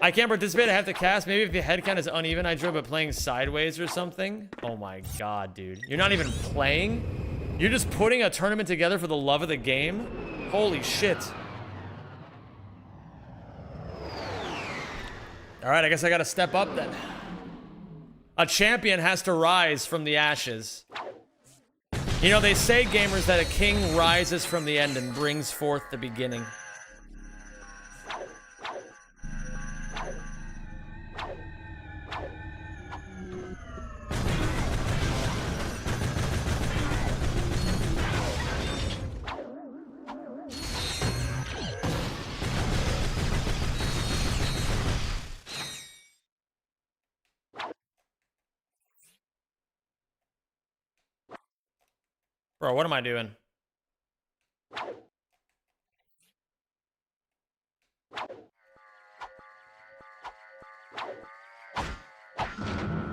I can't participate, I have to cast. Maybe if the head count is uneven, I drew but playing sideways or something. Oh my god, dude. You're not even playing? You're just putting a tournament together for the love of the game? Holy shit. Alright, I guess I gotta step up then. A champion has to rise from the ashes. You know, they say, gamers, that a king rises from the end and brings forth the beginning. Bro, what am I doing?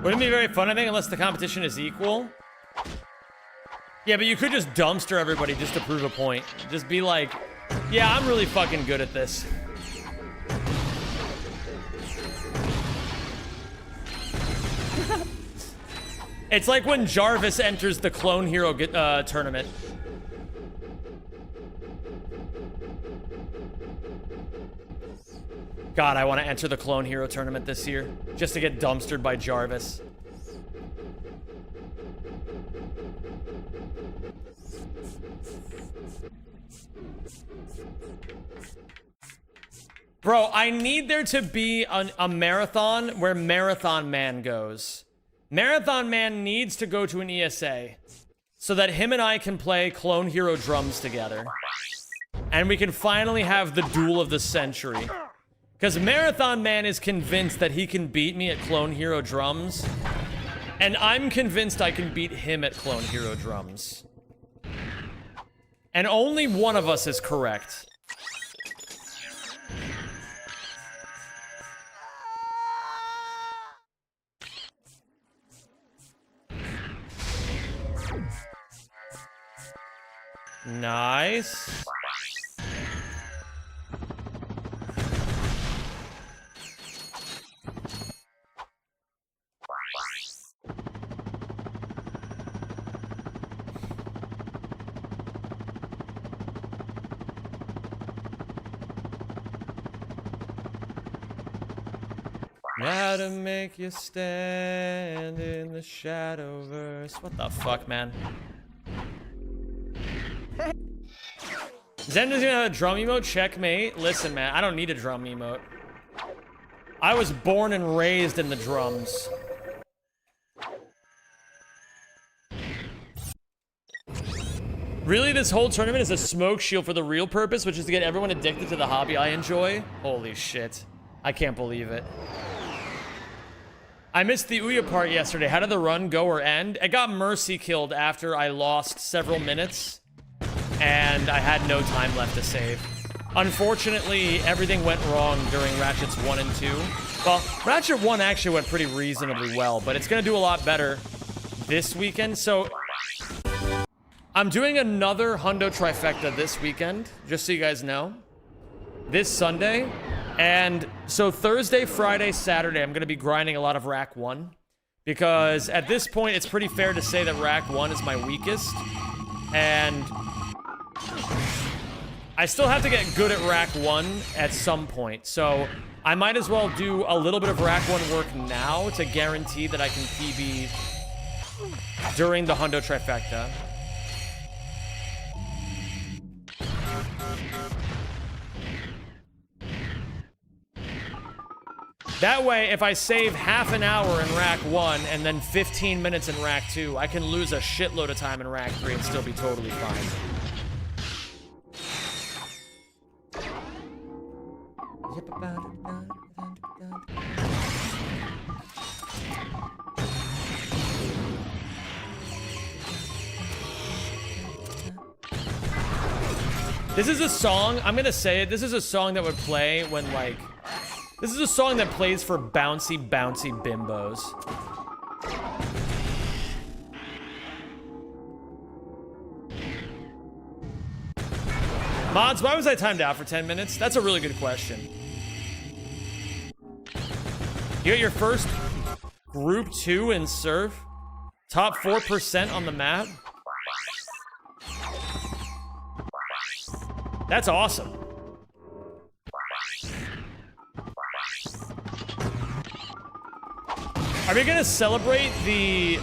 Wouldn't be very fun, I think, unless the competition is equal. Yeah, but you could just dumpster everybody just to prove a point. Just be like, yeah, I'm really fucking good at this. It's like when Jarvis enters the Clone Hero tournament. God, I want to enter the Clone Hero tournament this year, just to get dumpstered by Jarvis. Bro, I need there to be a marathon where Marathon Man goes. Marathon Man needs to go to an ESA so that him and I can play Clone Hero drums together. And we can finally have the duel of the century. Because Marathon Man is convinced that he can beat me at Clone Hero drums. And I'm convinced I can beat him at Clone Hero drums. And only one of us is correct. Nice. Now to make you stand in the Shadowverse. What the fuck, man? Zen doesn't even have a drum emote? Checkmate. Listen, man, I don't need a drum emote. I was born and raised in the drums. Really, this whole tournament is a smoke shield for the real purpose, which is to get everyone addicted to the hobby I enjoy? Holy shit. I can't believe it. I missed the Ouya part yesterday. How did the run go or end? It got mercy killed after I lost several minutes. And I had no time left to save. Unfortunately, everything went wrong during Ratchets 1 and 2. Well, Ratchet 1 actually went pretty reasonably well, but it's gonna do a lot better this weekend. So, I'm doing another Hundo Trifecta this weekend, just so you guys know. This Sunday. And so Thursday, Friday, Saturday, I'm gonna be grinding a lot of Rack 1. Because at this point, it's pretty fair to say that Rack 1 is my weakest. And I still have to get good at Rack 1 at some point, so I might as well do a little bit of Rack 1 work now to guarantee that I can PB during the Hundo Trifecta. That way, if I save half an hour in Rack 1 and then 15 minutes in Rack 2, I can lose a shitload of time in Rack 3 and still be totally fine. This is a song, I'm gonna say it, this is a song that would play when like, this is a song that plays for bouncy, bouncy bimbos. Mods, why was I timed out for 10 minutes? That's a really good question. You got your first group 2 in surf? Top 4% on the map? That's awesome. Are we gonna celebrate the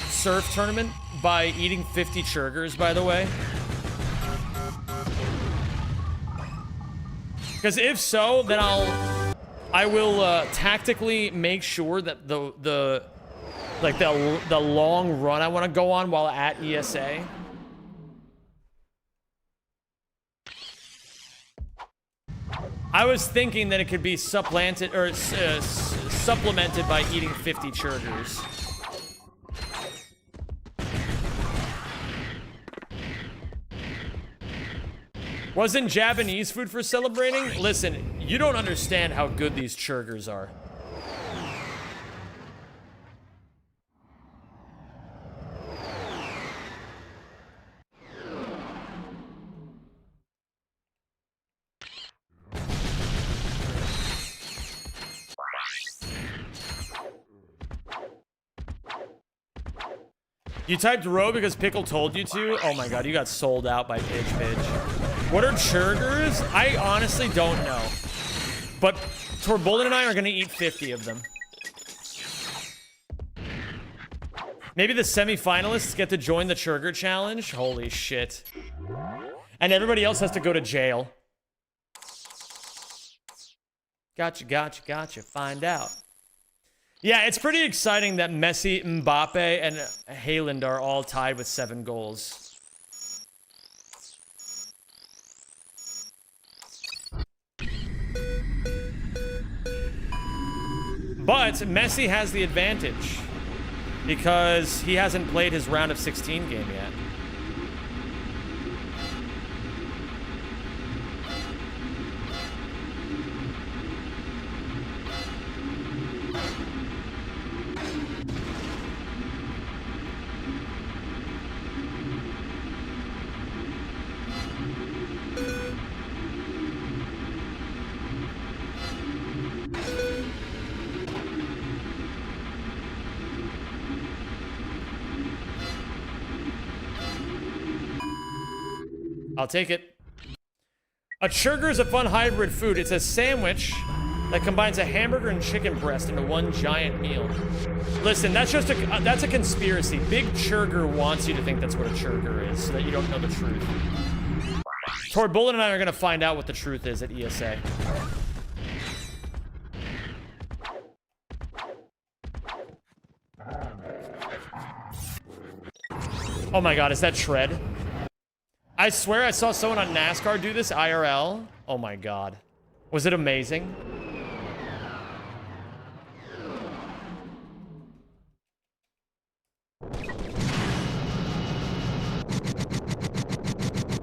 surf tournament by eating 50 churgers, by the way? Because if so, then I will tactically make sure that the long run I want to go on while at ESA. I was thinking that it could be supplanted or supplemented by eating 50 churgers. Wasn't Japanese food for celebrating? Listen, you don't understand how good these churgers are. You typed row because Pickle told you to? Oh my god, you got sold out by Pidge. What are churgers? I honestly don't know. But Torbullen and I are gonna eat 50 of them. Maybe the semi-finalists get to join the churger challenge? Holy shit. And everybody else has to go to jail. Gotcha. Find out. Yeah, it's pretty exciting that Messi, Mbappe, and Haaland are all tied with 7 goals. But Messi has the advantage because he hasn't played his round of 16 game yet. I'll take it. A churger is a fun hybrid food. It's a sandwich that combines a hamburger and chicken breast into one giant meal. Listen, that's just that's a conspiracy. Big Churger wants you to think that's what a churger is, so that you don't know the truth. Torbullen and I are gonna find out what the truth is at ESA. Oh my god, is that Shred? I swear I saw someone on NASCAR do this IRL. Oh my god. Was it amazing?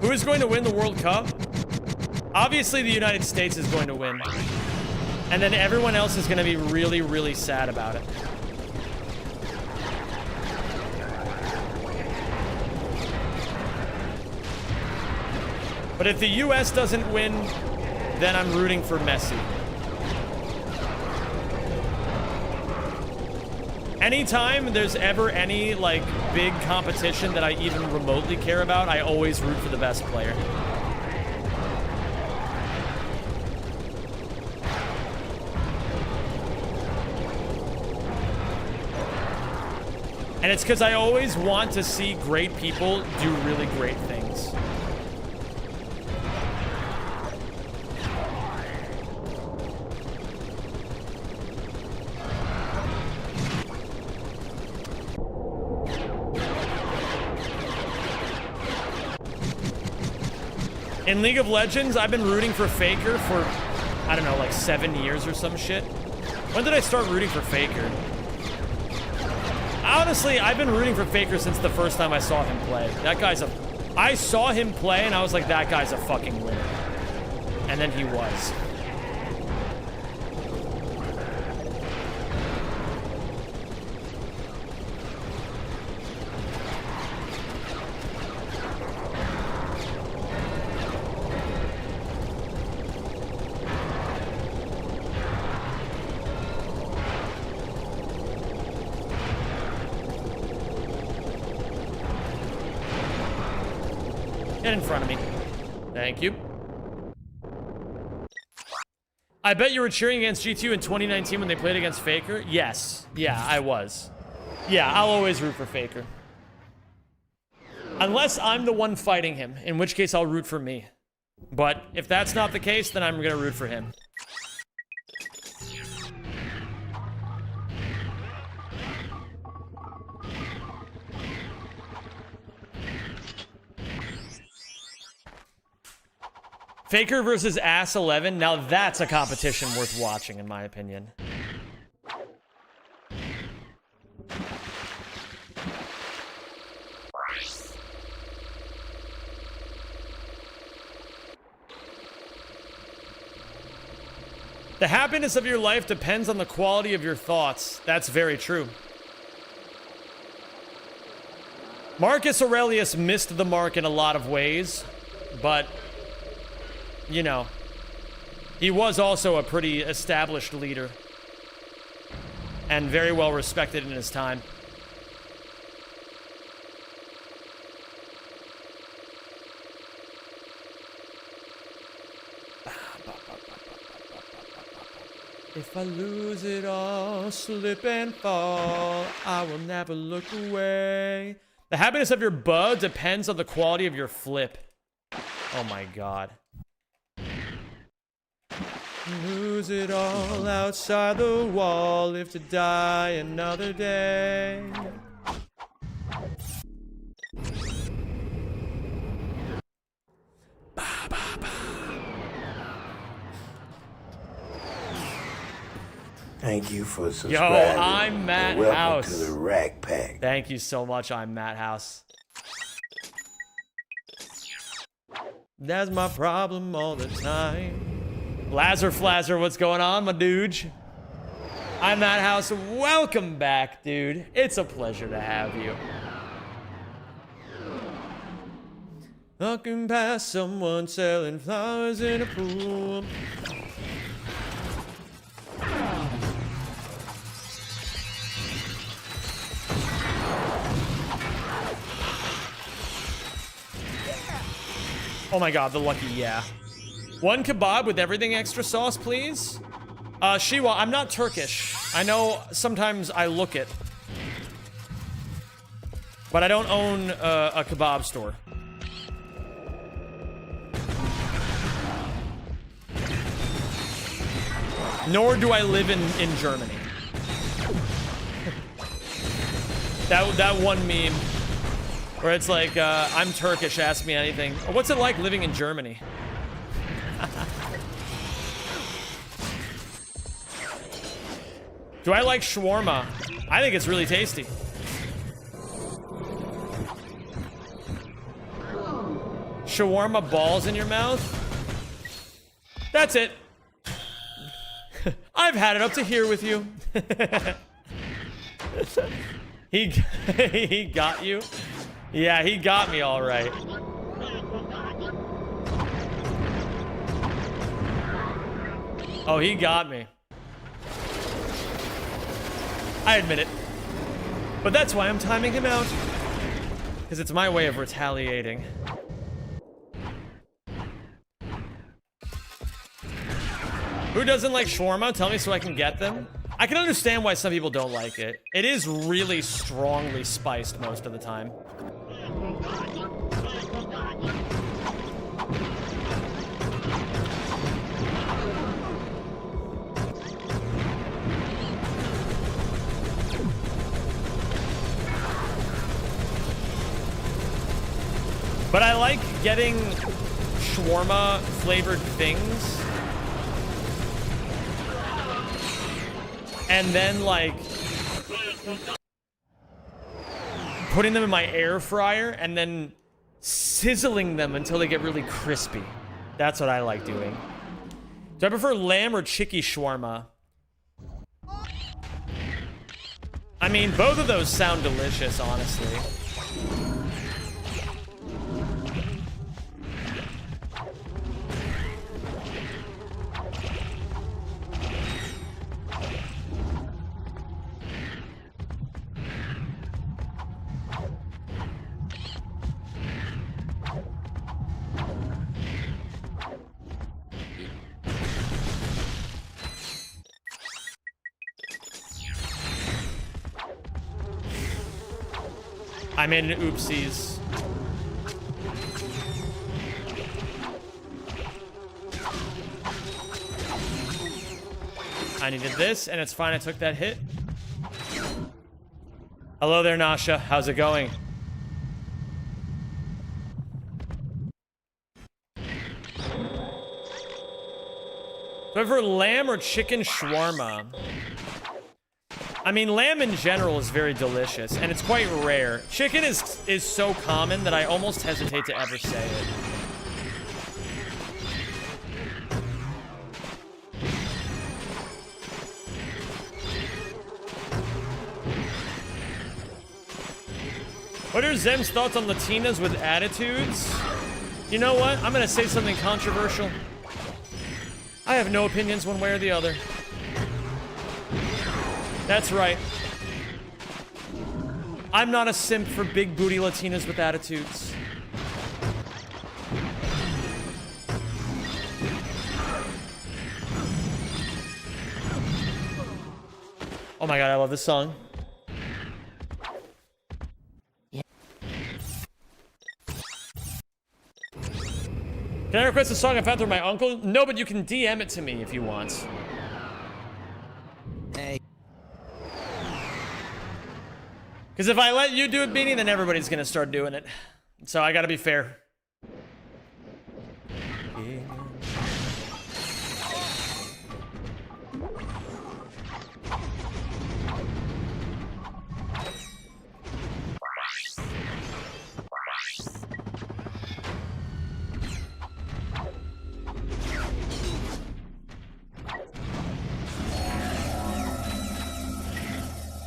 Who is going to win the World Cup? Obviously the United States is going to win. And then everyone else is going to be really, really sad about it. But if the US doesn't win, then I'm rooting for Messi. Anytime there's ever any, like, big competition that I even remotely care about, I always root for the best player. And it's because I always want to see great people do really great things. In League of Legends, I've been rooting for Faker for, I don't know, like 7 years or some shit. When did I start rooting for Faker? Honestly, I've been rooting for Faker since the first time I saw him play. That guy's a I saw him play and I was like, that guy's a fucking winner. And then he was. Get in front of me. Thank you. I bet you were cheering against G2 in 2019 when they played against Faker? Yes. Yeah, I was. Yeah, I'll always root for Faker. Unless I'm the one fighting him, in which case I'll root for me. But if that's not the case, then I'm gonna root for him. Faker versus Ass 11. Now that's a competition worth watching, in my opinion. The happiness of your life depends on the quality of your thoughts. That's very true. Marcus Aurelius missed the mark in a lot of ways, but you know, he was also a pretty established leader and very well respected in his time. If I lose it all, slip and fall, I will never look away. The happiness of your bud depends on the quality of your flip. Oh my god. Lose it all outside the wall, live to die another day. Thank you for subscribing. Yo, I'm Matt and welcome House. to the Rack Pack. Thank you so much, I'm Matt House. That's my problem all the time. Lazar Flazzer, what's going on, my dude? I'm Matt House. Welcome back, dude. It's a pleasure to have you. Walking past someone selling flowers in a pool. Oh my god, the lucky yeah. One kebab with everything extra sauce, please. Shiwa, I'm not Turkish. I know sometimes I look it. But I don't own a kebab store. Nor do I live in Germany. that one meme where it's like, I'm Turkish, ask me anything. What's it like living in Germany? Do I like shawarma? I think it's really tasty. Shawarma balls in your mouth? That's it. I've had it up to here with you. He got you? Yeah, he got me all right. Oh, he got me. I admit it. But that's why I'm timing him out. Because it's my way of retaliating. Who doesn't like shawarma? Tell me so I can get them. I can understand why some people don't like it. It is really strongly spiced most of the time. But I like getting shawarma flavored things. And then like putting them in my air fryer and then sizzling them until they get really crispy. That's what I like doing. Do I prefer lamb or chicky shawarma? I mean, both of those sound delicious, honestly. I made an oopsies. I needed this, and it's fine. I took that hit. Hello there, Nasha. How's it going? Whoever lamb or chicken shawarma. I mean, lamb in general is very delicious, and it's quite rare. Chicken is so common that I almost hesitate to ever say it. What are Zem's thoughts on Latinas with attitudes? You know what? I'm gonna say something controversial. I have no opinions one way or the other. That's right. I'm not a simp for big booty Latinas with attitudes. Oh my god, I love this song. Can I request a song I found through my uncle? No, but you can DM it to me if you want. Hey. Because if I let you do it, Beanie, then everybody's gonna start doing it. So I gotta be fair.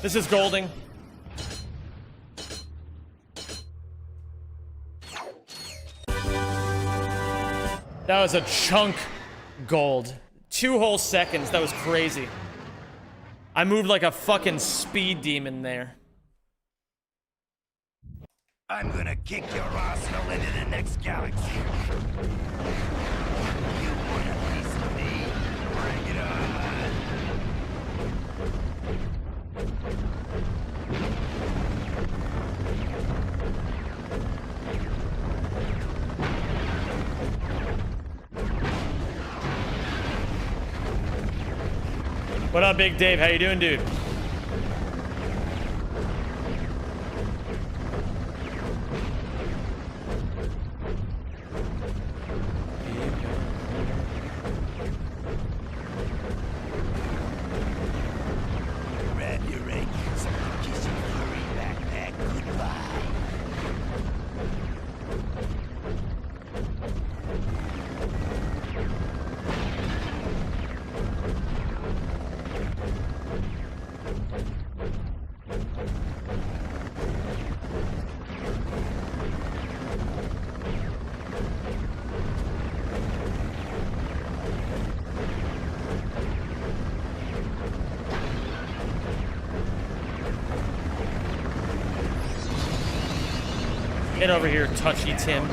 This is Golding. That was a chunk gold. 2 whole seconds. That was crazy. I moved like a fucking speed demon there. I'm gonna kick your arsenal into the next galaxy. You want a piece of me? Bring it on. What up, Big Dave? How you doing, dude? Grab your ankles and kiss your furry backpack goodbye. Get over here, touchy Tim.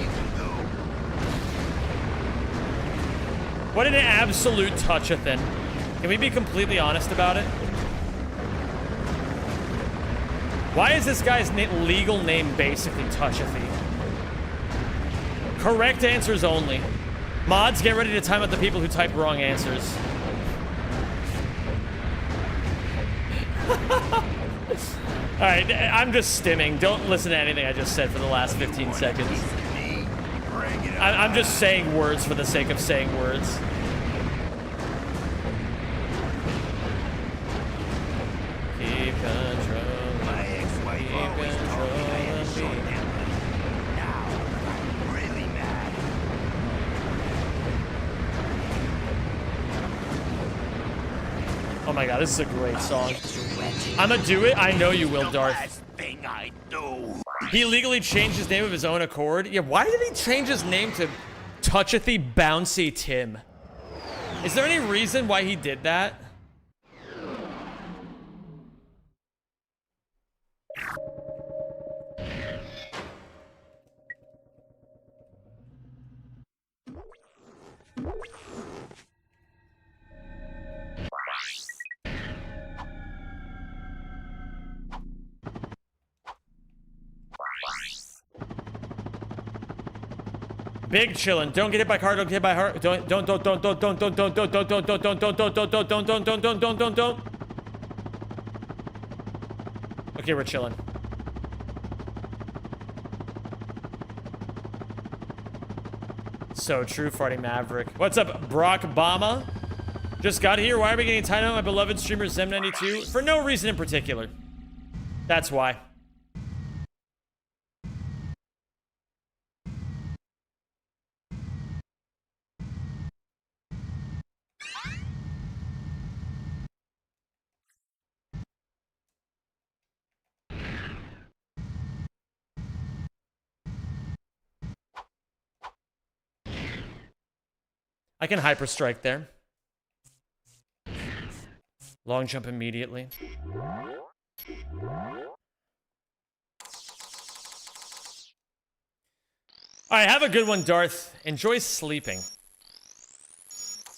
What an absolute touch-a-thin. Can we be completely honest about it? Why is this guy's legal name basically Touch-a-Thie? Correct answers only. Mods, get ready to time out the people who type wrong answers. Alright, I'm just stimming. Don't listen to anything I just said for the last 15 seconds. I'm just saying words for the sake of saying words. Keep control. My ex-wife always told me I had a short temper. Now, my god, this is a great song. I'ma do it. I know you will, Darth. Last thing I do. He legally changed his name of his own accord. Yeah, why did he change his name to Touchathy Bouncy Tim? Is there any reason why he did that? Big chillin'. Don't get hit by car. Don't get hit by heart. Don't. Okay, we're chilling. So true, farting Maverick. What's up, Brock Obama? Just got here. Why are we getting tied on my beloved streamer Zem92? For no reason in particular. That's why. I can hyper strike there. Long jump immediately. Alright, have a good one, Darth. Enjoy sleeping.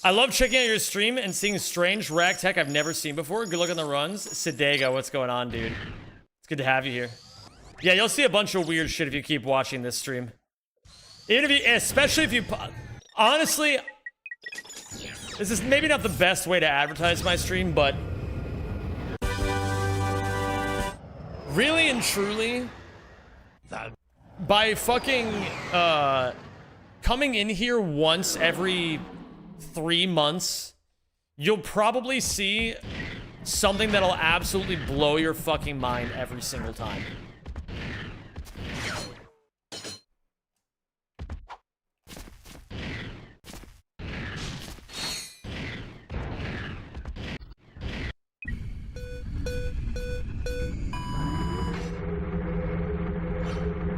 I love checking out your stream and seeing strange rag tech I've never seen before. Good luck on the runs. Sidega, what's going on, dude? It's good to have you here. Yeah, you'll see a bunch of weird shit if you keep watching this stream. Even if you, especially if you, honestly, this is maybe not the best way to advertise my stream, but really and truly, by fucking coming in here once every 3 months, you'll probably see something that'll absolutely blow your fucking mind every single time.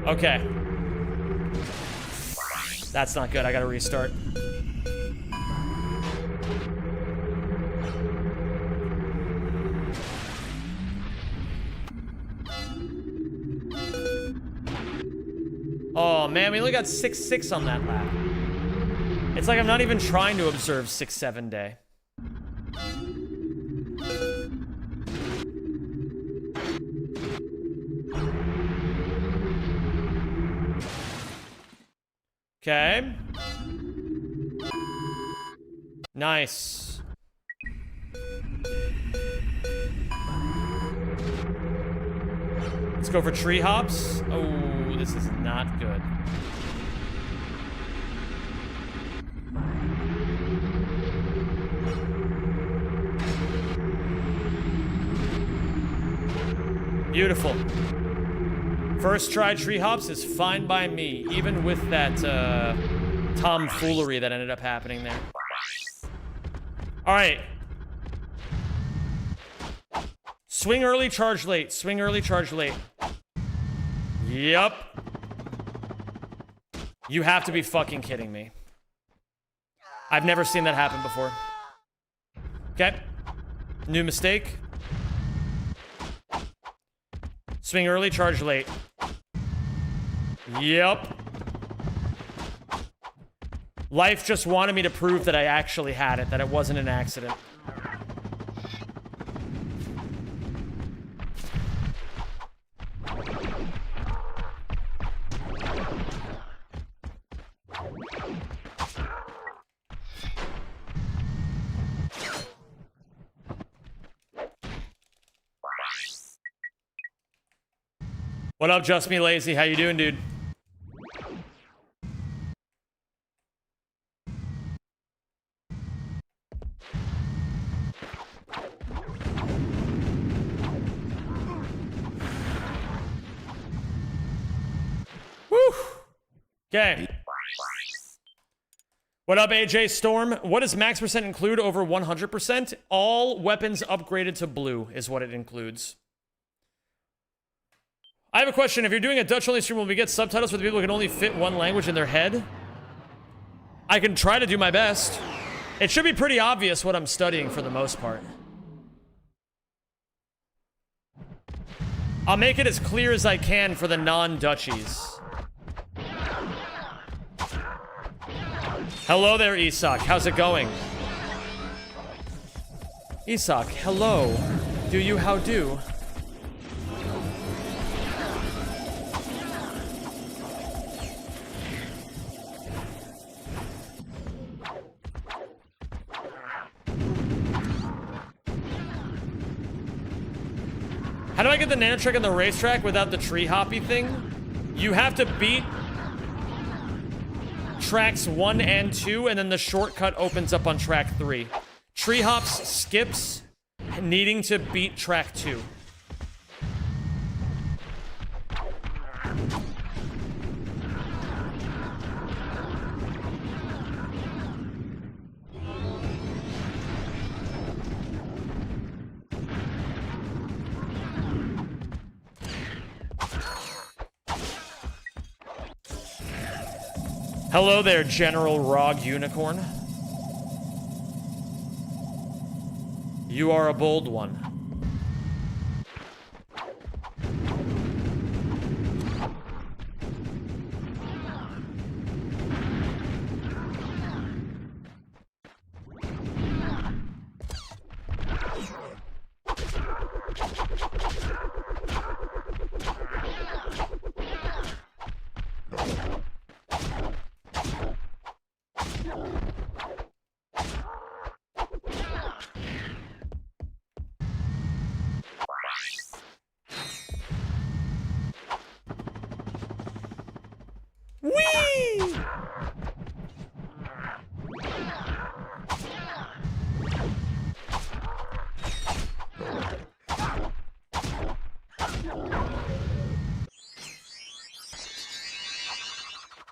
Okay. That's not good. I gotta restart. Oh man, we only got 6-6 on that lap. It's like I'm not even trying to observe 6-7 day. Okay. Nice. Let's go for tree hops. Oh, this is not good. Beautiful. First try tree hops is fine by me, even with that tomfoolery that ended up happening there. All right. Swing early, charge late. Swing early, charge late. Yup. You have to be fucking kidding me. I've never seen that happen before. Okay. New mistake. Swing early, charge late. Yep. Life just wanted me to prove that I actually had it, that it wasn't an accident. What up, Just Me Lazy? How you doing, dude? Woo! Okay. What up, AJ Storm? What does max percent include over 100%? All weapons upgraded to blue is what it includes. I have a question. If you're doing a Dutch-only stream, will we get subtitles for the people who can only fit one language in their head? I can try to do my best. It should be pretty obvious what I'm studying for the most part. I'll make it as clear as I can for the non-Dutchies. Hello there, Isak. How's it going? Isak, hello. Do you how do? How do I get the nano truck on the racetrack without the tree hoppy thing? You have to beat tracks 1 and 2, and then the shortcut opens up on track 3. Tree hops skips needing to beat track 2. Hello there, General Rog Unicorn. You are a bold one.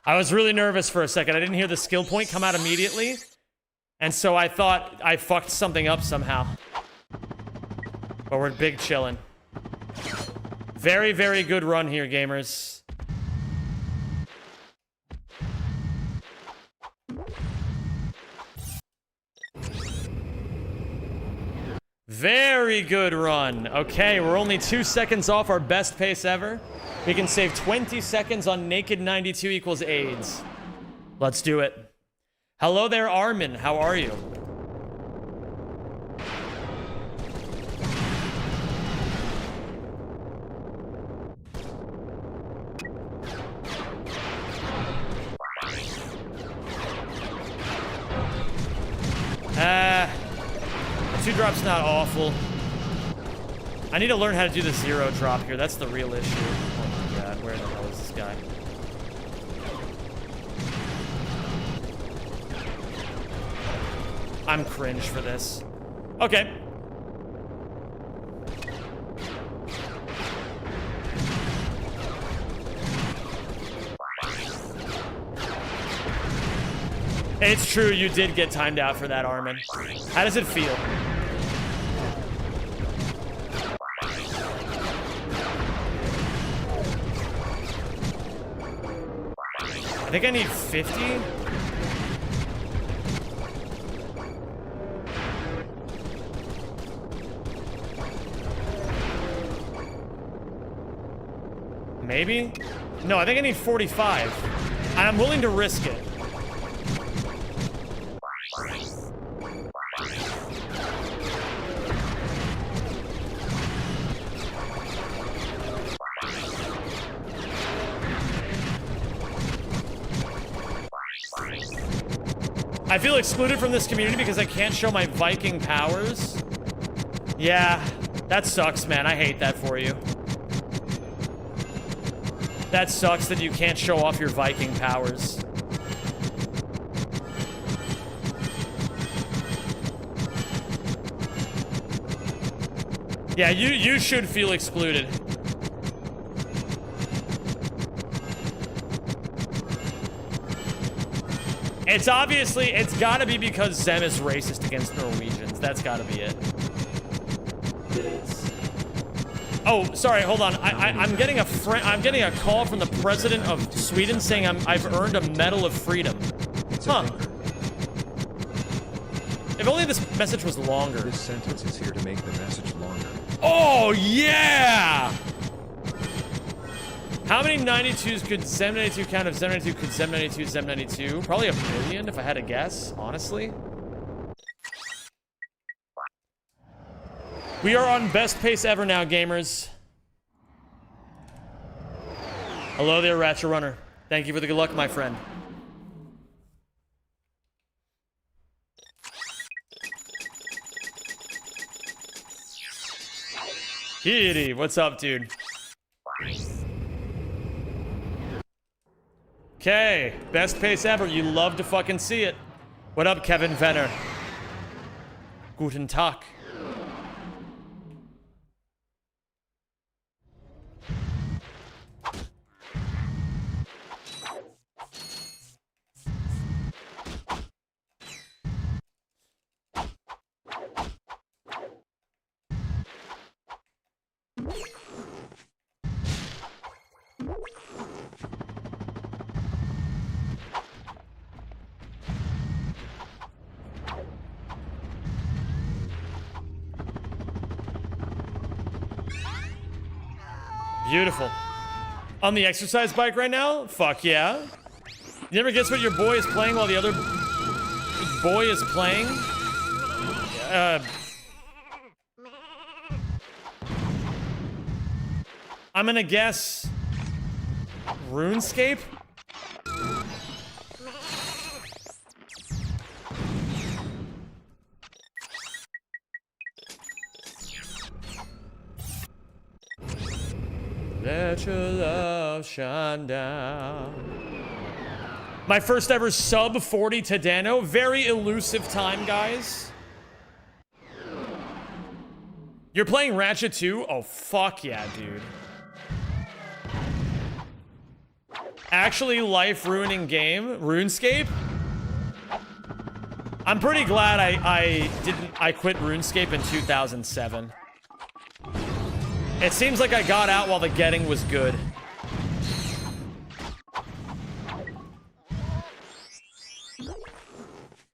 I was really nervous for a second. I didn't hear the skill point come out immediately. And so I thought I fucked something up somehow. But we're big chillin'. Very, very good run here, gamers. Very good run. Okay, we're only 2 seconds off our best pace ever. We can save 20 seconds on Naked 92 equals AIDS. Let's do it. Hello there, Armin. How are you? The 2 drop's not awful. I need to learn how to do the 0 drop here. That's the real issue. Oh my god, where the hell is this guy? I'm cringe for this. Okay. It's true, you did get timed out for that, Armin. How does it feel? I think I need 50. Maybe? No, I think I need 45. And I'm willing to risk it. I feel excluded from this community because I can't show my Viking powers. Yeah, that sucks, man. I hate that for you. That sucks that you can't show off your Viking powers. Yeah, you should feel excluded. It's obviously, it's gotta be because Zem is racist against Norwegians. That's gotta be it. Oh, sorry, hold on. I'm getting a call from the president of Sweden saying I've earned a Medal of Freedom. Huh. If only this message was longer. This sentence is here to make the message longer. Oh, yeah! How many 92s could Zem 92 count if Zem 92 could Zem 92 Zem 92? Probably 1 million if I had to guess, honestly. We are on best pace ever now, gamers. Hello there, Ratchet Runner. Thank you for the good luck, my friend. Kitty, what's up, dude? Okay, best pace ever. You love to fucking see it. What up, Kevin Venner? Guten Tag. Beautiful. On the exercise bike right now? Fuck yeah. You never guess what your boy is playing while the other boy is playing? I'm gonna guess RuneScape? Let your love shine down. My first ever sub 40 to Dano. Very elusive time, guys. You're playing Ratchet 2? Oh, fuck yeah, dude. Actually life-ruining game? RuneScape? I'm pretty glad I quit RuneScape in 2007. It seems like I got out while the getting was good.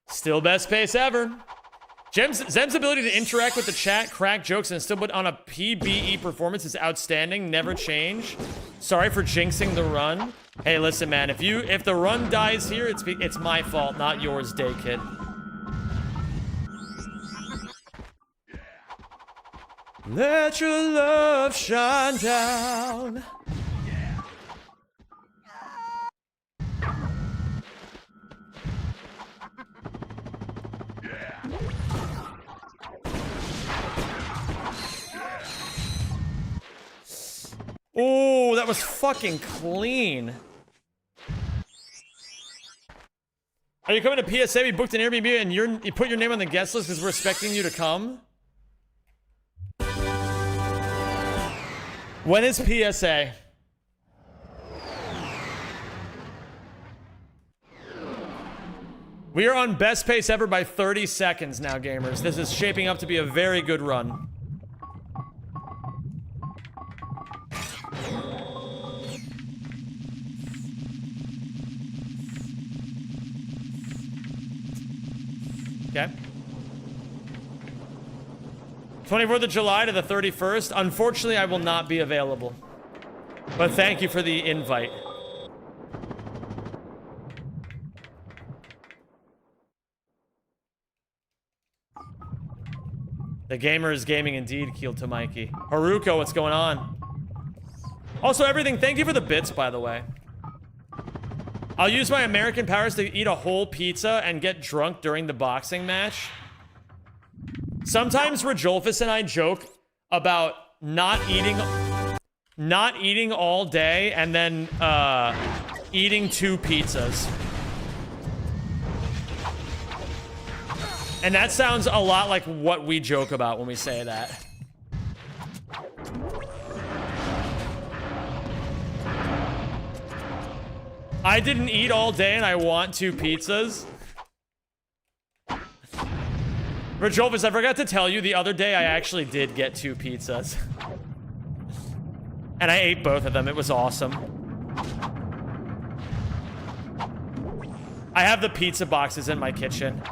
Still best pace ever. Zem's ability to interact with the chat, crack jokes, and still put on a PBE performance is outstanding. Never change. Sorry for jinxing the run. Hey, listen, man. If the run dies here, it's my fault, not yours, Day Kid. Let your love shine down. Oh, that was fucking clean. Are you coming to PSA? We booked an Airbnb and you put your name on the guest list because we're expecting you to come? When is PSA? We are on best pace ever by 30 seconds now, gamers. This is shaping up to be a very good run. Okay. 24th of July to the 31st. Unfortunately, I will not be available. But thank you for the invite. The gamer is gaming indeed, Keel to Mikey. Haruko, what's going on? Also, everything, thank you for the bits, by the way. I'll use my American powers to eat a whole pizza and get drunk during the boxing match. Sometimes Rajolfus and I joke about not eating all day and then eating 2 pizzas. And that sounds a lot like what we joke about when we say that. I didn't eat all day and I want 2 pizzas. Rajolvis, I forgot to tell you, the other day I actually did get 2 pizzas. And I ate both of them. It was awesome. I have the pizza boxes in my kitchen.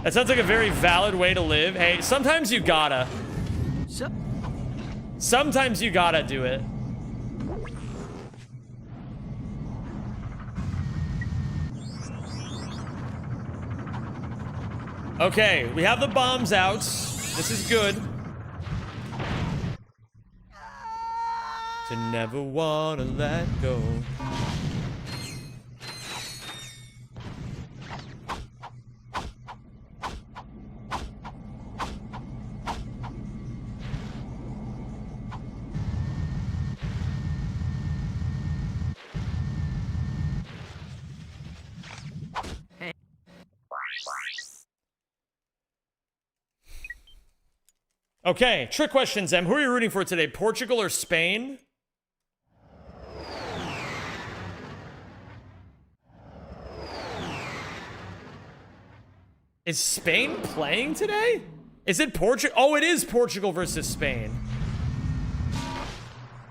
That sounds like a very valid way to live. Hey, sometimes you gotta. Sometimes you gotta do it. Okay, we have the bombs out. This is good. To never wanna let go. Okay, trick questions, Em. Who are you rooting for today? Portugal or Spain? Is Spain playing today? Is it Portugal? Oh, it is Portugal versus Spain.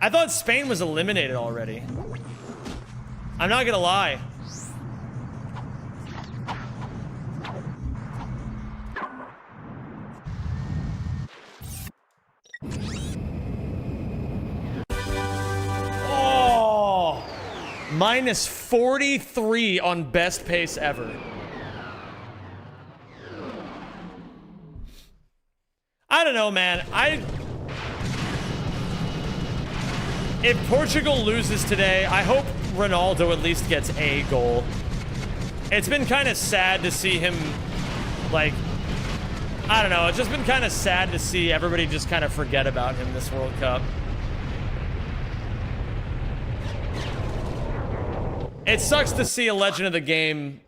I thought Spain was eliminated already. I'm not gonna lie. Oh, minus 43 on best pace ever. I don't know, man. If Portugal loses today, I hope Ronaldo at least gets a goal. It's been kind of sad to see him, like, I don't know. It's just been kind of sad to see everybody just kind of forget about him this World Cup. It sucks to see a legend of the game,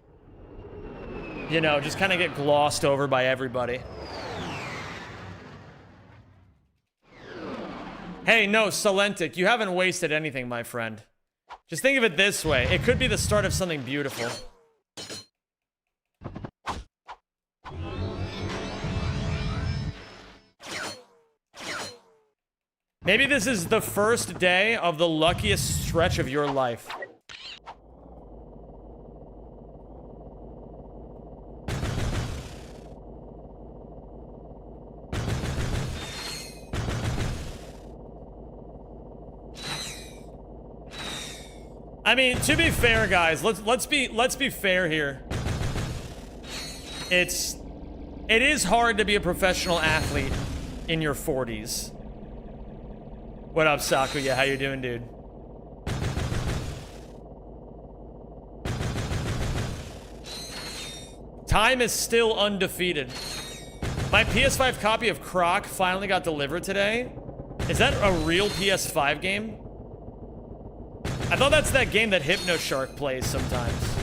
you know, just kind of get glossed over by everybody. Hey, no, Salentic, you haven't wasted anything, my friend. Just think of it this way. It could be the start of something beautiful. Maybe this is the first day of the luckiest stretch of your life. I mean, to be fair, guys, let's be fair here. It is hard to be a professional athlete in your 40s. What up, Sakuya? How you doing, dude? Time is still undefeated. My PS5 copy of Croc finally got delivered today. Is that a real PS5 game? I thought that's that game that HypnoShark plays sometimes.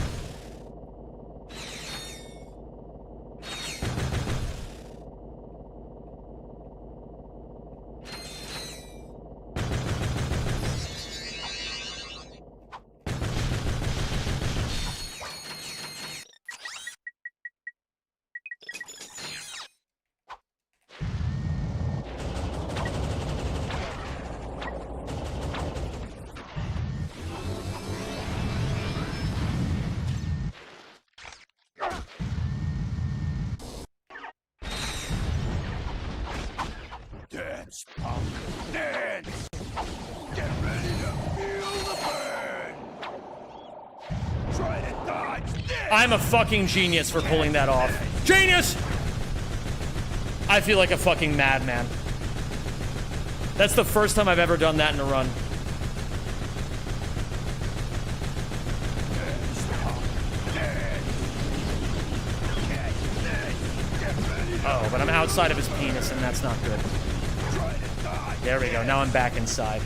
Dance, punk, dance! Get ready to feel the burn! Try to dodge this! I'm a fucking genius for pulling that off. Genius! I feel like a fucking madman. That's the first time I've ever done that in a run. Oh, but I'm outside of his penis, and that's not good. There we go. Now I'm back inside.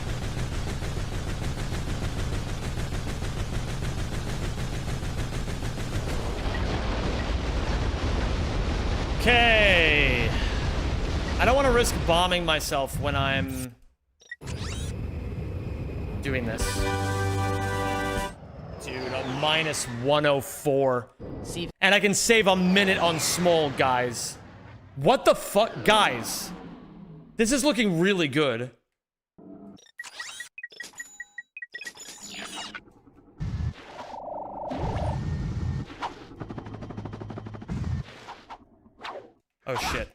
Okay. I don't want to risk bombing myself when I'm doing this. Dude, a minus 104. And I can save a minute on small, guys. What the fuck? Guys, this is looking really good. Oh, shit.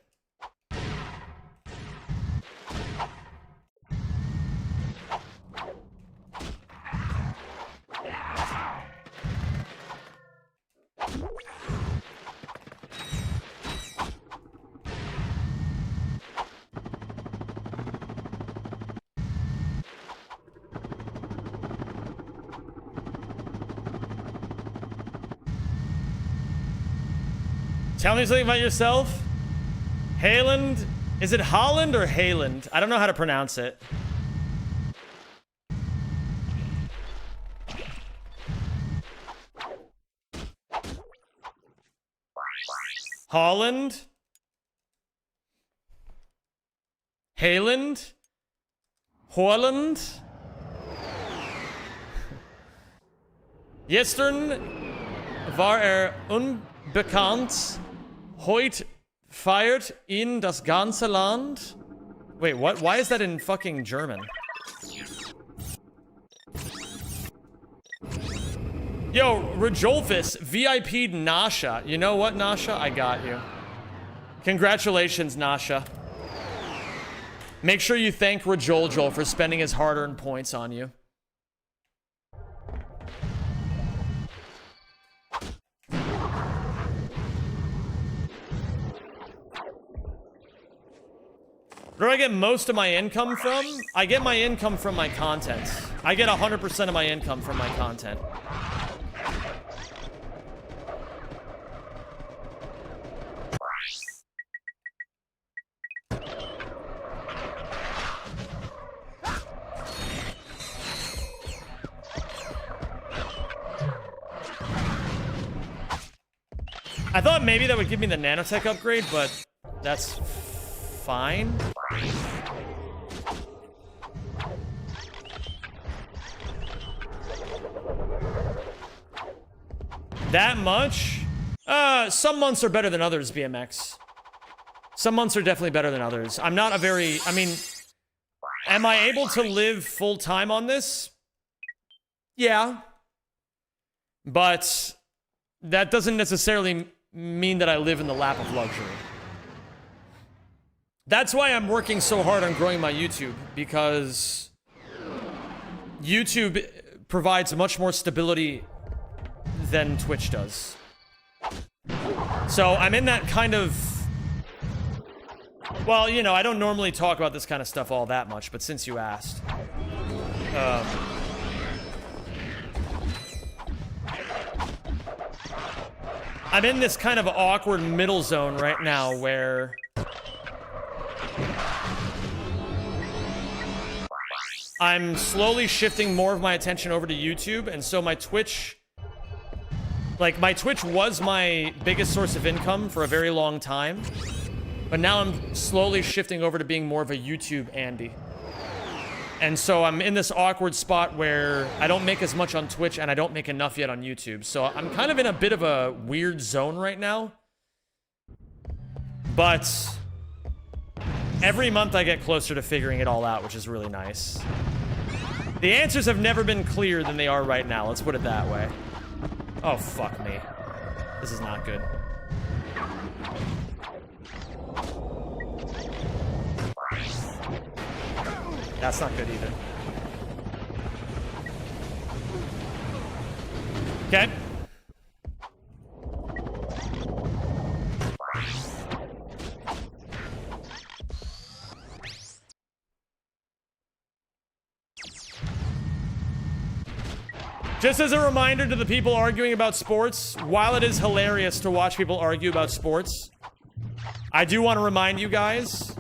Tell me something about yourself. Hayland? Is it Holland or Hayland? I don't know how to pronounce it. Holland? Hayland? Holland? Gestern war unbekannt. Heut feiert ihn das ganze Land. Wait, what? Why is that in fucking German? Yo, Rajolfus, VIP'd Nasha. You know what, Nasha? I got you. Congratulations, Nasha. Make sure you thank Rajoljol for spending his hard-earned points on you. Where do I get most of my income from? I get my income from my content. I get 100% of my income from my content. I thought maybe that would give me the nanotech upgrade, but that's fine. That much? Some months are better than others, BMX. Some months are definitely better than others. I'm not a very... I mean... Am I able to live full-time on this? Yeah. But... that doesn't necessarily mean that I live in the lap of luxury. That's why I'm working so hard on growing my YouTube, because YouTube provides much more stability than Twitch does. So I'm in that kind of... well, you know, I don't normally talk about this kind of stuff all that much, but since you asked... I'm in this kind of awkward middle zone right now where... I'm slowly shifting more of my attention over to YouTube, and so my Twitch... like, my Twitch was my biggest source of income for a very long time, but now I'm slowly shifting over to being more of a YouTube Andy. And so I'm in this awkward spot where I don't make as much on Twitch and I don't make enough yet on YouTube. So I'm kind of in a bit of a weird zone right now. But every month I get closer to figuring it all out, which is really nice. The answers have never been clearer than they are right now. Let's put it that way. Oh, fuck me. This is not good. That's not good either. Okay. Just as a reminder to the people arguing about sports, while it is hilarious to watch people argue about sports, I do want to remind you guys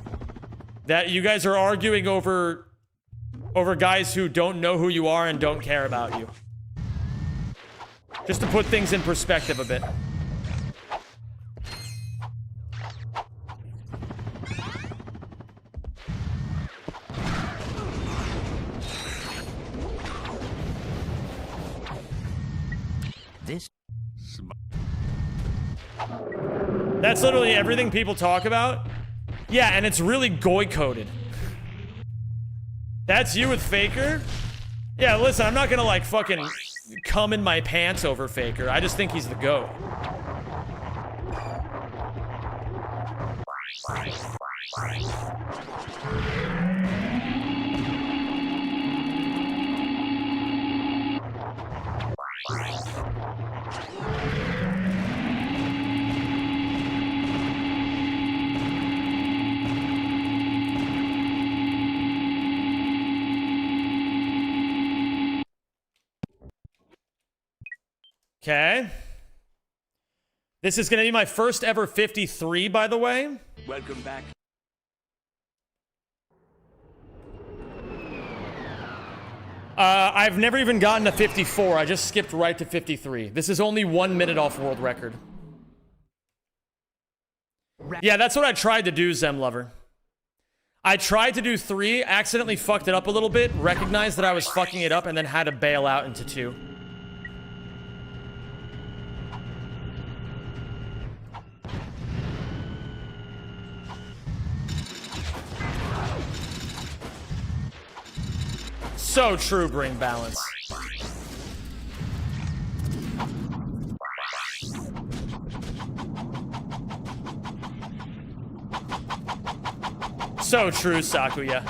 that you guys are arguing over guys who don't know who you are and don't care about you. Just to put things in perspective a bit. That's literally everything people talk about. Yeah, and it's really goy coded. That's you with Faker? Yeah, listen, I'm not gonna like fucking come in my pants over Faker. I just think he's the GOAT. Okay. This is going to be my first ever 53, by the way. Welcome back. I've never even gotten to 54. I just skipped right to 53. This is only 1 minute off world record. Yeah, that's what I tried to do, Zemlover. I tried to do 3, accidentally fucked it up a little bit, recognized that I was fucking it up, and then had to bail out into 2. So true, bring balance. So true, Sakuya.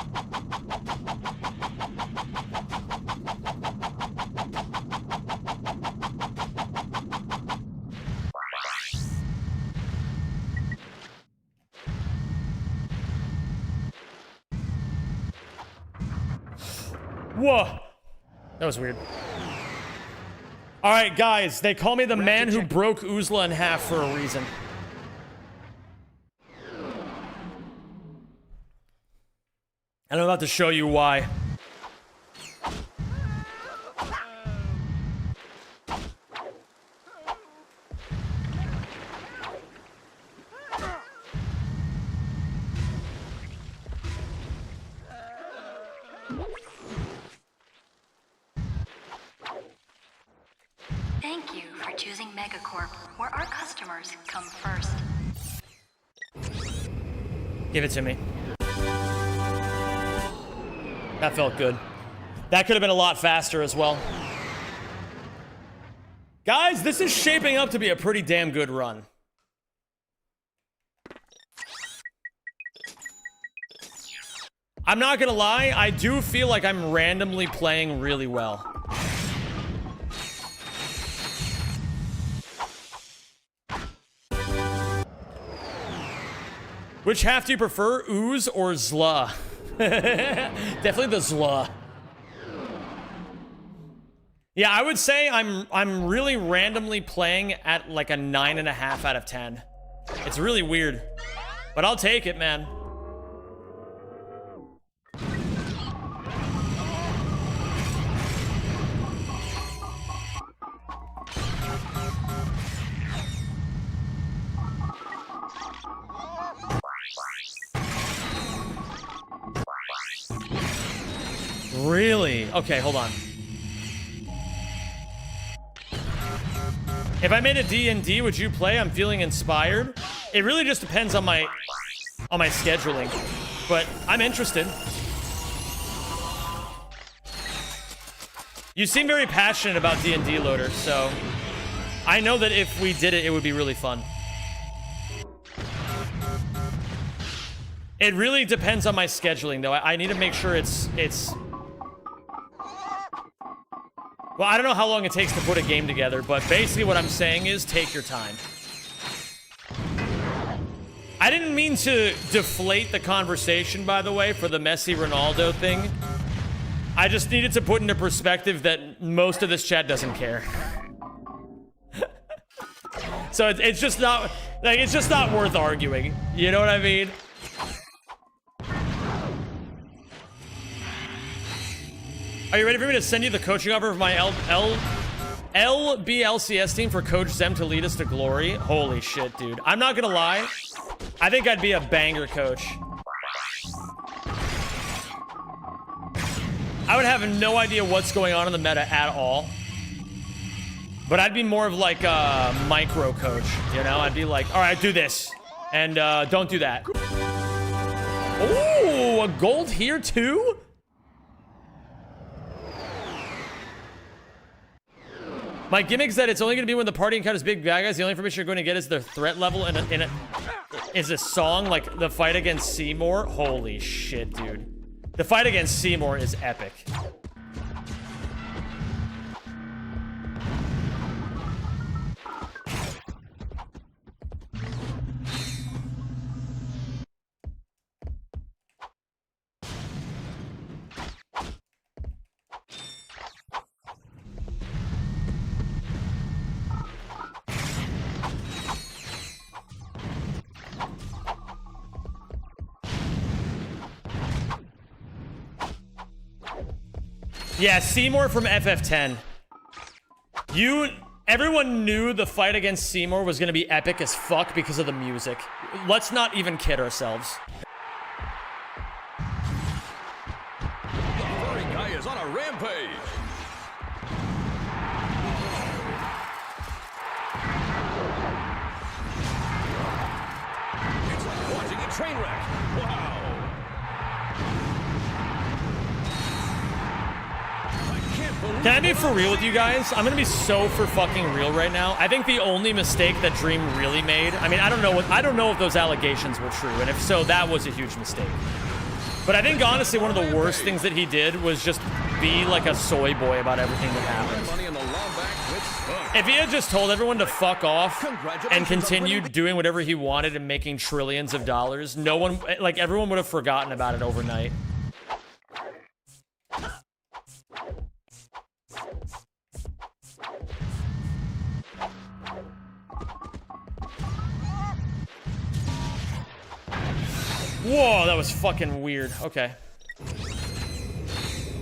Whoa. That was weird. Alright, guys. They call me the man who broke Uzla in half for a reason. And I'm about to show you why. Thank you for choosing Megacorp, where our customers come first. Give it to me. That felt good. That could have been a lot faster as well. Guys, this is shaping up to be a pretty damn good run. I'm not gonna lie, I do feel like I'm randomly playing really well. Which half do you prefer, Ooze or Zla? Definitely the Zla. Yeah, I would say I'm really randomly playing at like a 9.5 out of 10. It's really weird, but I'll take it, man. Really? Okay, hold on. If I made a D&D, would you play? I'm feeling inspired. It really just depends on my scheduling, but I'm interested. You seem very passionate about D&D, Loader, so I know that if we did it, it would be really fun. It really depends on my scheduling, though. I need to make sure it's... Well, I don't know how long it takes to put a game together, but basically what I'm saying is take your time. I didn't mean to deflate the conversation, by the way, for the Messi Ronaldo thing. I just needed to put into perspective that most of this chat doesn't care. So it's just not, like, it's just not worth arguing. You know what I mean? Are you ready for me to send you the coaching offer of my LBLCS team for Coach Zem to lead us to glory? Holy shit, dude. I'm not gonna lie. I think I'd be a banger coach. I would have no idea what's going on in the meta at all. But I'd be more of like a micro coach, you know? I'd be like, all right, do this. And don't do that. Ooh, a gold here too? My gimmick's that it's only going to be when the party encounters big bad guys. The only information you're going to get is their threat level is a song like the fight against Seymour. Holy shit, dude. The fight against Seymour is epic. Yeah, Seymour from FF10. Everyone knew the fight against Seymour was gonna be epic as fuck because of the music. Let's not even kid ourselves. The furry guy is on a rampage. It's like watching a train wreck. Wow. Can I be for real with you guys? I'm gonna be so for fucking real right now. I think the only mistake that Dream really made, I mean, I don't know if those allegations were true, and if so, that was a huge mistake. But I think honestly one of the worst things that he did was just be like a soy boy about everything that happened. If he had just told everyone to fuck off and continued doing whatever he wanted and making trillions of dollars, no one, like everyone would have forgotten about it overnight. Whoa, that was fucking weird. Okay.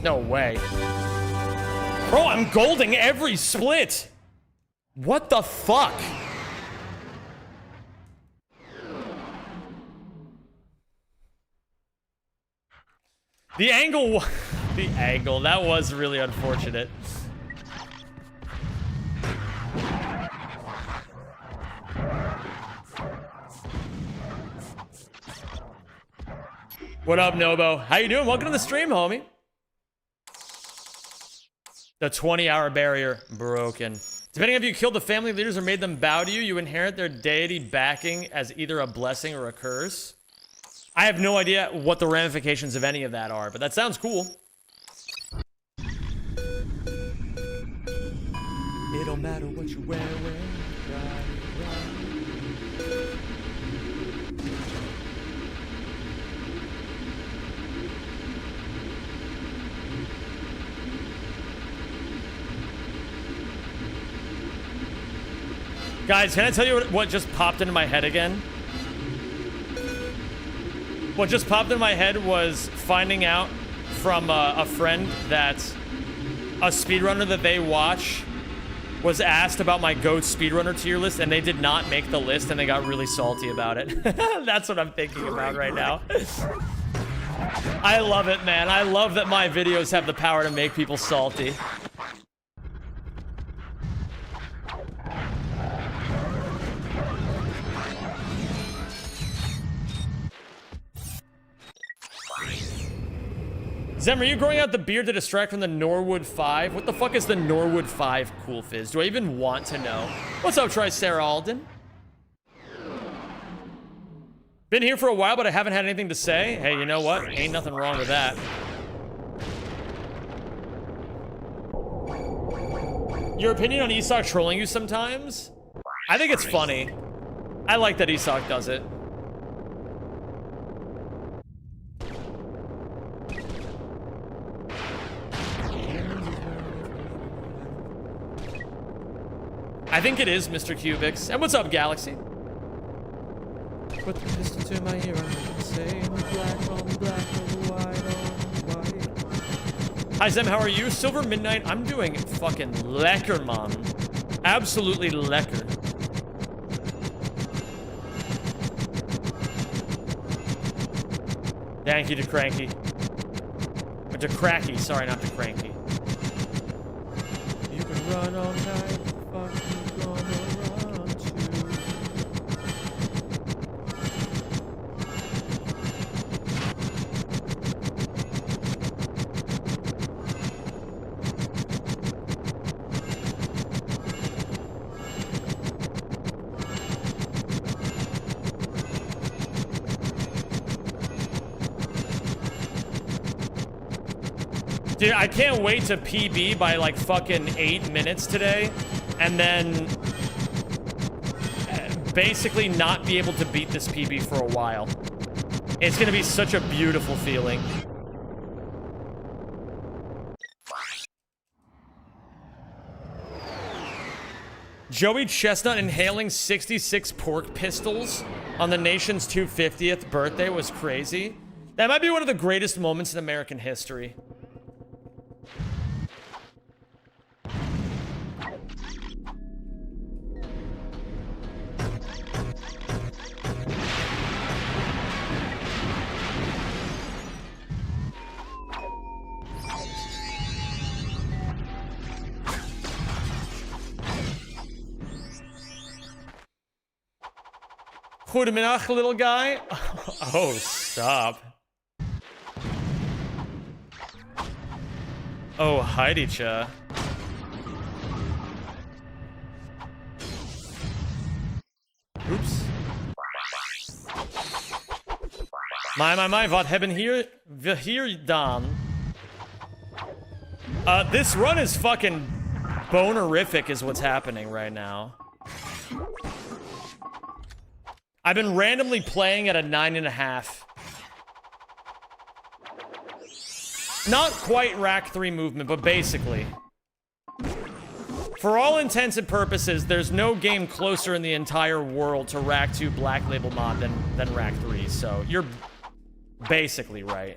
No way. Bro, I'm golding every split. What the fuck? The angle, that was really unfortunate. What up, Nobo? How you doing? Welcome to the stream, homie. The 20-hour barrier broken. Depending if you killed the family leaders or made them bow to you, you inherit their deity backing as either a blessing or a curse. I have no idea what the ramifications of any of that are, but that sounds cool. It don't matter what you wear. Guys, can I tell you what just popped into my head again? What just popped in my head was finding out from a friend that a speedrunner that they watch was asked about my GOAT speedrunner tier list, and they did not make the list, and they got really salty about it. That's what I'm thinking about right now. I love it, man. I love that my videos have the power to make people salty. Zem, are you growing out the beard to distract from the Norwood 5? What the fuck is the Norwood 5 cool fizz? Do I even want to know? What's up, Sarah Alden? Been here for a while, but I haven't had anything to say. Hey, you know what? Ain't nothing wrong with that. Your opinion on Isak trolling you sometimes? I think it's funny. I like that Isak does it. I think it is Mr. Cubics. And what's up, Galaxy? Put the pistol to my ear and say black on black on white on white. Hi Zem, how are you? Silver Midnight, I'm doing fucking lekker, man. Absolutely lekker. Thank you to Cranky. To Cracky, sorry, not to Cranky. You can run all night. fuck you gonna run to? Dude, I can't wait to PB by like fucking 8 minutes today, and then basically not be able to beat this PB for a while. It's gonna be such a beautiful feeling. Joey Chestnut inhaling 66 pork pistols on the nation's 250th birthday was crazy. That might be one of the greatest moments in American history. Goedemiddag, little guy. Oh, stop. Oh, Heidi-cha. Oops. My, wat hebben we hier gedaan? This run is fucking bonerific is what's happening right now. I've been randomly playing at a 9.5. Not quite rack 3 movement, but basically. For all intents and purposes, there's no game closer in the entire world to rack 2 Black Label mod than rack 3, so you're basically right.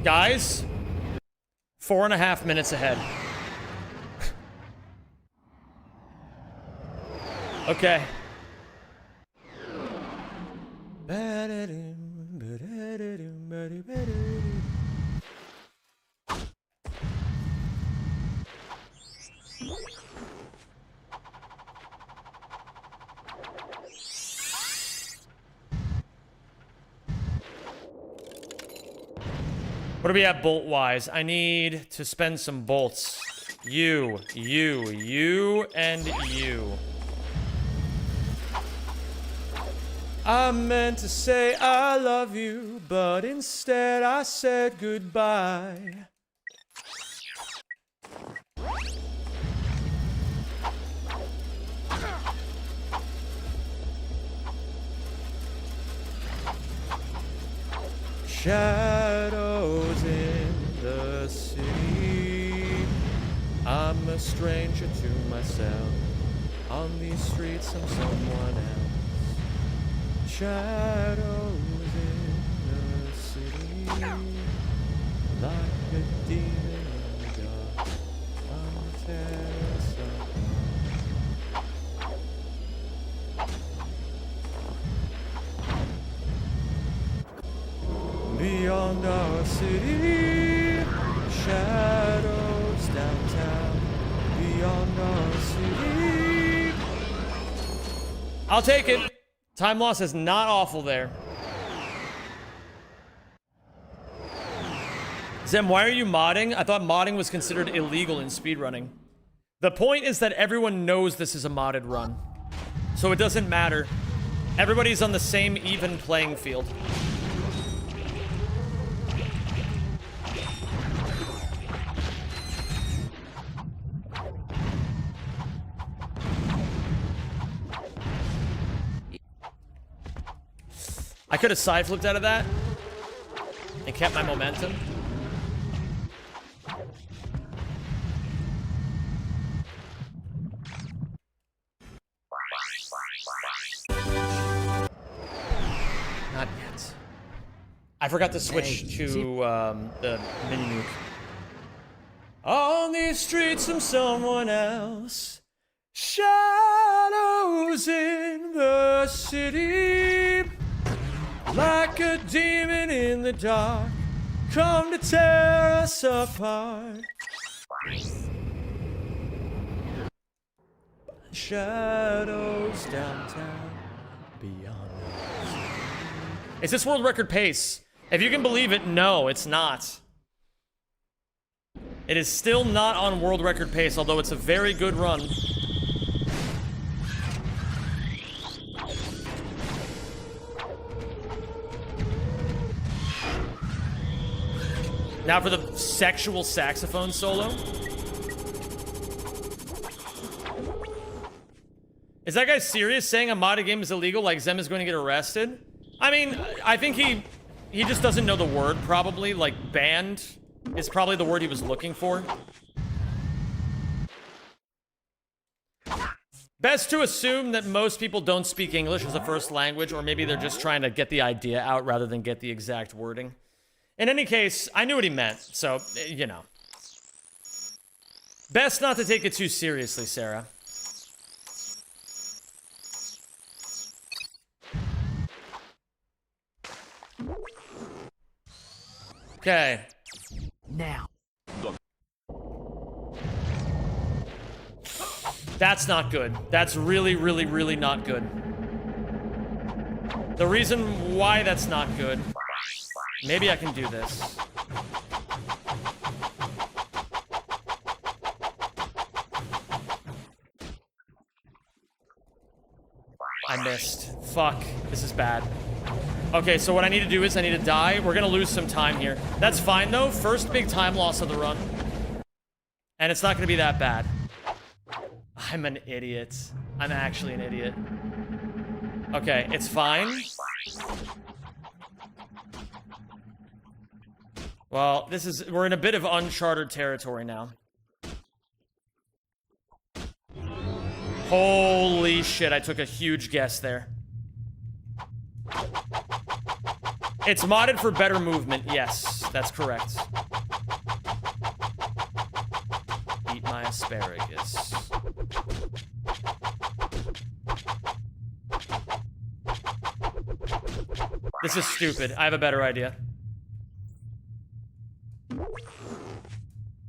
Guys, 4.5 minutes ahead. Okay. What do we have bolt-wise? I need to spend some bolts. You, and you. I meant to say I love you, but instead I said goodbye. Shadows in the city. I'm a stranger to myself. On these streets, I'm someone else. Shadows in the city. Like a demon in the dark. On the terrace of beyond our city, shadows downtown. Beyond our city. I'll take it. Time loss is not awful there. Zem, why are you modding? I thought modding was considered illegal in speedrunning. The point is that everyone knows this is a modded run. So it doesn't matter. Everybody's on the same even playing field. I could have side flipped out of that and kept my momentum. Not yet. I forgot to switch to the mini nuke. On these streets I'm someone else. Shadows in the city. Like a demon in the dark. Come to tear us apart. Shadows downtown beyond us. Is this world record pace? If you can believe it, no, it's not. It is still not on world record pace, although it's a very good run. Now for the sexual saxophone solo. Is that guy serious saying a modded game is illegal like Zem is going to get arrested? I mean, I think he just doesn't know the word probably. Like banned is probably the word he was looking for. Best to assume that most people don't speak English as a first language, or maybe they're just trying to get the idea out rather than get the exact wording. In any case, I knew what he meant, so, you know. Best not to take it too seriously, Sarah. Okay. Now. That's not good. That's really, really, really not good. The reason why that's not good... Maybe I can do this. I missed. Fuck. This is bad. Okay, so what I need to do is I need to die. We're gonna lose some time here. That's fine, though. First big time loss of the run. And it's not gonna be that bad. I'm an idiot. I'm actually an idiot. Okay, it's fine. Well, we're in a bit of uncharted territory now. Holy shit, I took a huge guess there. It's modded for better movement, yes, that's correct. Eat my asparagus. This is stupid. I have a better idea.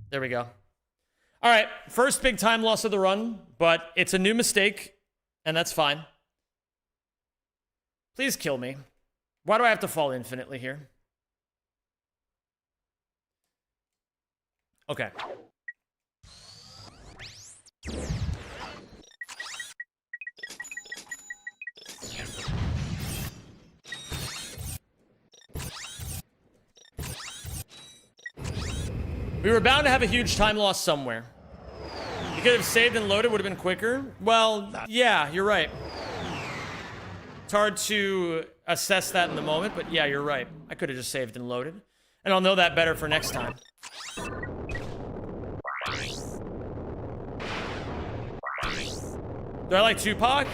There we go. All right, first big time loss of the run, but it's a new mistake, and that's fine. Please kill me. Why do I have to fall infinitely here? Okay. We were bound to have a huge time loss somewhere. You could have saved and loaded, would have been quicker. Well, yeah, you're right. It's hard to assess that in the moment, but yeah, you're right. I could have just saved and loaded. And I'll know that better for next time. Do I like Tupac?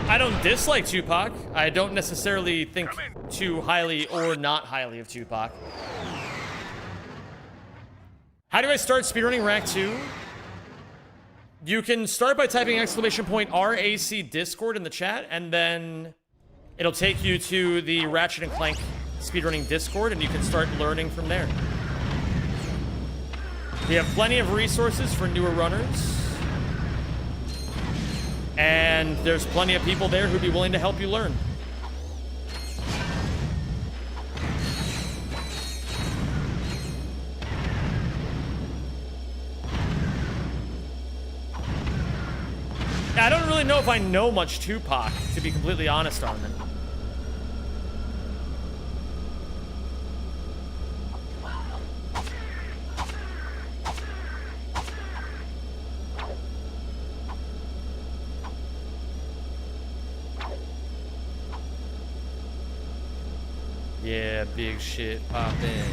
I don't dislike Tupac. I don't necessarily think too highly or not highly of Tupac. How do I start speedrunning Rack 2? You can start by typing !RAC Discord in the chat, and then it'll take you to the Ratchet and Clank speedrunning Discord, and you can start learning from there. We have plenty of resources for newer runners. And there's plenty of people there who'd be willing to help you learn. I don't really know if I know much Tupac, to be completely honest, Armin. Yeah, big shit poppin'.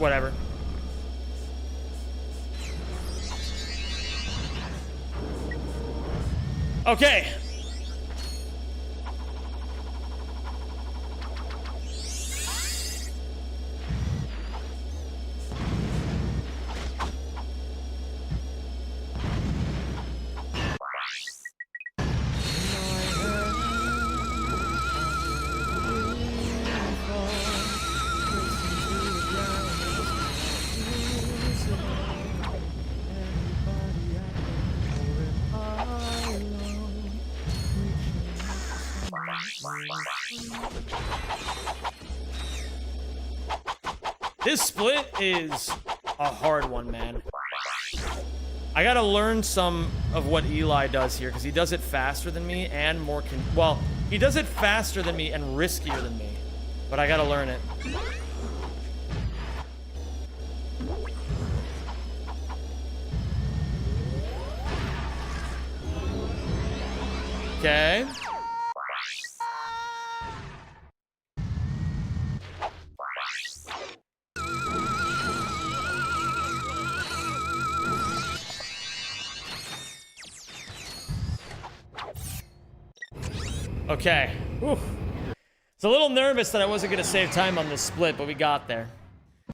Whatever. Okay. This split is a hard one, man. I gotta learn some of what Eli does here, because he does it faster than me and more well, he does it faster than me and riskier than me. But I gotta learn it. Okay. Okay. Whew. It's a little nervous that I wasn't going to save time on this split, but we got there.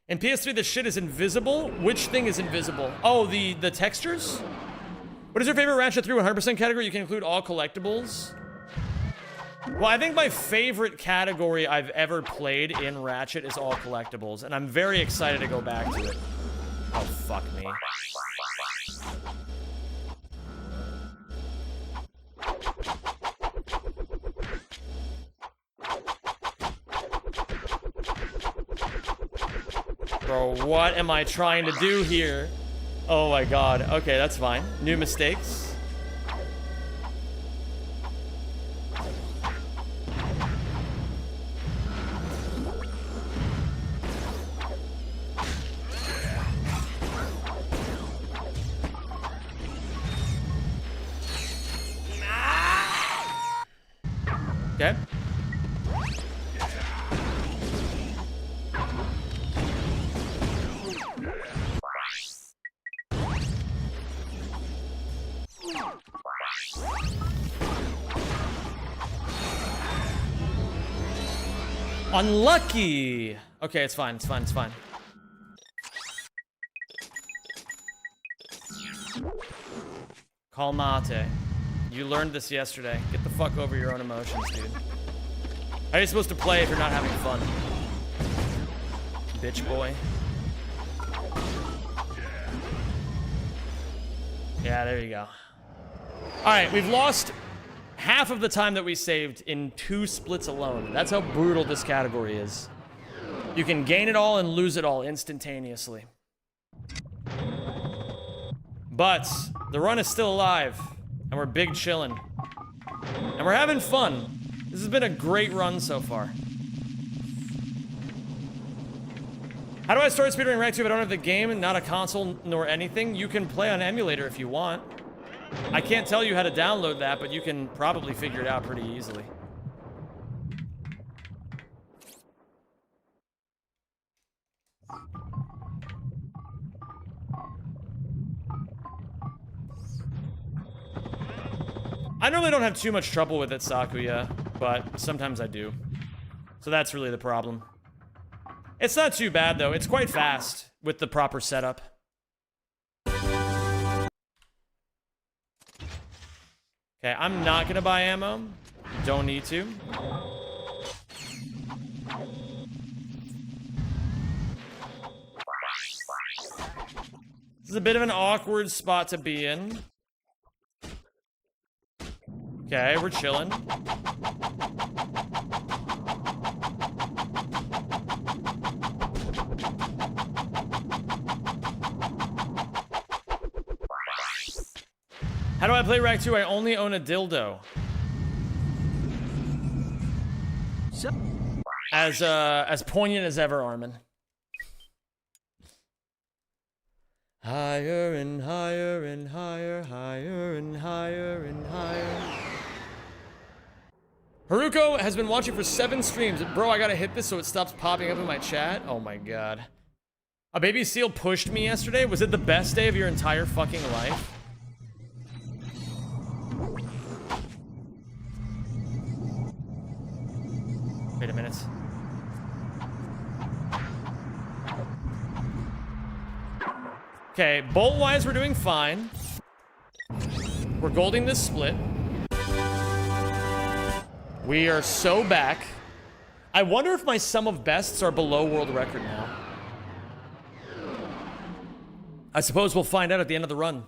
In PS3, the shit is invisible. Which thing is invisible? Oh, the textures? What is your favorite Ratchet 3 100% category? You can include all collectibles. Well, I think my favorite category I've ever played in Ratchet is all collectibles, and I'm very excited to go back to it. Oh, fuck me. Bro, what am I trying to do here? Oh my god. Okay, that's fine. New mistakes. Okay. Unlucky. Okay, it's fine. It's fine. It's fine. Calmate. You learned this yesterday. Get the fuck over your own emotions, dude. How are you supposed to play if you're not having fun? Bitch boy. Yeah, there you go. Alright, we've lost half of the time that we saved in 2 splits alone. That's how brutal this category is. You can gain it all and lose it all instantaneously. But the run is still alive, and we're big chillin'. And we're having fun. This has been a great run so far. How do I start speedrunning Ratchet if I don't have the game, not a console nor anything? You can play on emulator if you want. I can't tell you how to download that, but you can probably figure it out pretty easily. I normally don't have too much trouble with it, Sakuya, but sometimes I do. So that's really the problem. It's not too bad, though. It's quite fast with the proper setup. Okay, I'm not gonna buy ammo. Don't need to. This is a bit of an awkward spot to be in. Okay, we're chilling. How do I play Rack 2? I only own a dildo. As poignant as ever, Armin. Higher and higher and higher, higher and higher and higher. Haruko has been watching for 7 streams. Bro, I gotta hit this so it stops popping up in my chat. Oh my god. A baby seal pushed me yesterday. Was it the best day of your entire fucking life? Wait a minute. Okay, bolt-wise, we're doing fine. We're golding this split. We are so back. I wonder if my sum of bests are below world record now. I suppose we'll find out at the end of the run.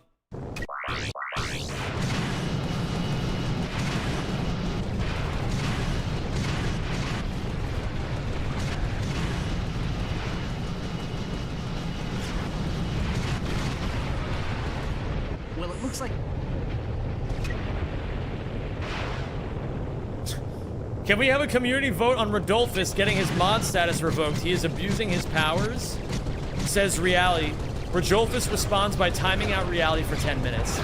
Well, it looks like... Can we have a community vote on Rodolphus getting his mod status revoked? He is abusing his powers, says Reality. Rodolphus responds by timing out Reality for 10 minutes.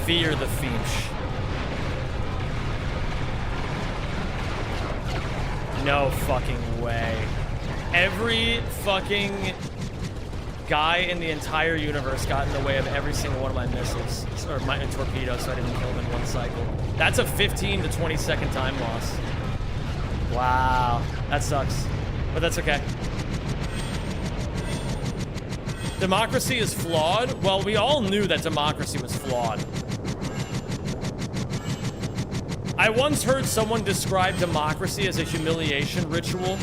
Fear the Finch. No fucking way. Every fucking guy in the entire universe got in the way of every single one of my missiles, or my torpedoes, so I didn't kill them in one cycle. That's a 15 to 20 second time loss. Wow, that sucks, but that's okay. Democracy is flawed? Well, we all knew that democracy was flawed. I once heard someone describe democracy as a humiliation ritual.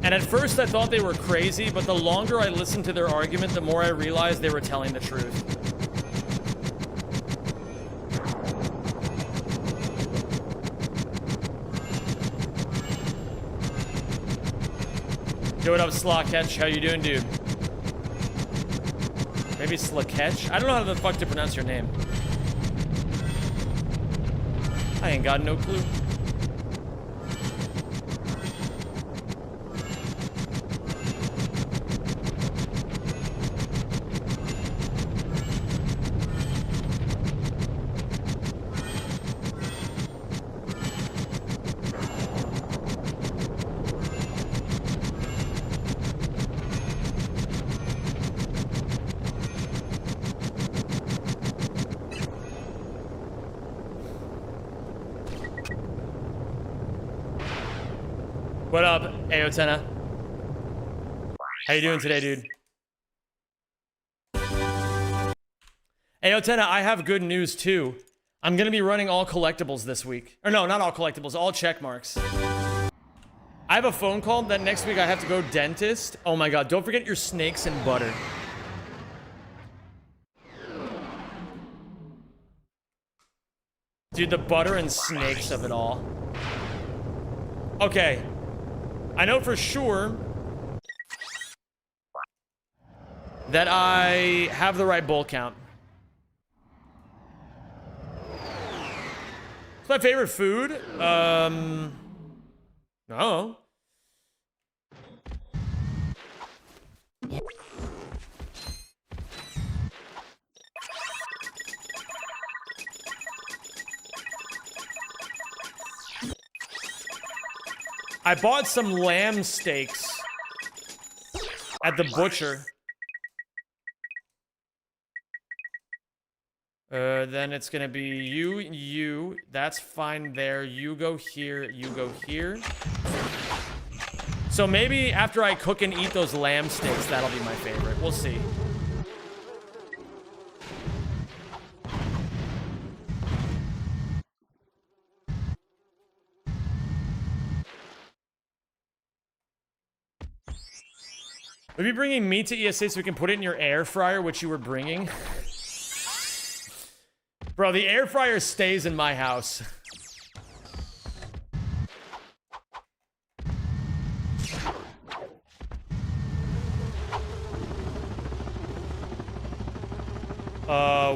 And at first I thought they were crazy, but the longer I listened to their argument, the more I realized they were telling the truth. Yo, what up, Slawketch? How you doing, dude? Maybe Slaketch? I don't know how the fuck to pronounce your name. I ain't got no clue. What up, Aotena? How you doing today, dude? Aotena, I have good news too. I'm gonna be running all collectibles this week. Or no, not all collectibles, all check marks. I have a phone call that next week I have to go dentist. Oh my god, don't forget your snakes and butter. Dude, the butter and snakes of it all. Okay. I know for sure that I have the right bull count. It's my favorite food. No. I bought some lamb steaks at the butcher. Then it's gonna be you. That's fine there. You go here, you go here. So maybe after I cook and eat those lamb steaks, that'll be my favorite. We'll see. Maybe bringing meat to ESA so we can put it in your air fryer, which you were bringing. Bro, the air fryer stays in my house.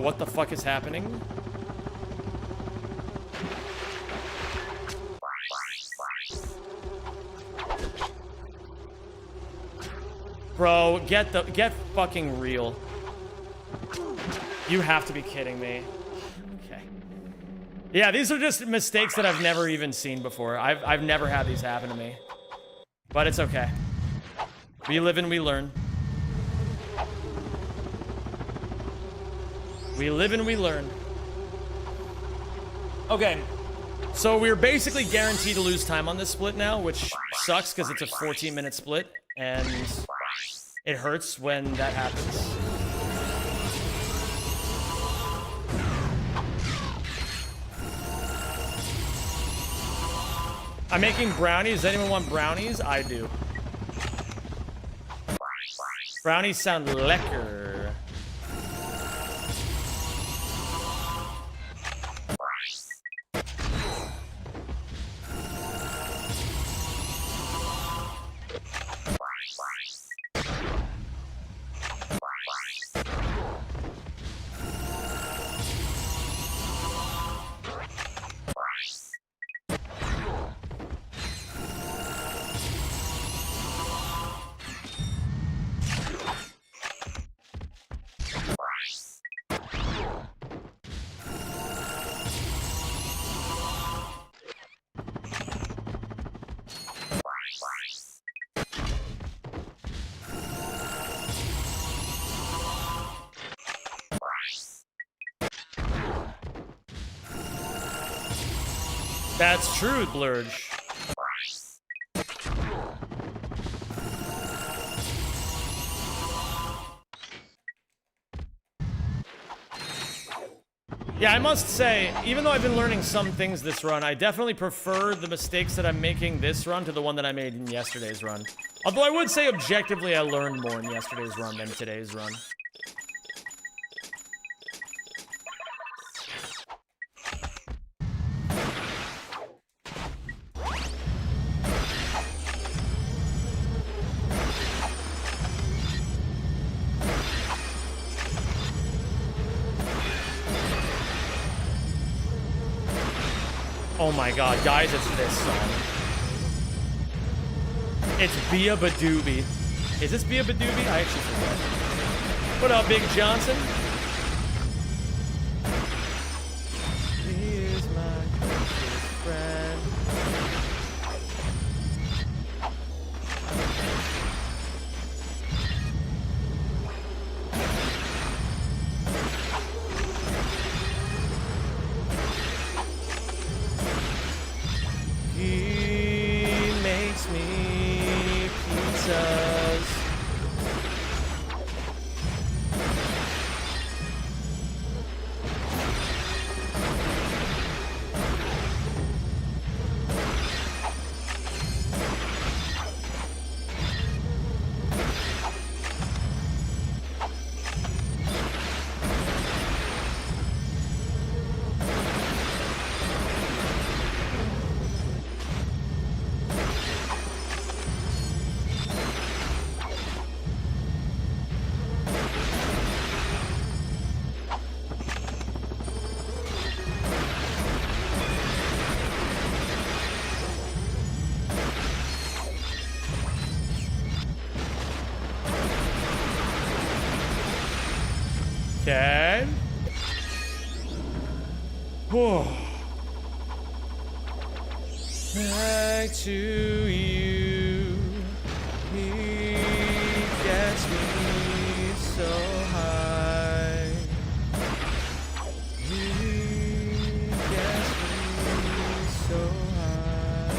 What the fuck is happening? Bro, get fucking real. You have to be kidding me. Okay. Yeah, these are just mistakes that I've never even seen before. I've never had these happen to me. But it's okay. We live and we learn. We live and we learn. Okay. So we're basically guaranteed to lose time on this split now, which sucks because it's a 14-minute split, and it hurts when that happens. I'm making brownies. Does anyone want brownies? I do. Brownies sound lekker. That's true, Blurge. Yeah, I must say, even though I've been learning some things this run, I definitely prefer the mistakes that I'm making this run to the one that I made in yesterday's run. Although I would say objectively I learned more in yesterday's run than today's run. Oh my god, guys, it's this song. It's Bia Badoobie. Is this Bia Badoobie? I actually forget. What up, Big Johnson? He is my closest friend. He makes me pizzas. Okay. Whoa. Back to you. He gets me so high. He gets me so high.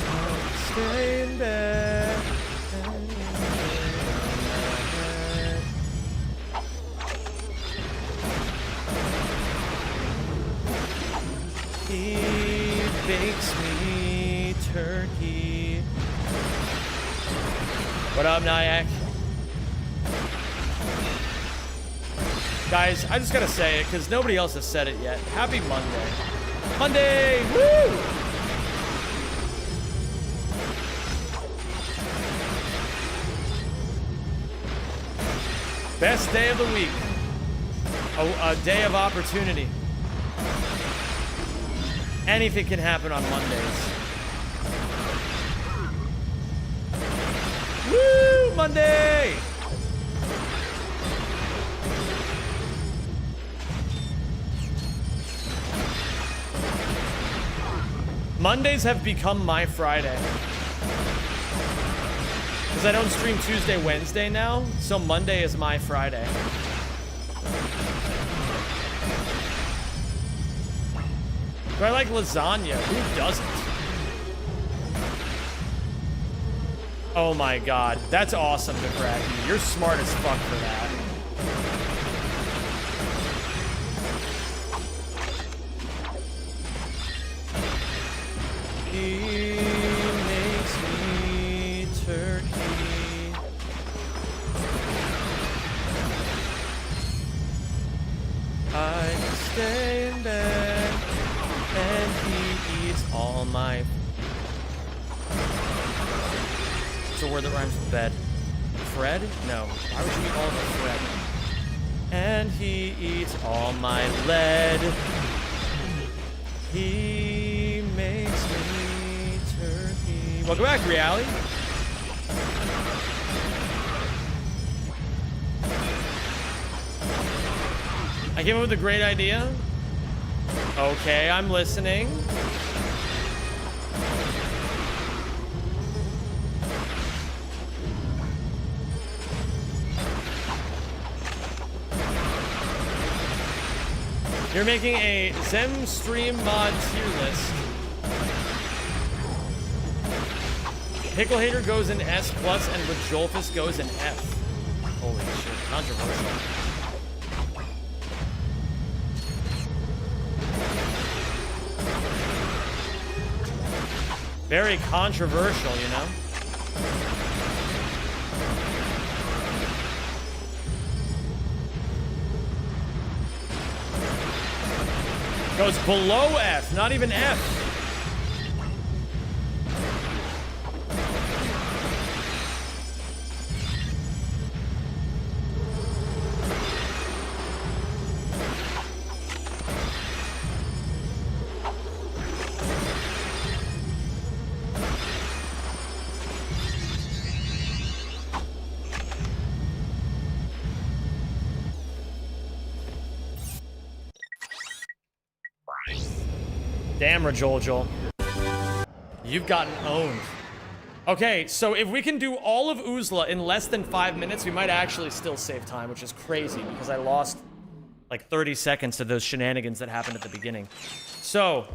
I'll stay in bed. He bakes me turkey. What up, Nyack? Guys, I just gotta say it because nobody else has said it yet. Happy Monday. Monday! Woo! Best day of the week. A day of opportunity. Anything can happen on Mondays. Woo! Monday! Mondays have become my Friday. Because I don't stream Tuesday, Wednesday now, so Monday is my Friday. Do I like lasagna? Who doesn't? Oh my god, that's awesome, Dickraki. You're smart as fuck for that. He makes me turkey. I stay in bed and he eats all my... It's a word that rhymes with bed. Fred? No. Why would you eat all of the Fred? And he eats all my lead. He makes me turkey. Welcome back, Reality. I came up with a great idea. Okay, I'm listening. You're making a Zem stream mod tier list. Pickle Hater goes in S+, and Rajolfus goes in F. Holy shit, controversial. Very controversial, you know? Goes below F, not even F. Damn, Rajoljol. You've gotten owned. Okay, so if we can do all of Oozla in less than 5 minutes, we might actually still save time, which is crazy because I lost like 30 seconds to those shenanigans that happened at the beginning. So...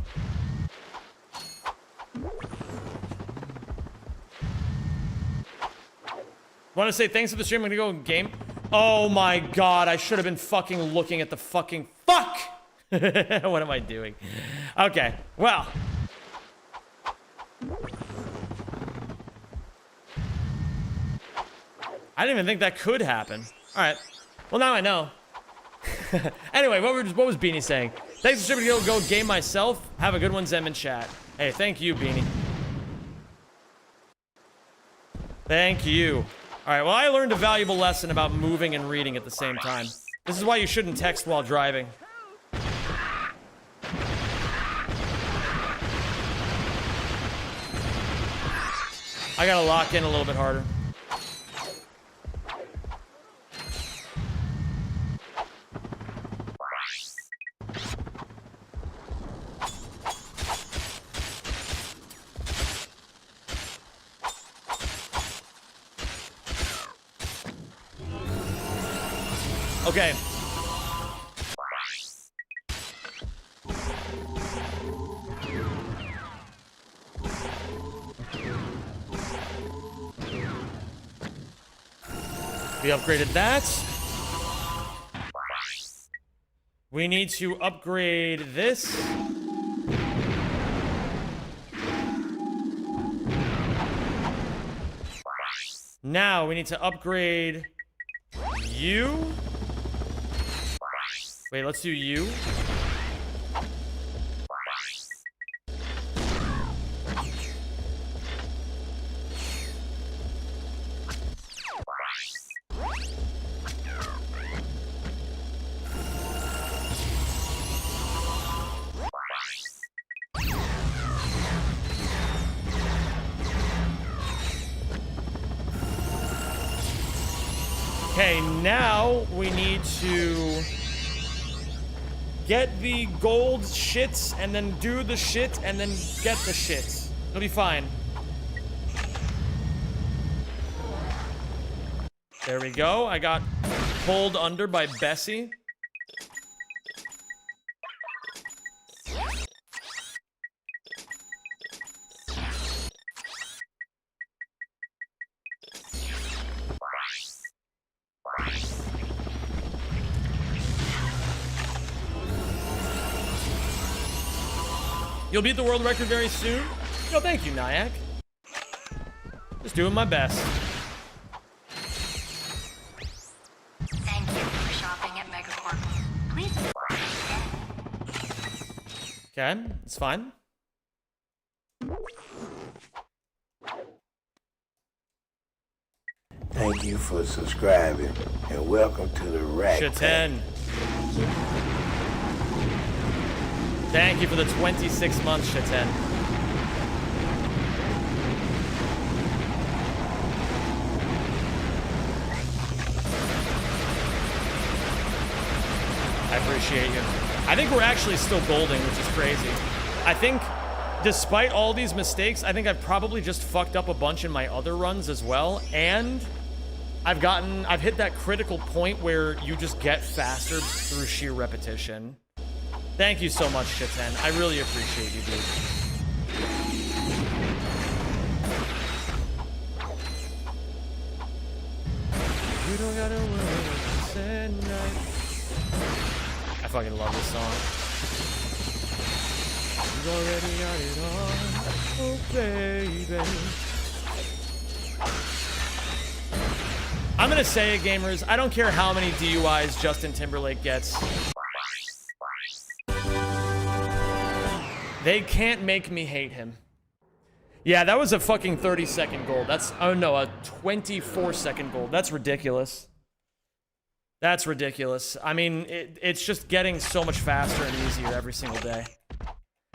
want to say thanks for the stream. I'm gonna go game. Oh my god, I should have been fucking looking at the fucking... Fuck! What am I doing? Okay, well. I didn't even think that could happen. All right. Well, now I know. Anyway, what was Beanie saying? Thanks for streaming. Go game myself. Have a good one, Zem in chat. Hey, thank you, Beanie. Thank you. All right, well, I learned a valuable lesson about moving and reading at the same time. This is why you shouldn't text while driving. I gotta lock in a little bit harder. Okay. We upgraded that. We need to upgrade this. Now we need to upgrade you. Wait, let's do you. Okay, now we need to get the gold shits and then do the shit and then get the shit. It'll be fine. There we go. I got pulled under by Bessie. You'll beat the world record very soon? No, thank you, Nyack. Just doing my best. Thank you for shopping at Megacorp. Please. Okay, it's fine. Thank you for subscribing and welcome to the Ratchet. Shaten. Thank you for the 26 months, Shaten. I appreciate you. I think we're actually still golding, which is crazy. I think, despite all these mistakes, I think I've probably just fucked up a bunch in my other runs as well, and I've hit that critical point where you just get faster through sheer repetition. Thank you so much, Shaten. I really appreciate you, dude. You don't gotta worry, I fucking love this song. You already got it on, oh baby. I'm gonna say it, gamers. I don't care how many DUIs Justin Timberlake gets. They can't make me hate him. Yeah, that was a fucking 30-second gold. That's, oh no, a 24-second gold. That's ridiculous. That's ridiculous. I mean, it's just getting so much faster and easier every single day.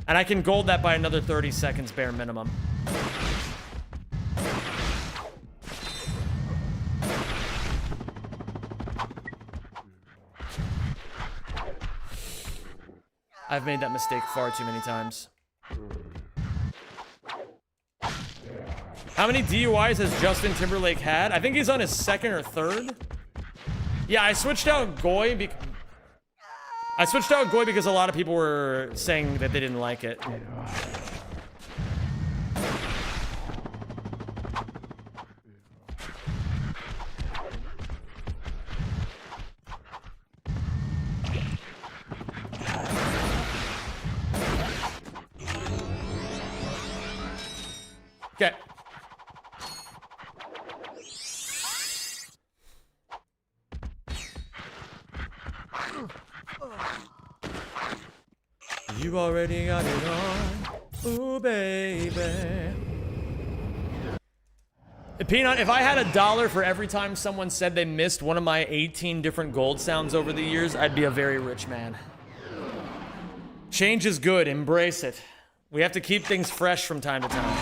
And I can gold that by another 30 seconds bare minimum. I've made that mistake far too many times. How many DUIs has Justin Timberlake had? I think he's on his second or third. Yeah, I switched out Goy because a lot of people were saying that they didn't like it. Okay. You already got it on, ooh baby. Peanut, if I had $1 for every time someone said they missed one of my 18 different gold sounds over the years, I'd be a very rich man. Change is good, embrace it. We have to keep things fresh from time to time.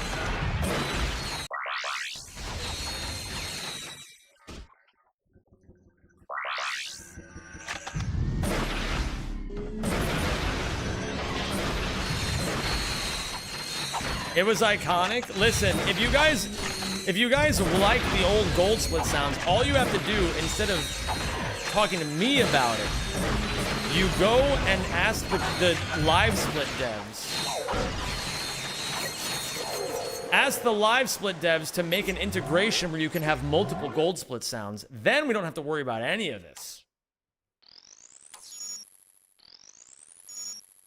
It was iconic. Listen, if you guys like the old gold split sounds, all you have to do, instead of talking to me about it, you go and ask the live split devs. Ask the live split devs to make an integration where you can have multiple gold split sounds. Then we don't have to worry about any of this.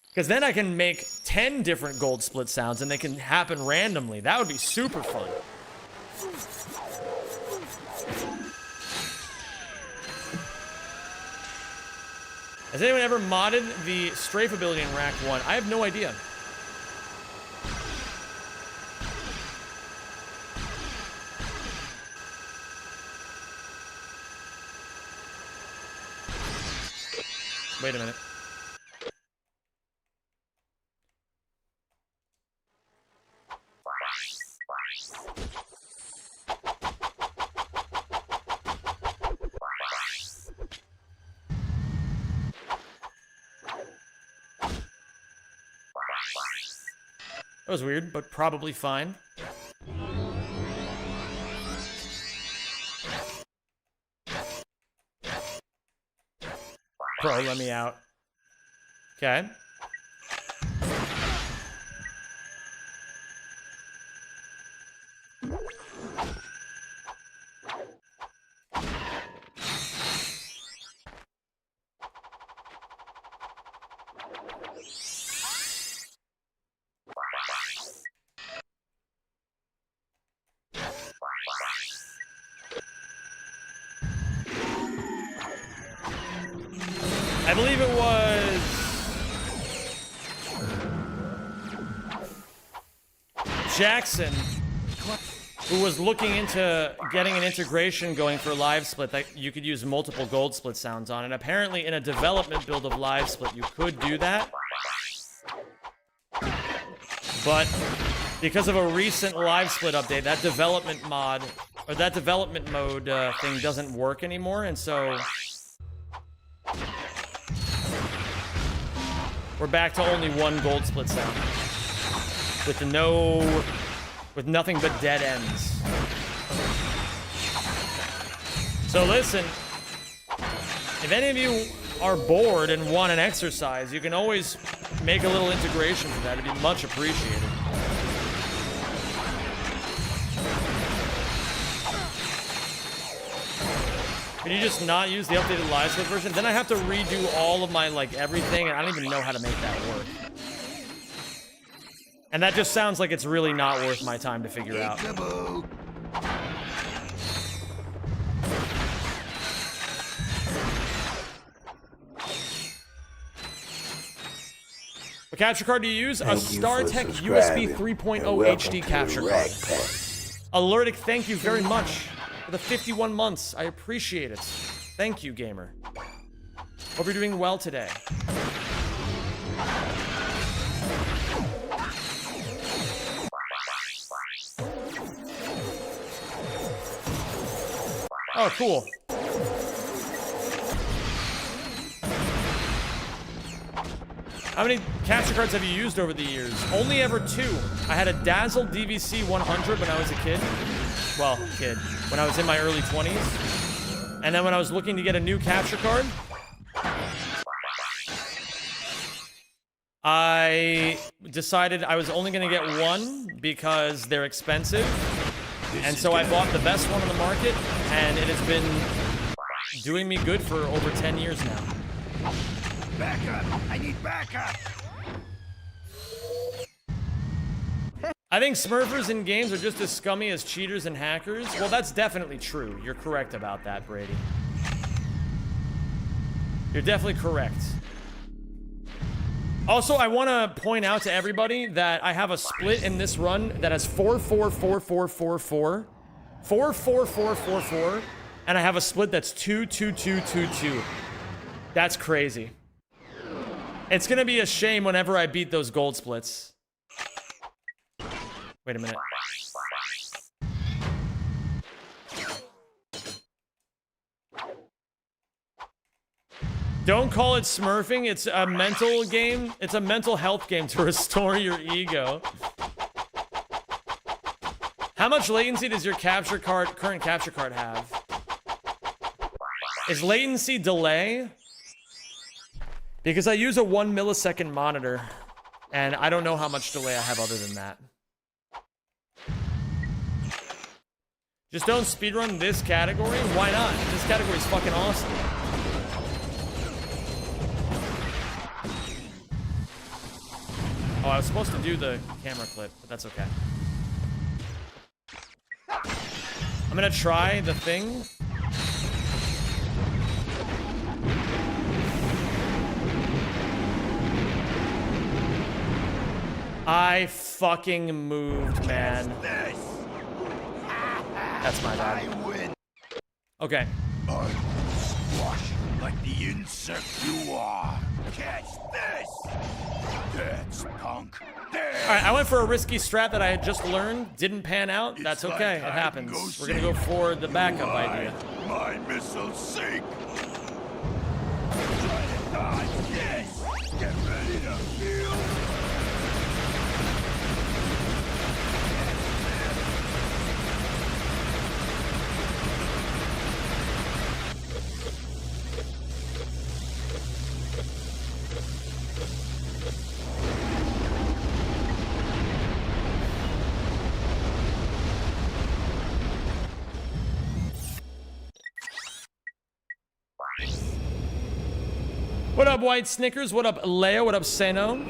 Because then I can make 10 different gold split sounds and they can happen randomly. That would be super fun. Has anyone ever modded the strafe ability in Rack 1? I have no idea. Wait a minute. That was weird, but probably fine. Bro, let me out. Okay. I believe it was Jackson who was looking into getting an integration going for Live Split that you could use multiple gold split sounds on, and apparently in a development build of Live Split you could do that, but because of a recent Live Split update, that development mod or that development mode thing doesn't work anymore, and so we're back to only one gold split sound with nothing but dead ends. So listen, if any of you are bored and want an exercise, you can always make a little integration for that. It'd be much appreciated. Can you just not use the updated live split version? Then I have to redo all of my, like, everything, and I don't even know how to make that work. And that just sounds like it's really not worth my time to figure out. What capture card do you use? A StarTech USB 3.0 HD capture card. Alertic, thank you very much for the 51 months. I appreciate it. Thank you, gamer. Hope you're doing well today. Oh, cool. How many capture cards have you used over the years? Only ever 2. I had a Dazzle DVC 100 when I was a kid. Well, when I was in my early 20s. And then when I was looking to get a new capture card, I decided I was only going to get one because they're expensive. And so I bought the best one on the market, and it has been doing me good for over 10 years now. Backup! I need backup! I think smurfers in games are just as scummy as cheaters and hackers. Well, that's definitely true. You're correct about that, Brady. You're definitely correct. Also, I want to point out to everybody that I have a split in this run that has 4, 4, 4, 4, 4, 4, 4, 4, 4, 4, 4, and I have a split that's 2, 2, 2, 2, 2. That's crazy. It's gonna be a shame whenever I beat those gold splits. Wait a minute. Don't call it smurfing. It's a mental game. It's a mental health game to restore your ego. How much latency does your current capture card have? Is latency delay? Because I use a 1 millisecond monitor, and I don't know how much delay I have other than that. Just don't speedrun this category? Why not? This category is fucking awesome. Oh, I was supposed to do the camera clip, but that's okay. I'm gonna try the thing. I fucking moved, man. That's my bad. Okay. I'm squashed like the insect you are. Catch this! That's punk. Alright, I went for a risky strat that I had just learned. Didn't pan out. That's okay. It happens. We're gonna go for the backup idea. My missiles sink. Try to dodge this. Get ready to feel. What up, White Snickers? What up, Leo? What up, Seno?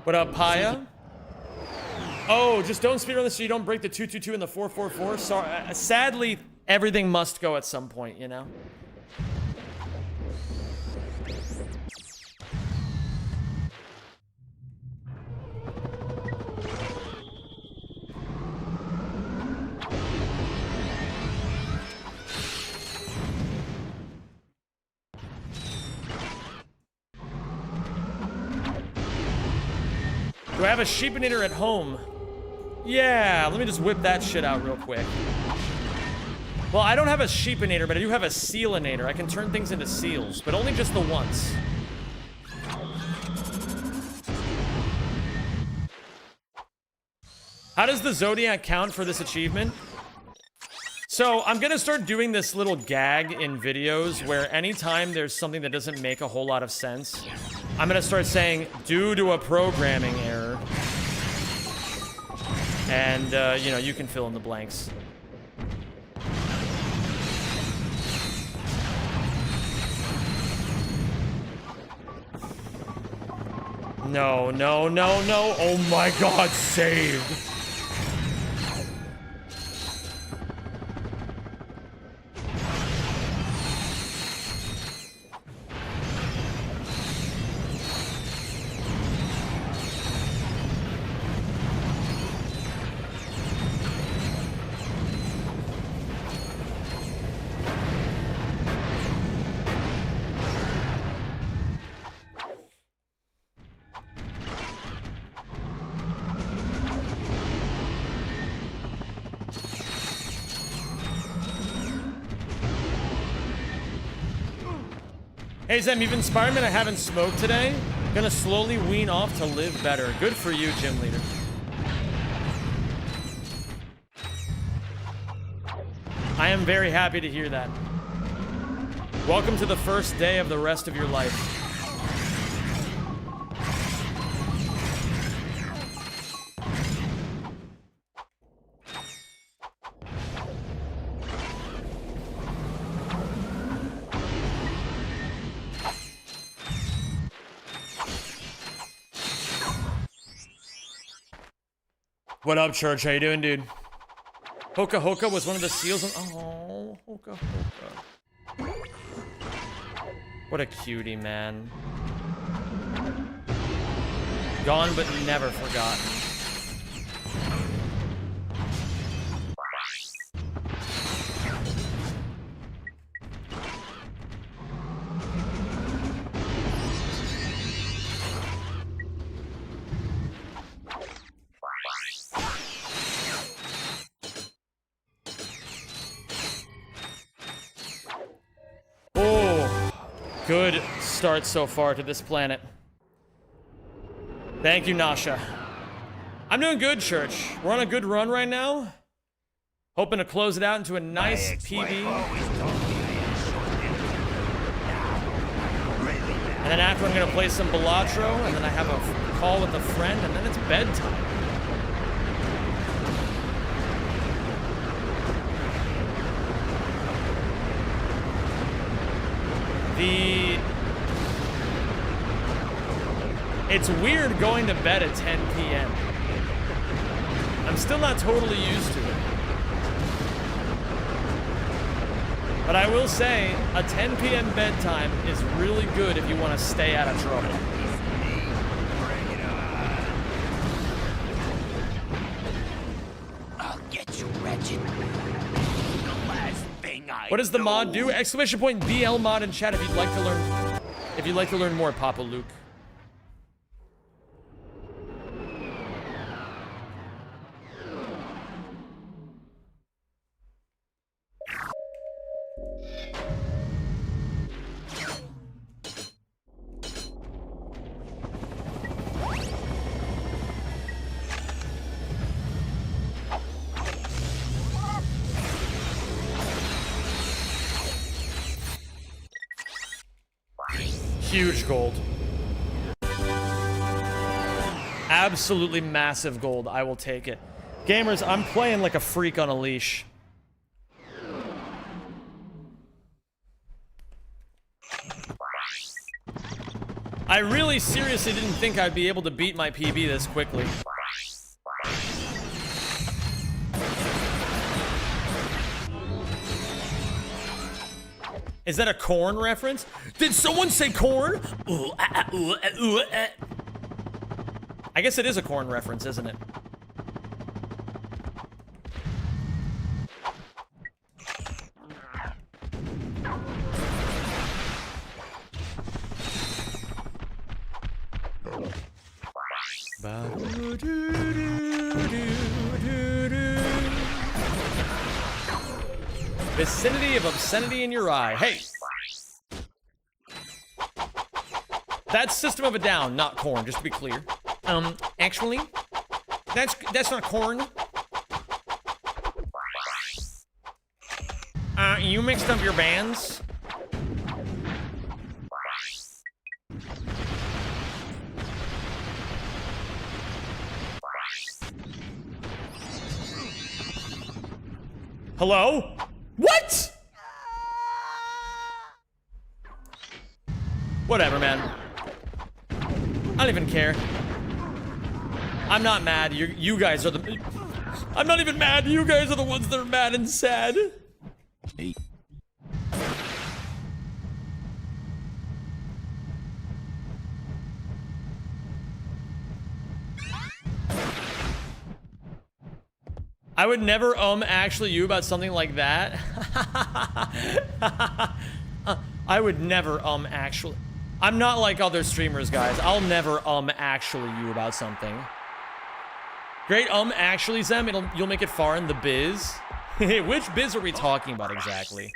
What up, Paya? Oh, just don't speedrun this so you don't break the 222 and the 444. Sorry, sadly, everything must go at some point, you know? Do I have a sheepinator at home? Yeah, let me just whip that shit out real quick. Well, I don't have a sheepinator, but I do have a sealinator. I can turn things into seals, but only just the once. How does the Zodiac count for this achievement? So, I'm gonna start doing this little gag in videos where anytime there's something that doesn't make a whole lot of sense, I'm gonna start saying, due to a programming error. And, you know, you can fill in the blanks. No, no, no, no. Oh my god, saved. Hey Zem, you've inspired me and I haven't smoked today. Gonna slowly wean off to live better. Good for you, gym leader. I am very happy to hear that. Welcome to the first day of the rest of your life. What up, Church? How you doing, dude? Hoka Hoka was one of the seals on... Oh, Hoka Hoka. What a cutie, man. Gone but never forgotten. Good start so far to this planet. Thank you, Nasha. I'm doing good, Church. We're on a good run right now. Hoping to close it out into a nice PB. And then after I'm gonna play some Balatro, and then I have a call with a friend, and then it's bedtime. It's weird going to bed at 10 p.m. I'm still not totally used to it. But I will say, a 10 p.m. bedtime is really good if you want to stay out of trouble. I'll get you, Ratchet. The last thing I What does the know. mod do? Exclamation point BL mod in chat if you'd like to learn. If you'd like to learn more, Papa Luke. Huge gold. Absolutely massive gold. I will take it. Gamers, I'm playing like a freak on a leash. I really seriously didn't think I'd be able to beat my PB this quickly. Is that a corn reference? Did someone say corn? I guess it is a corn reference, isn't it? Vicinity of obscenity in your eye. Hey! That's System of a Down, not corn, just to be clear. Actually, that's not corn. You mixed up your bands? Hello? What? Whatever, man. I don't even care. I'm not mad. You guys are the... I'm not even mad. You guys are the ones that are mad and sad. Hey. I would never actually you about something like that. I would never actually. I'm not like other streamers, guys. I'll never actually you about something. Great actually, Zem. You'll make it far in the biz. Which biz are we talking about exactly?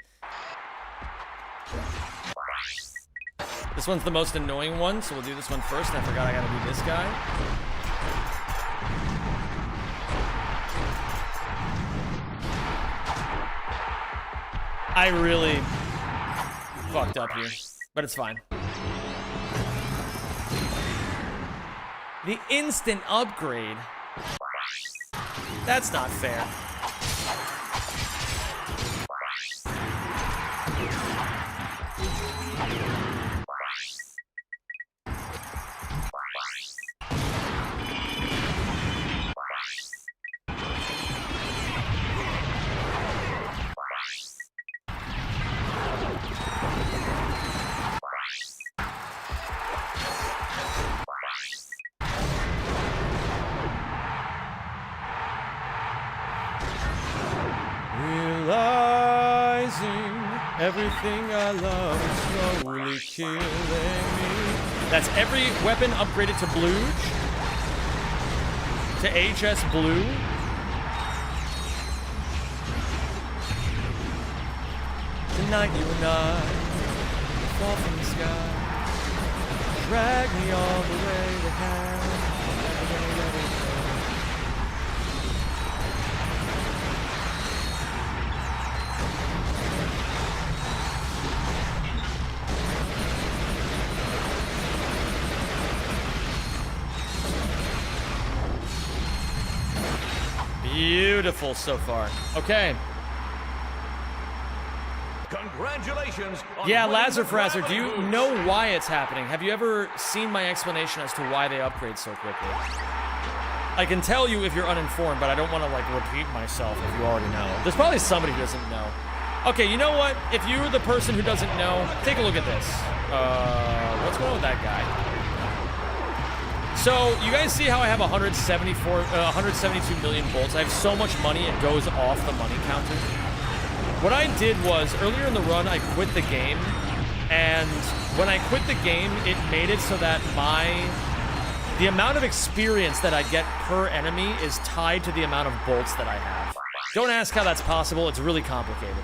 This one's the most annoying one, so we'll do this one first. And I forgot I gotta do this guy. I really fucked up here, but it's fine. The instant upgrade. That's not fair. Everything I love is slowly killing me. That's every weapon upgraded to blue. To HS blue. Tonight you and I fall from the sky. Drag me all the way to hell. Beautiful so far. Okay. Congratulations. Yeah, Lazar Frazer, do you know why it's happening? Have you ever seen my explanation as to why they upgrade so quickly? I can tell you if you're uninformed, but I don't want to like repeat myself if you already know. There's probably somebody who doesn't know. Okay, you know what? If you're the person who doesn't know, take a look at this. What's going on with that guy? So, you guys see how I have 172 million bolts? I have so much money, it goes off the money counter. What I did was, earlier in the run, I quit the game. And when I quit the game, it made it so that the amount of experience that I get per enemy is tied to the amount of bolts that I have. Don't ask how that's possible, it's really complicated.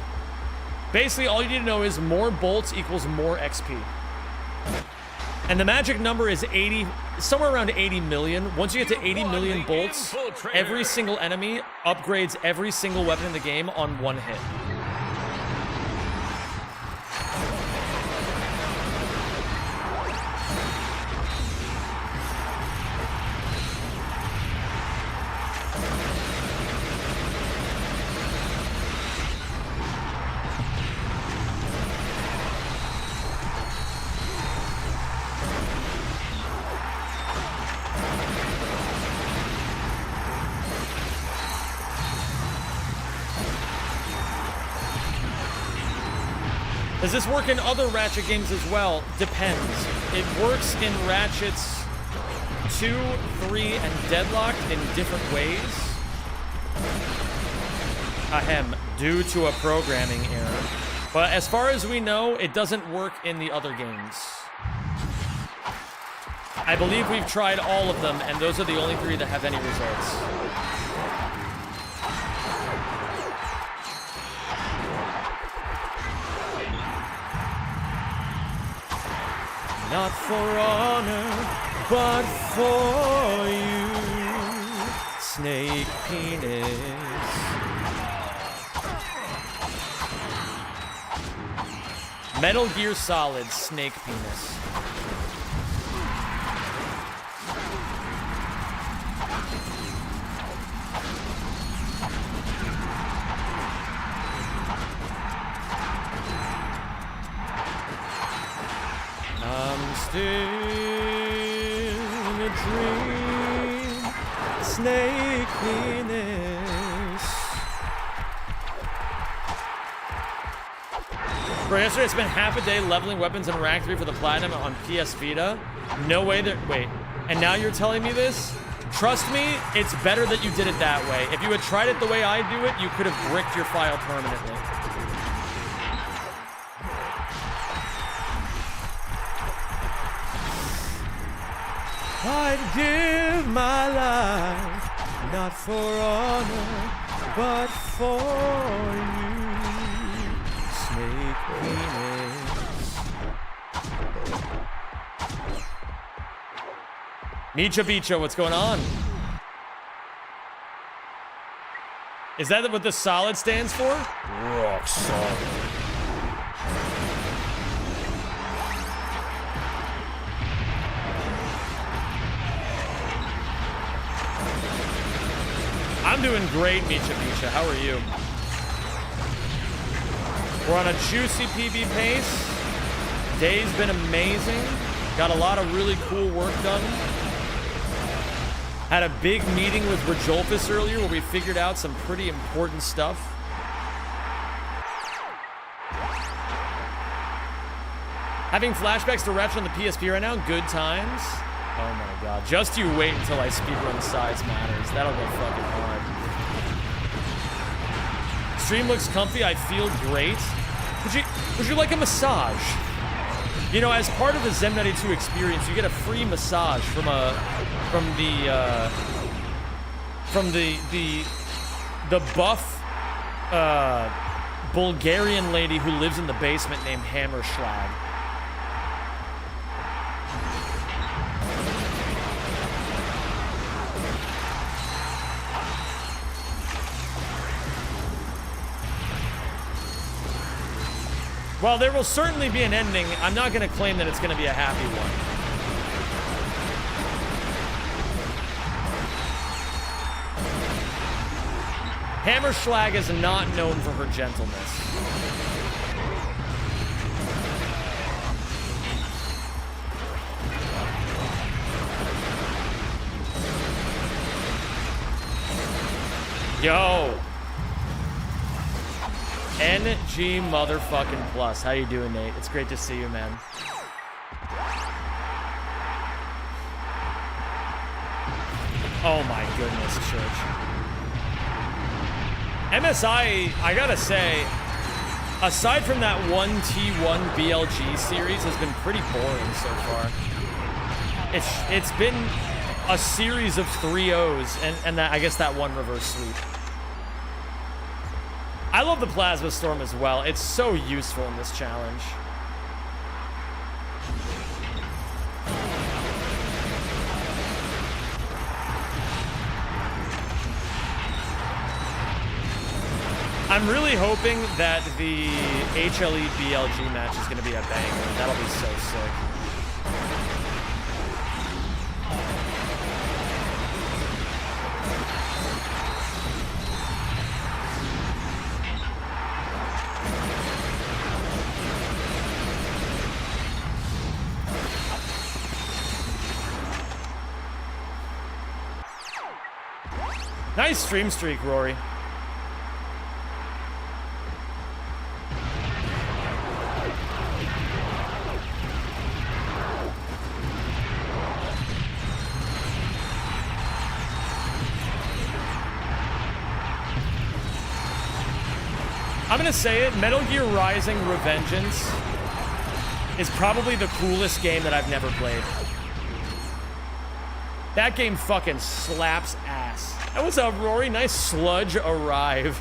Basically, all you need to know is more bolts equals more XP. And the magic number is 80, somewhere around 80 million. Once you get to 80 million bolts, every single enemy upgrades every single weapon in the game on one hit. Does this work in other Ratchet games as well? Depends. It works in Ratchets 2, 3, and Deadlocked in different ways. Ahem, due to a programming error. But as far as we know, it doesn't work in the other games. I believe we've tried all of them, and those are the only 3 that have any results. Not for honor, but for you, snake penis. Metal Gear Solid, snake penis. I'm still in a dream, snake penis. Bro, yesterday I spent half a day leveling weapons in Rank 3 for the Platinum on PS Vita. No way that... Wait, and now you're telling me this? Trust me, it's better that you did it that way. If you had tried it the way I do it, you could have bricked your file permanently. I'd give my life, not for honor, but for you, snake penis. Micha Bicha, what's going on? Is that what the solid stands for? Rock solid. I'm doing great, Micha Micha. How are you? We're on a juicy PB pace. Day's been amazing. Got a lot of really cool work done. Had a big meeting with Rajolfus earlier where we figured out some pretty important stuff. Having flashbacks to Ratchet on the PSP right now, good times. Oh my god. Just you wait until I speedrun Size Matters. That'll go fucking hard. Stream looks comfy. I feel great. Would you like a massage? You know, as part of the Zem92 experience, you get a free massage from the buff Bulgarian lady who lives in the basement named Hammerschlag. While there will certainly be an ending, I'm not going to claim that it's going to be a happy one. Hammerschlag is not known for her gentleness. Yo! NG motherfucking plus. How you doing, Nate? It's great to see you, man. Oh my goodness, Church. MSI, I gotta say, aside from that one T1 BLG series, has been pretty boring so far. It's been a series of 3-0s and that, I guess that one reverse sweep. I love the Plasma Storm as well. It's so useful in this challenge. I'm really hoping that the HLE BLG match is going to be a banger. That'll be so sick. Nice stream streak, Rory. I'm gonna say it, Metal Gear Rising Revengeance is probably the coolest game that I've never played. That game fucking slaps ass. That was up, Rory. Nice sludge arrive.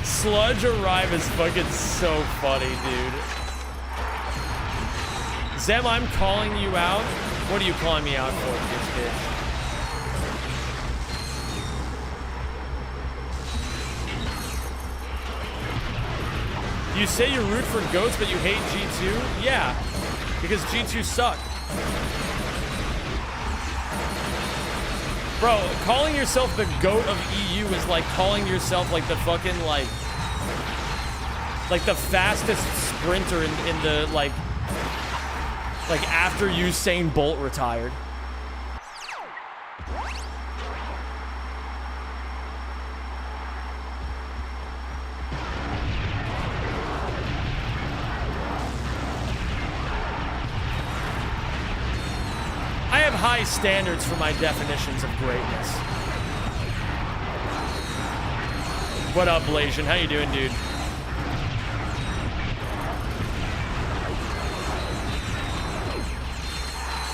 Sludge arrive is fucking so funny, dude. Zem, I'm calling you out. What are you calling me out for, bitch? You say you root for goats, but you hate G2? Yeah, because G2 suck. Bro, calling yourself the GOAT of EU is like calling yourself like the fucking like the fastest sprinter in the like after Usain Bolt retired. I have high standards for my definitions of greatness. What up, Blasian? How you doing, dude?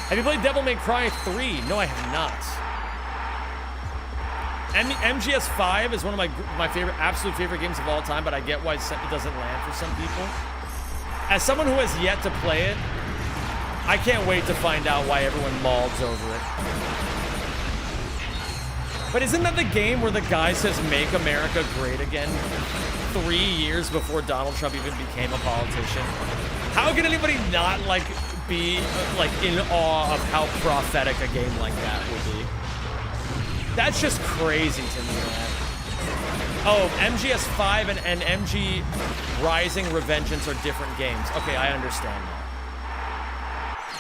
Have you played Devil May Cry 3? No, I have not. MGS 5 is one of my favorite, absolute favorite games of all time, but I get why it doesn't land for some people. As someone who has yet to play it, I can't wait to find out why everyone mauls over it. But isn't that the game where the guy says, "Make America Great Again," 3 years before Donald Trump even became a politician? How can anybody not, like, be, like, in awe of how prophetic a game like that would be? That's just crazy to me, man. Oh, MGS 5 and MG Rising Revengeance are different games. Okay, I understand now.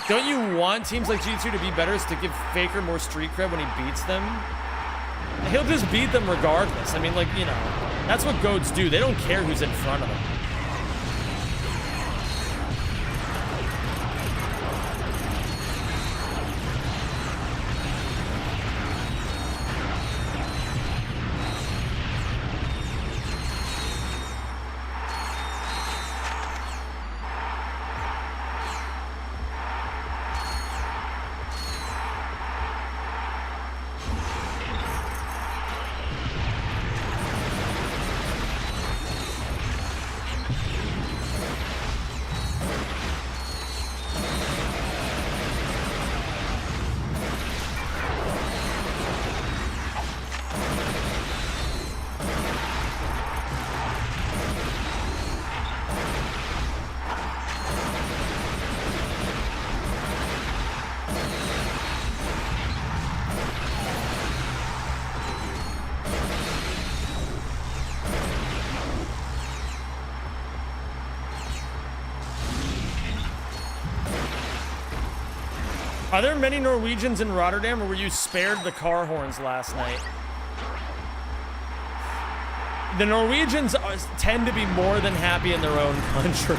Don't you want teams like G2 to be better to give Faker more street cred when he beats them? He'll just beat them regardless. I mean, like, you know, that's what GOATs do. They don't care who's in front of them. Are there many Norwegians in Rotterdam, or were you spared the car horns last night? The Norwegians tend to be more than happy in their own country.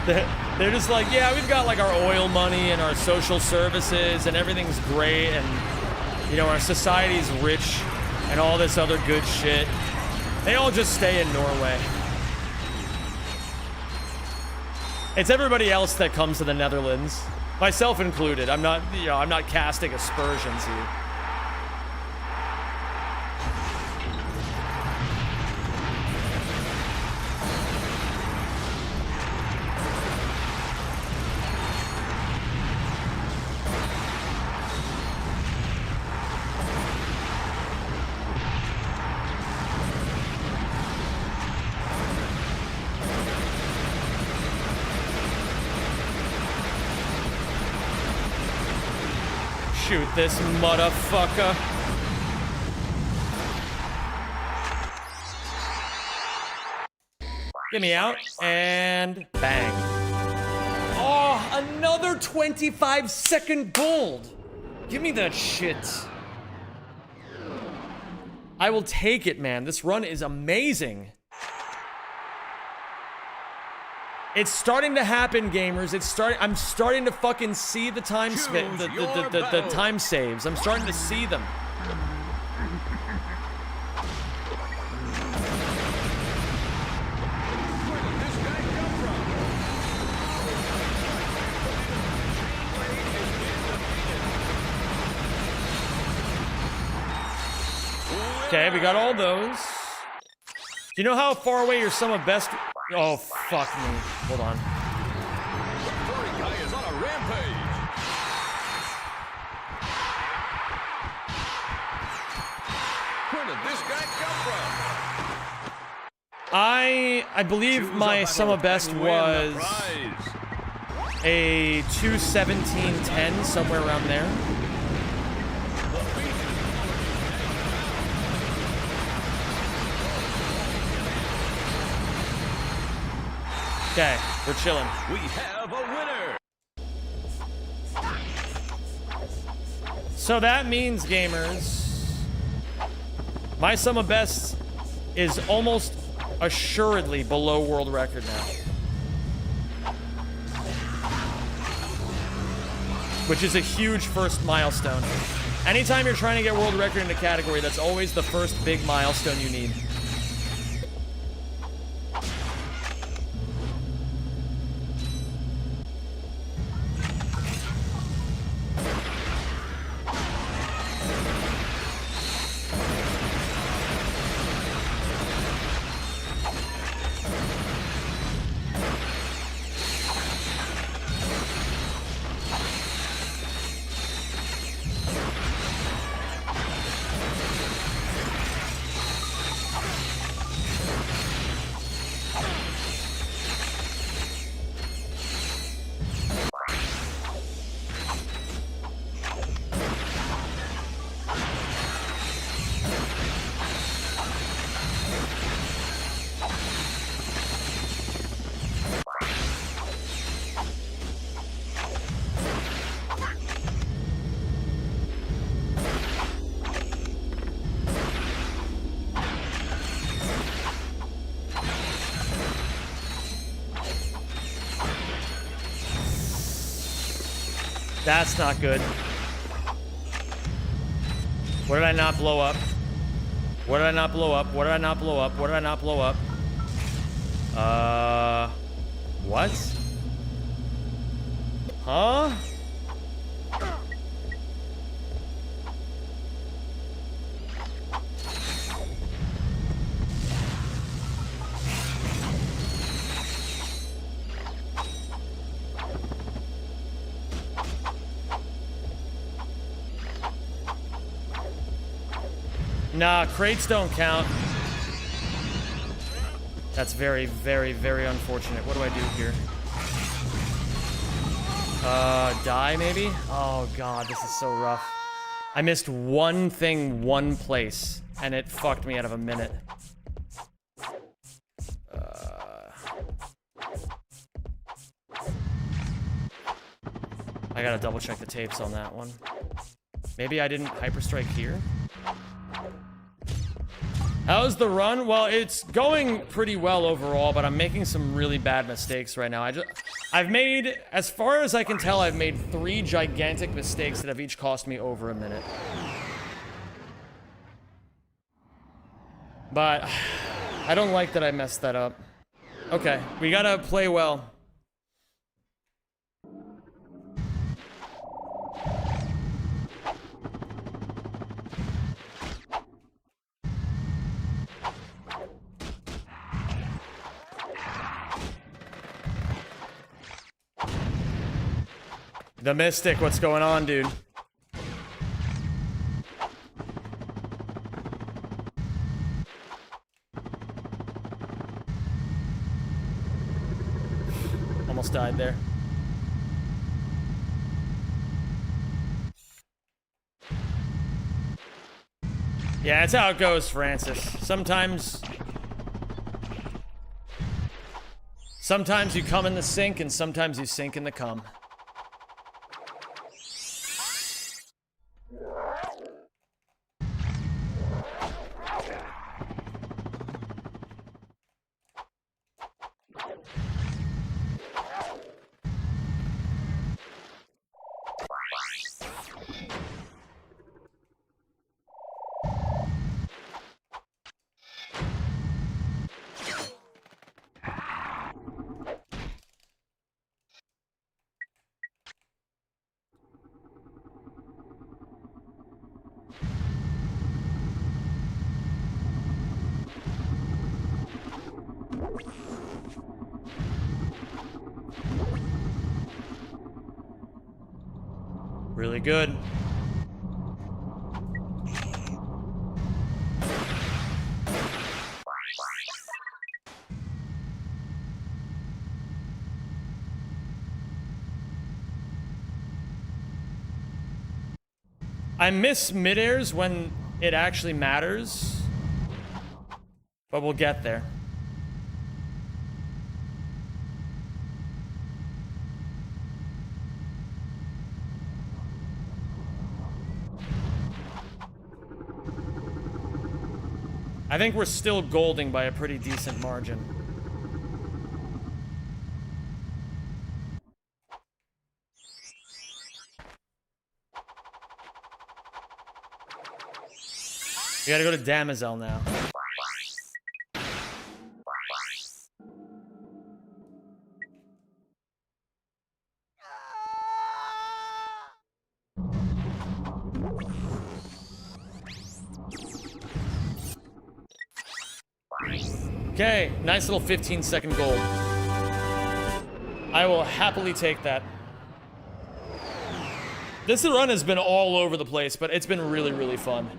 They're just like, yeah, we've got like our oil money and our social services and everything's great, and you know, our society's rich and all this other good shit. They all just stay in Norway. It's everybody else that comes to the Netherlands, myself included. I'm not, you know, I'm not casting aspersions here. Shoot this motherfucker. Get me out, and bang. Oh, another 25-second gold. Give me that shit. I will take it, man. This run is amazing. It's starting to happen, gamers. I'm starting to fucking see the time the time saves. I'm starting to see them. Okay, we got all those. Do you know how far away your sum of best... Oh, fuck me. Hold on. The furry guy is on a rampage. Where did this guy come from? I believe my sum of best was a 217.10, somewhere around there. Okay, we're chilling. We have a winner. So that means, gamers, my sum of best is almost assuredly below world record now. Which is a huge first milestone. Anytime you're trying to get world record in a category, that's always the first big milestone you need. That's not good. What did I not blow up? What did I not blow up? What did I not blow up? What did I not blow up? What? Huh? Nah, crates don't count. That's very, very, very unfortunate. What do I do here? Die maybe? Oh god, this is so rough. I missed one thing, one place, and it fucked me out of a minute. I gotta double check the tapes on that one. Maybe I didn't hyperstrike here? How's the run? Well, it's going pretty well overall, but I'm making some really bad mistakes right now. I've made, as far as I can tell, I've made 3 gigantic mistakes that have each cost me over a minute. But I don't like that I messed that up. Okay, we gotta play well. The Mystic, what's going on, dude? Almost died there. Yeah, that's how it goes, Francis. Sometimes you come in the sink, and sometimes you sink in the cum. Really good. I miss mid-airs when it actually matters, but we'll get there. I think we're still golding by a pretty decent margin. We gotta go to Damosel now. Okay, nice little 15-second gold. I will happily take that. This run has been all over the place, but it's been really, really fun.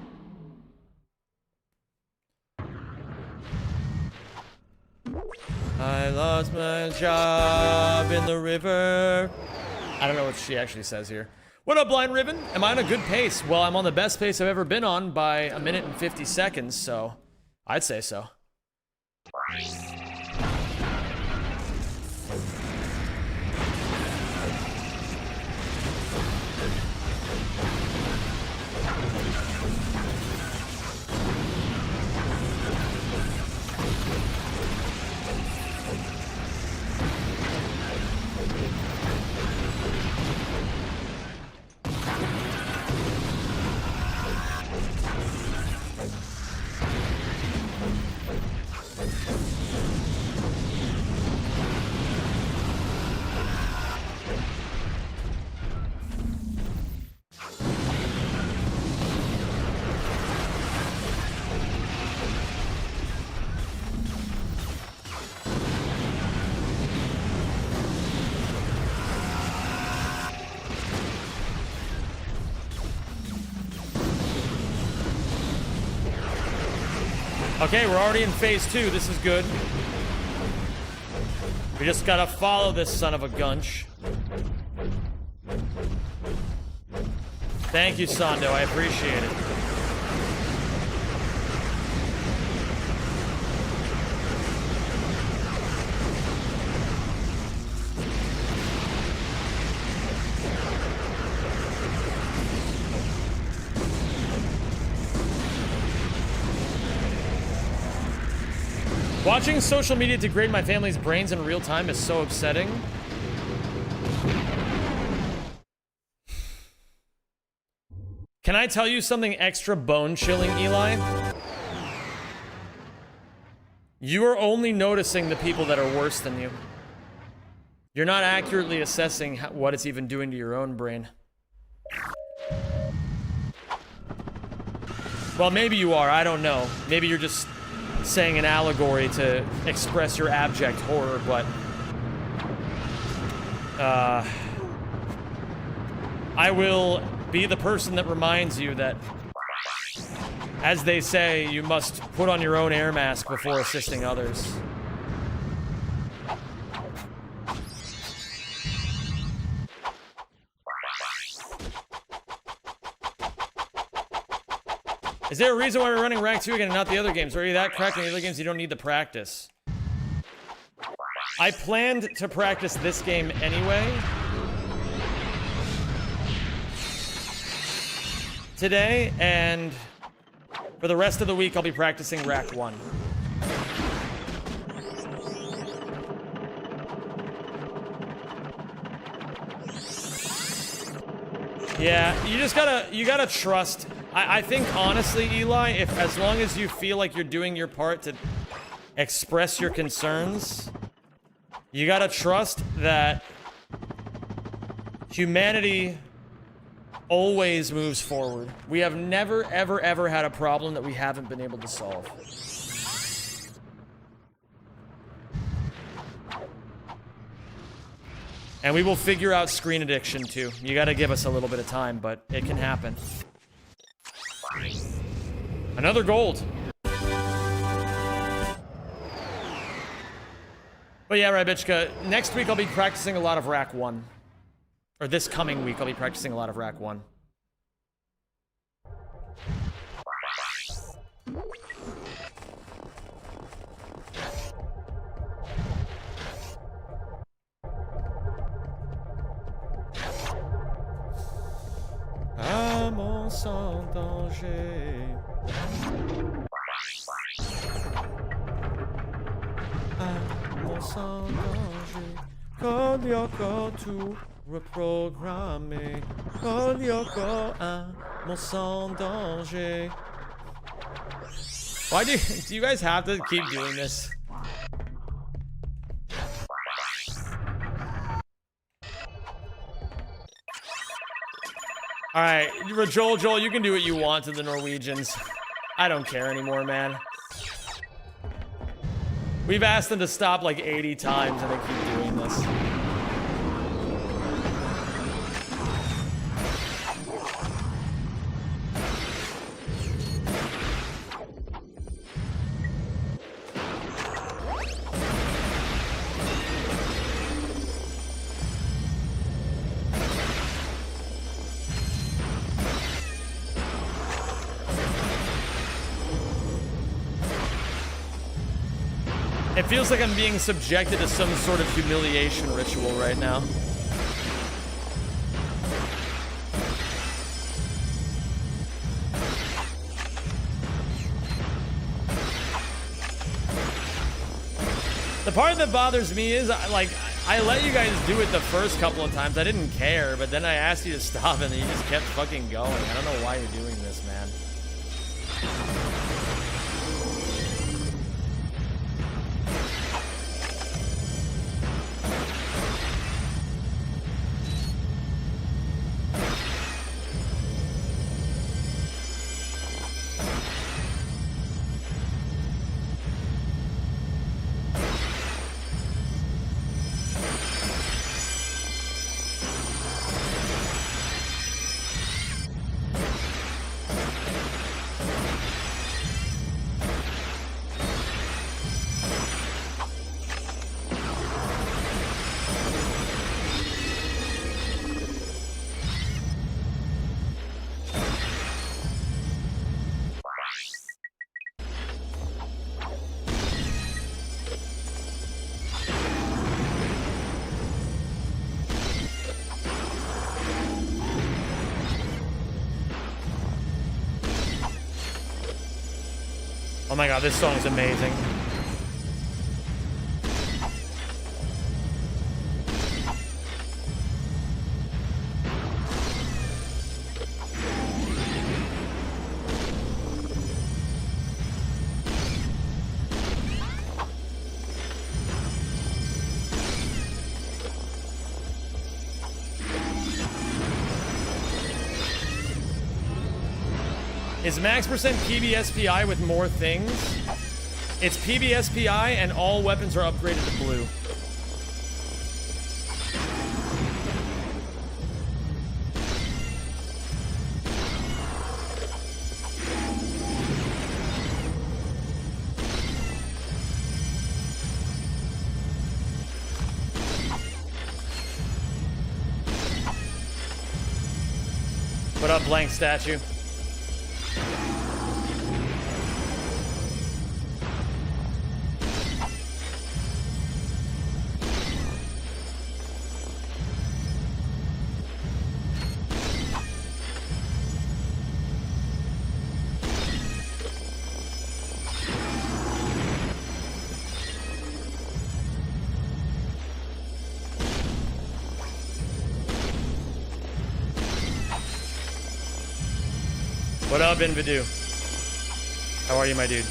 I lost my job in the river. I don't know what she actually says here. What up, Blind Ribbon? Am I on a good pace? Well, I'm on the best pace I've ever been on by 1 minute and 50 seconds, so I'd say so. Okay, we're already in phase 2. This is good. We just gotta follow this son of a gunch. Thank you, Sando. I appreciate it. Watching social media degrade my family's brains in real time is so upsetting. Can I tell you something extra bone-chilling, Eli? You are only noticing the people that are worse than you. You're not accurately assessing what it's even doing to your own brain. Well, maybe you are, I don't know. Maybe you're just saying an allegory to express your abject horror, but I will be the person that reminds you that, as they say, you must put on your own air mask before assisting others. Is there a reason why we're running rank 2 again and not the other games? Or are you that cracked in the other games you don't need the practice? I planned to practice this game anyway. Today, and for the rest of the week I'll be practicing rack 1. Yeah, you gotta trust. I think honestly, Eli, if as long as you feel like you're doing your part to express your concerns, you gotta trust that humanity always moves forward. We have never, ever, ever had a problem that we haven't been able to solve. And we will figure out screen addiction too. You gotta give us a little bit of time, but it can happen. Another gold. But yeah, Rybichka, next week I'll be practicing a lot of Rack 1. Or this coming week I'll be practicing a lot of Rack 1. Amant sans danger. Amant sans danger. Kolioko tout reprogrammé. Kolioko, amant sans danger. Why do you guys have to keep doing this? Alright, Joel, you can do what you want to the Norwegians. I don't care anymore, man. We've asked them to stop like 80 times and they keep doing this. It feels like I'm being subjected to some sort of humiliation ritual right now. The part that bothers me is, I let you guys do it the first couple of times. I didn't care, but then I asked you to stop and then you just kept fucking going. I don't know why you're doing this, man. Oh my god, this song's amazing. Is max percent PBSPI with more things? It's PBSPI and all weapons are upgraded to blue. What up, blank statue? What up, Invidu? How are you, my dude?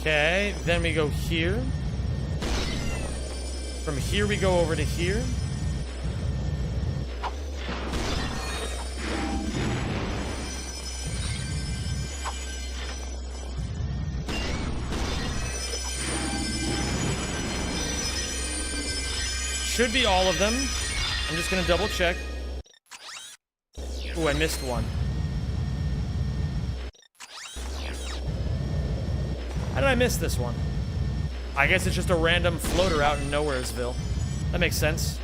Okay, then we go here. From here we go over to here. Should be all of them. I'm just gonna double check. Ooh, I missed one. How did I miss this one? I guess it's just a random floater out in Nowheresville. That makes sense.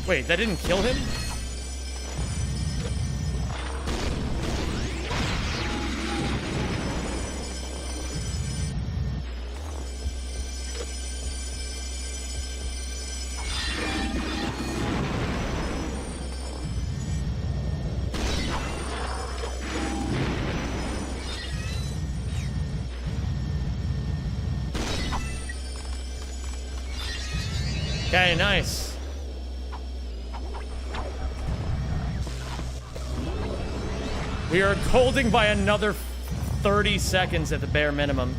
Wait, that didn't kill him? Okay, nice. We are holding by another 30 seconds at the bare minimum.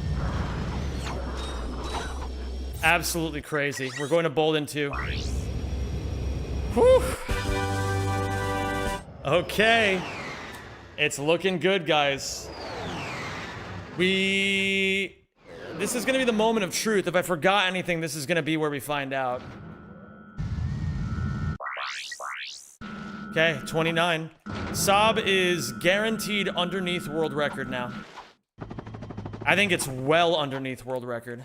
Absolutely crazy. We're going to Bolden too. Whew. Okay. It's looking good, guys. This is going to be the moment of truth. If I forgot anything, this is going to be where we find out. Okay, 29. Saab is guaranteed underneath world record now. I think it's well underneath world record.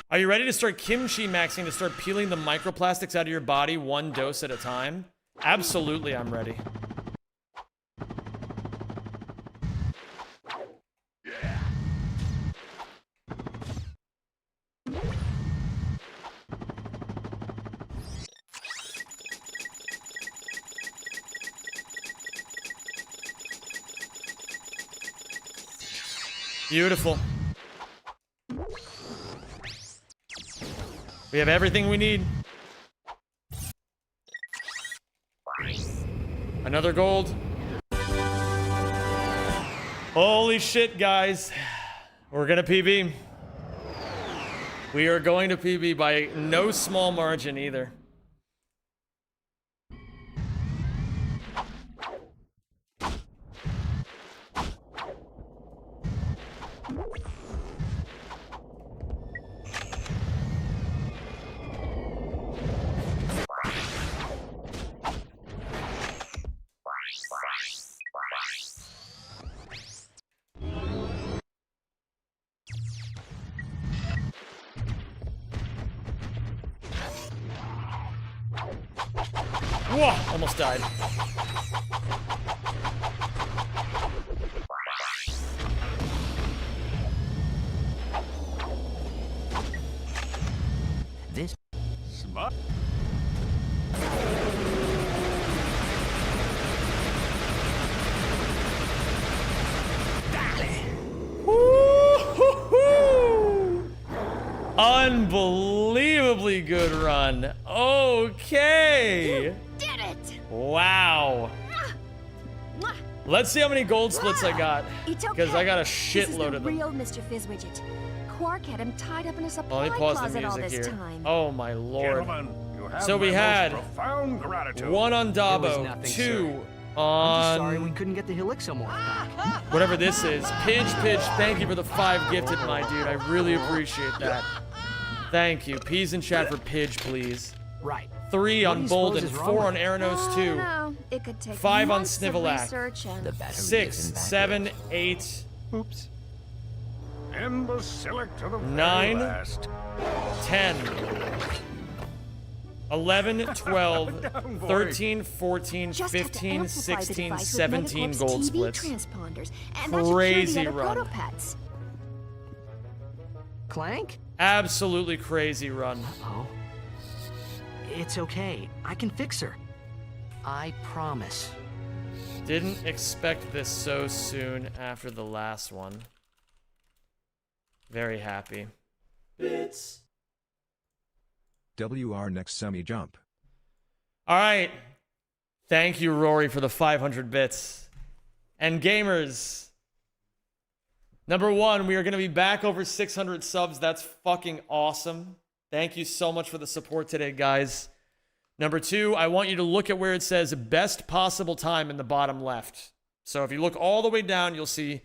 Are you ready to start kimchi maxing to start peeling the microplastics out of your body one dose at a time? Absolutely, I'm ready. Beautiful. We have everything we need. Another gold. Holy shit, guys. We're gonna PB. We are going to PB by no small margin either. Whoa, almost died. This Smart. Unbelievably good run. Okay. Did it! Wow. Let's see how many gold splits I got. It's okay. Because I got a This is shitload the of them. real Mr. Fizzwidget. Quark had him tied up in a Well, supply let me pause the closet all music this here. time. Oh my lord. Gentlemen, you have So we my had most profound gratitude. One on There was Dabo, nothing, two I'm just sorry we on couldn't get the Helixomorph back. whatever this is. Pidge, thank you for the 5 gifted, my dude. I really appreciate that. Thank you. Peas in chat for Pidge, please. Right. 3 What on do you suppose Bolden, is wrong 4 with on it? Aranos 2, No, it could take 5 on months of Snivelac. research and 6, 7, 8, Oops. Imbecilic to the very 9, last. 10, 11, 12, Down, boy. 13, 14, just have to 15, amplify the 16, device with 17 Megacorp's gold TV splits. transponders, and that should cure Crazy the other run. protopets. Clank? Absolutely crazy run. Oh. It's okay. I can fix her. I promise. Didn't expect this so soon after the last one. Very happy. Bits. WR next semi-jump. All right. Thank you, Rory, for the 500 bits. And gamers, number one, we are going to be back over 600 subs. That's fucking awesome. Thank you so much for the support today, guys. Number two, I want you to look at where it says best possible time in the bottom left. So if you look all the way down, you'll see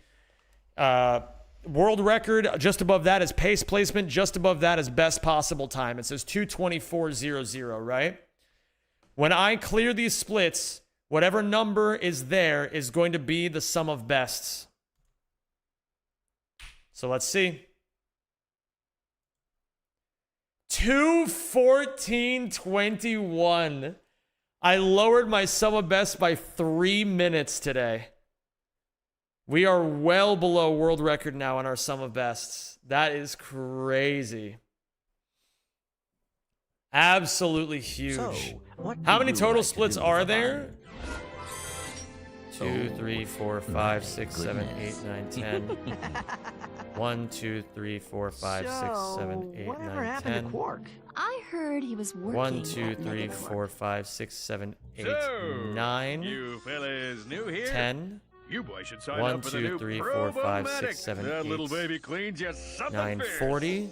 world record. Just above that is pace placement. Just above that is best possible time. It says 2:24.00, right? When I clear these splits, whatever number is there is going to be the sum of bests. So let's see. 2:14.21. I lowered my sum of best by 3 minutes today. We are well below world record now on our sum of bests. That is crazy. Absolutely huge. So, what How would many you total like to splits do are for there? fun? 2, 3, 4, 5, 6, 7, 8, 9, 10. 1, 2, 3, 4, 5, 6, 7, 8, whatever 9, happened 10. to Quark? I heard he was working 1, 2, at 3, Megacorp. 4, 5, 6, 7, 8, So, 9, you fellas new here? 10. You boys should sign 1, up for the 2, new 3, 4, 5, 6, Pro-Bomatic. 7, That 8, little baby cleans you something 9, fierce. 40.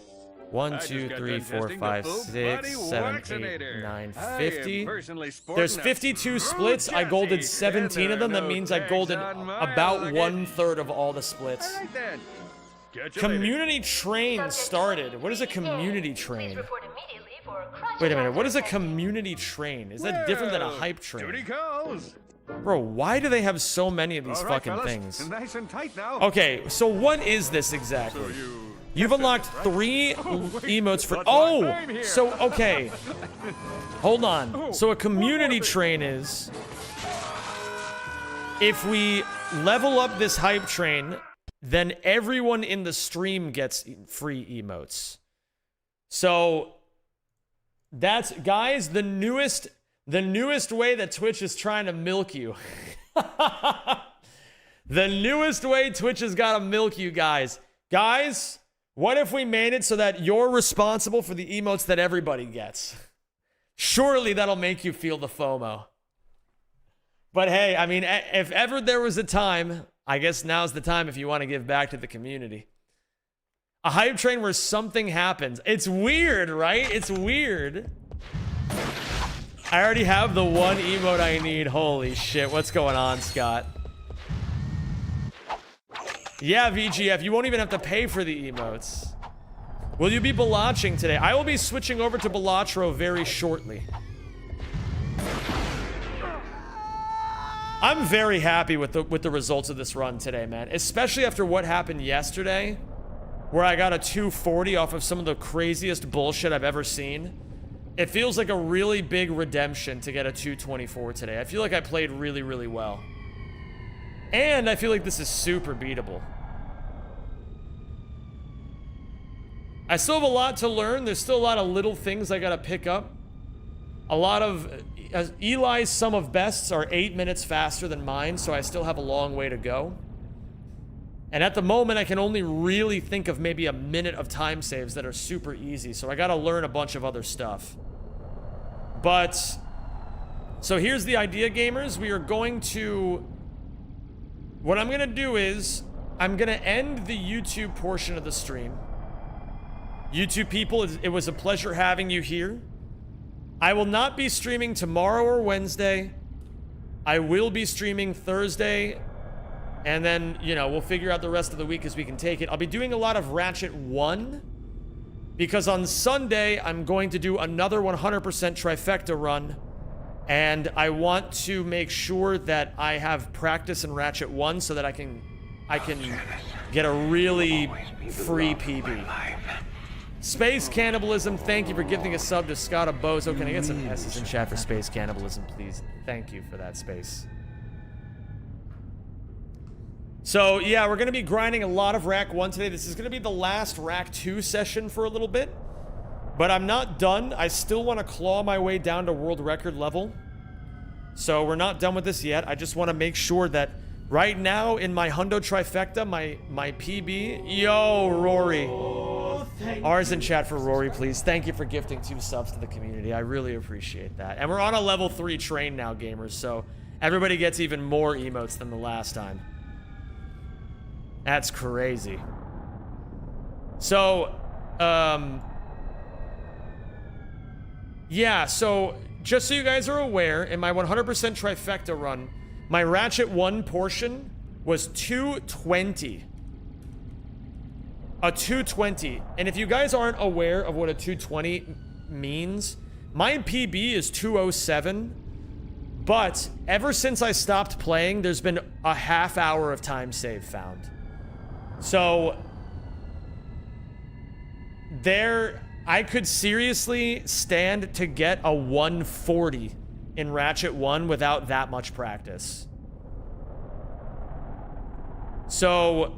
1, I 2, just got 3, done 4, testing the 5, full 6, body 7, 8, vaccinator. 9, I am 50. personally sporting There's a 52 true splits. I golded chassis, 17 of them. and That no means I tags golded on my about luggage. 1/3 of all the splits. All right then. Catch you later. Community train started. What is a community train? Wait a minute. What is a community train? Is that different than a Well, hype Duty train? calls. Bro, why do they have so many of these All right, fucking fellas, things? Nice and tight now. Okay, so what is this exactly? So You've unlocked 3 emotes for... That's why Oh! I'm here. So, okay. Hold on. So a community train is... If we level up this hype train, then everyone in the stream gets free emotes. So... That's... Guys, the newest way that Twitch is trying to milk you. The newest way Twitch has got to milk you guys. Guys... What if we made it so that you're responsible for the emotes that everybody gets? Surely that'll make you feel the FOMO. But hey, I mean, if ever there was a time, I guess now's the time if you want to give back to the community. A hype train where something happens. It's weird, right? It's weird. I already have the one emote I need. Holy shit, what's going on, Scott? Yeah, VGF, you won't even have to pay for the emotes. Will you be Balaching today? I will be switching over to Balatro very shortly. I'm very happy with the results of this run today, man. Especially after what happened yesterday, where I got a 240 off of some of the craziest bullshit I've ever seen. It feels like a really big redemption to get a 224 today. I feel like I played really, really well. And I feel like this is super beatable. I still have a lot to learn. There's still a lot of little things I gotta pick up. A lot of... Eli's sum of bests are 8 minutes faster than mine, so I still have a long way to go. And at the moment, I can only really think of maybe a minute of time saves that are super easy, so I gotta learn a bunch of other stuff. But... So here's the idea, gamers. We are going to... What I'm gonna do is, I'm gonna end the YouTube portion of the stream. YouTube people, it was a pleasure having you here. I will not be streaming tomorrow or Wednesday. I will be streaming Thursday. And then, you know, we'll figure out the rest of the week as we can take it. I'll be doing a lot of Ratchet 1. Because on Sunday, I'm going to do another 100% trifecta run. And I want to make sure that I have practice in Ratchet 1 so that I can get a really free PB. Space Cannibalism, thank you for gifting a sub to Scott Bozo. Can I get some S's in chat for Space Cannibalism, please? Thank you for that, Space. So, yeah, we're going to be grinding a lot of Rack 1 today. This is going to be the last Rack 2 session for a little bit. But I'm not done. I still want to claw my way down to world record level. So we're not done with this yet. I just want to make sure that right now in my Hundo Trifecta, my PB... Yo, Rory. R's in chat for Rory, please. Thank you for gifting 2 subs to the community. I really appreciate that. And we're on a level 3 train now, gamers, so everybody gets even more emotes than the last time. That's crazy. So, yeah, so just so you guys are aware, in my 100% Trifecta run, my Ratchet 1 portion was 220. A 220. And if you guys aren't aware of what a 220 means, my PB is 207. But ever since I stopped playing, there's been a half hour of time save found. So there, I could seriously stand to get a 140 in Ratchet 1 without that much practice. So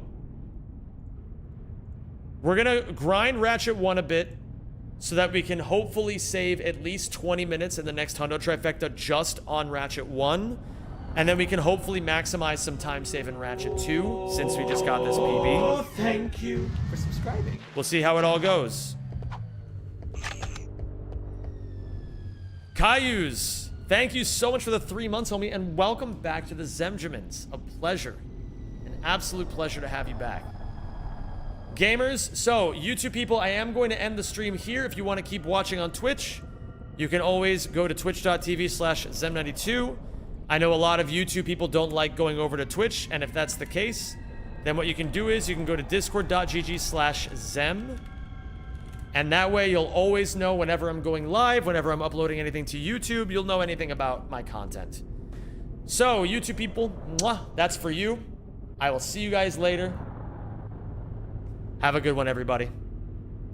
we're gonna grind Ratchet 1 a bit so that we can hopefully save at least 20 minutes in the next Hundo Trifecta just on Ratchet 1. And then we can hopefully maximize some time save in Ratchet 2 since we just got this PB. Oh, thank you for subscribing. We'll see how it all goes. Cayuse, thank you so much for the 3 months, homie, and welcome back to the Zemjamins. A pleasure. An absolute pleasure to have you back. Gamers, so YouTube people, I am going to end the stream here. If you want to keep watching on Twitch, you can always go to twitch.tv/Zem92. I know a lot of YouTube people don't like going over to Twitch, and if that's the case, then what you can do is you can go to discord.gg/Zem, and that way you'll always know whenever I'm going live, whenever I'm uploading anything to YouTube, you'll know anything about my content. So, YouTube people, mwah, that's for you. I will see you guys later. Have a good one, everybody.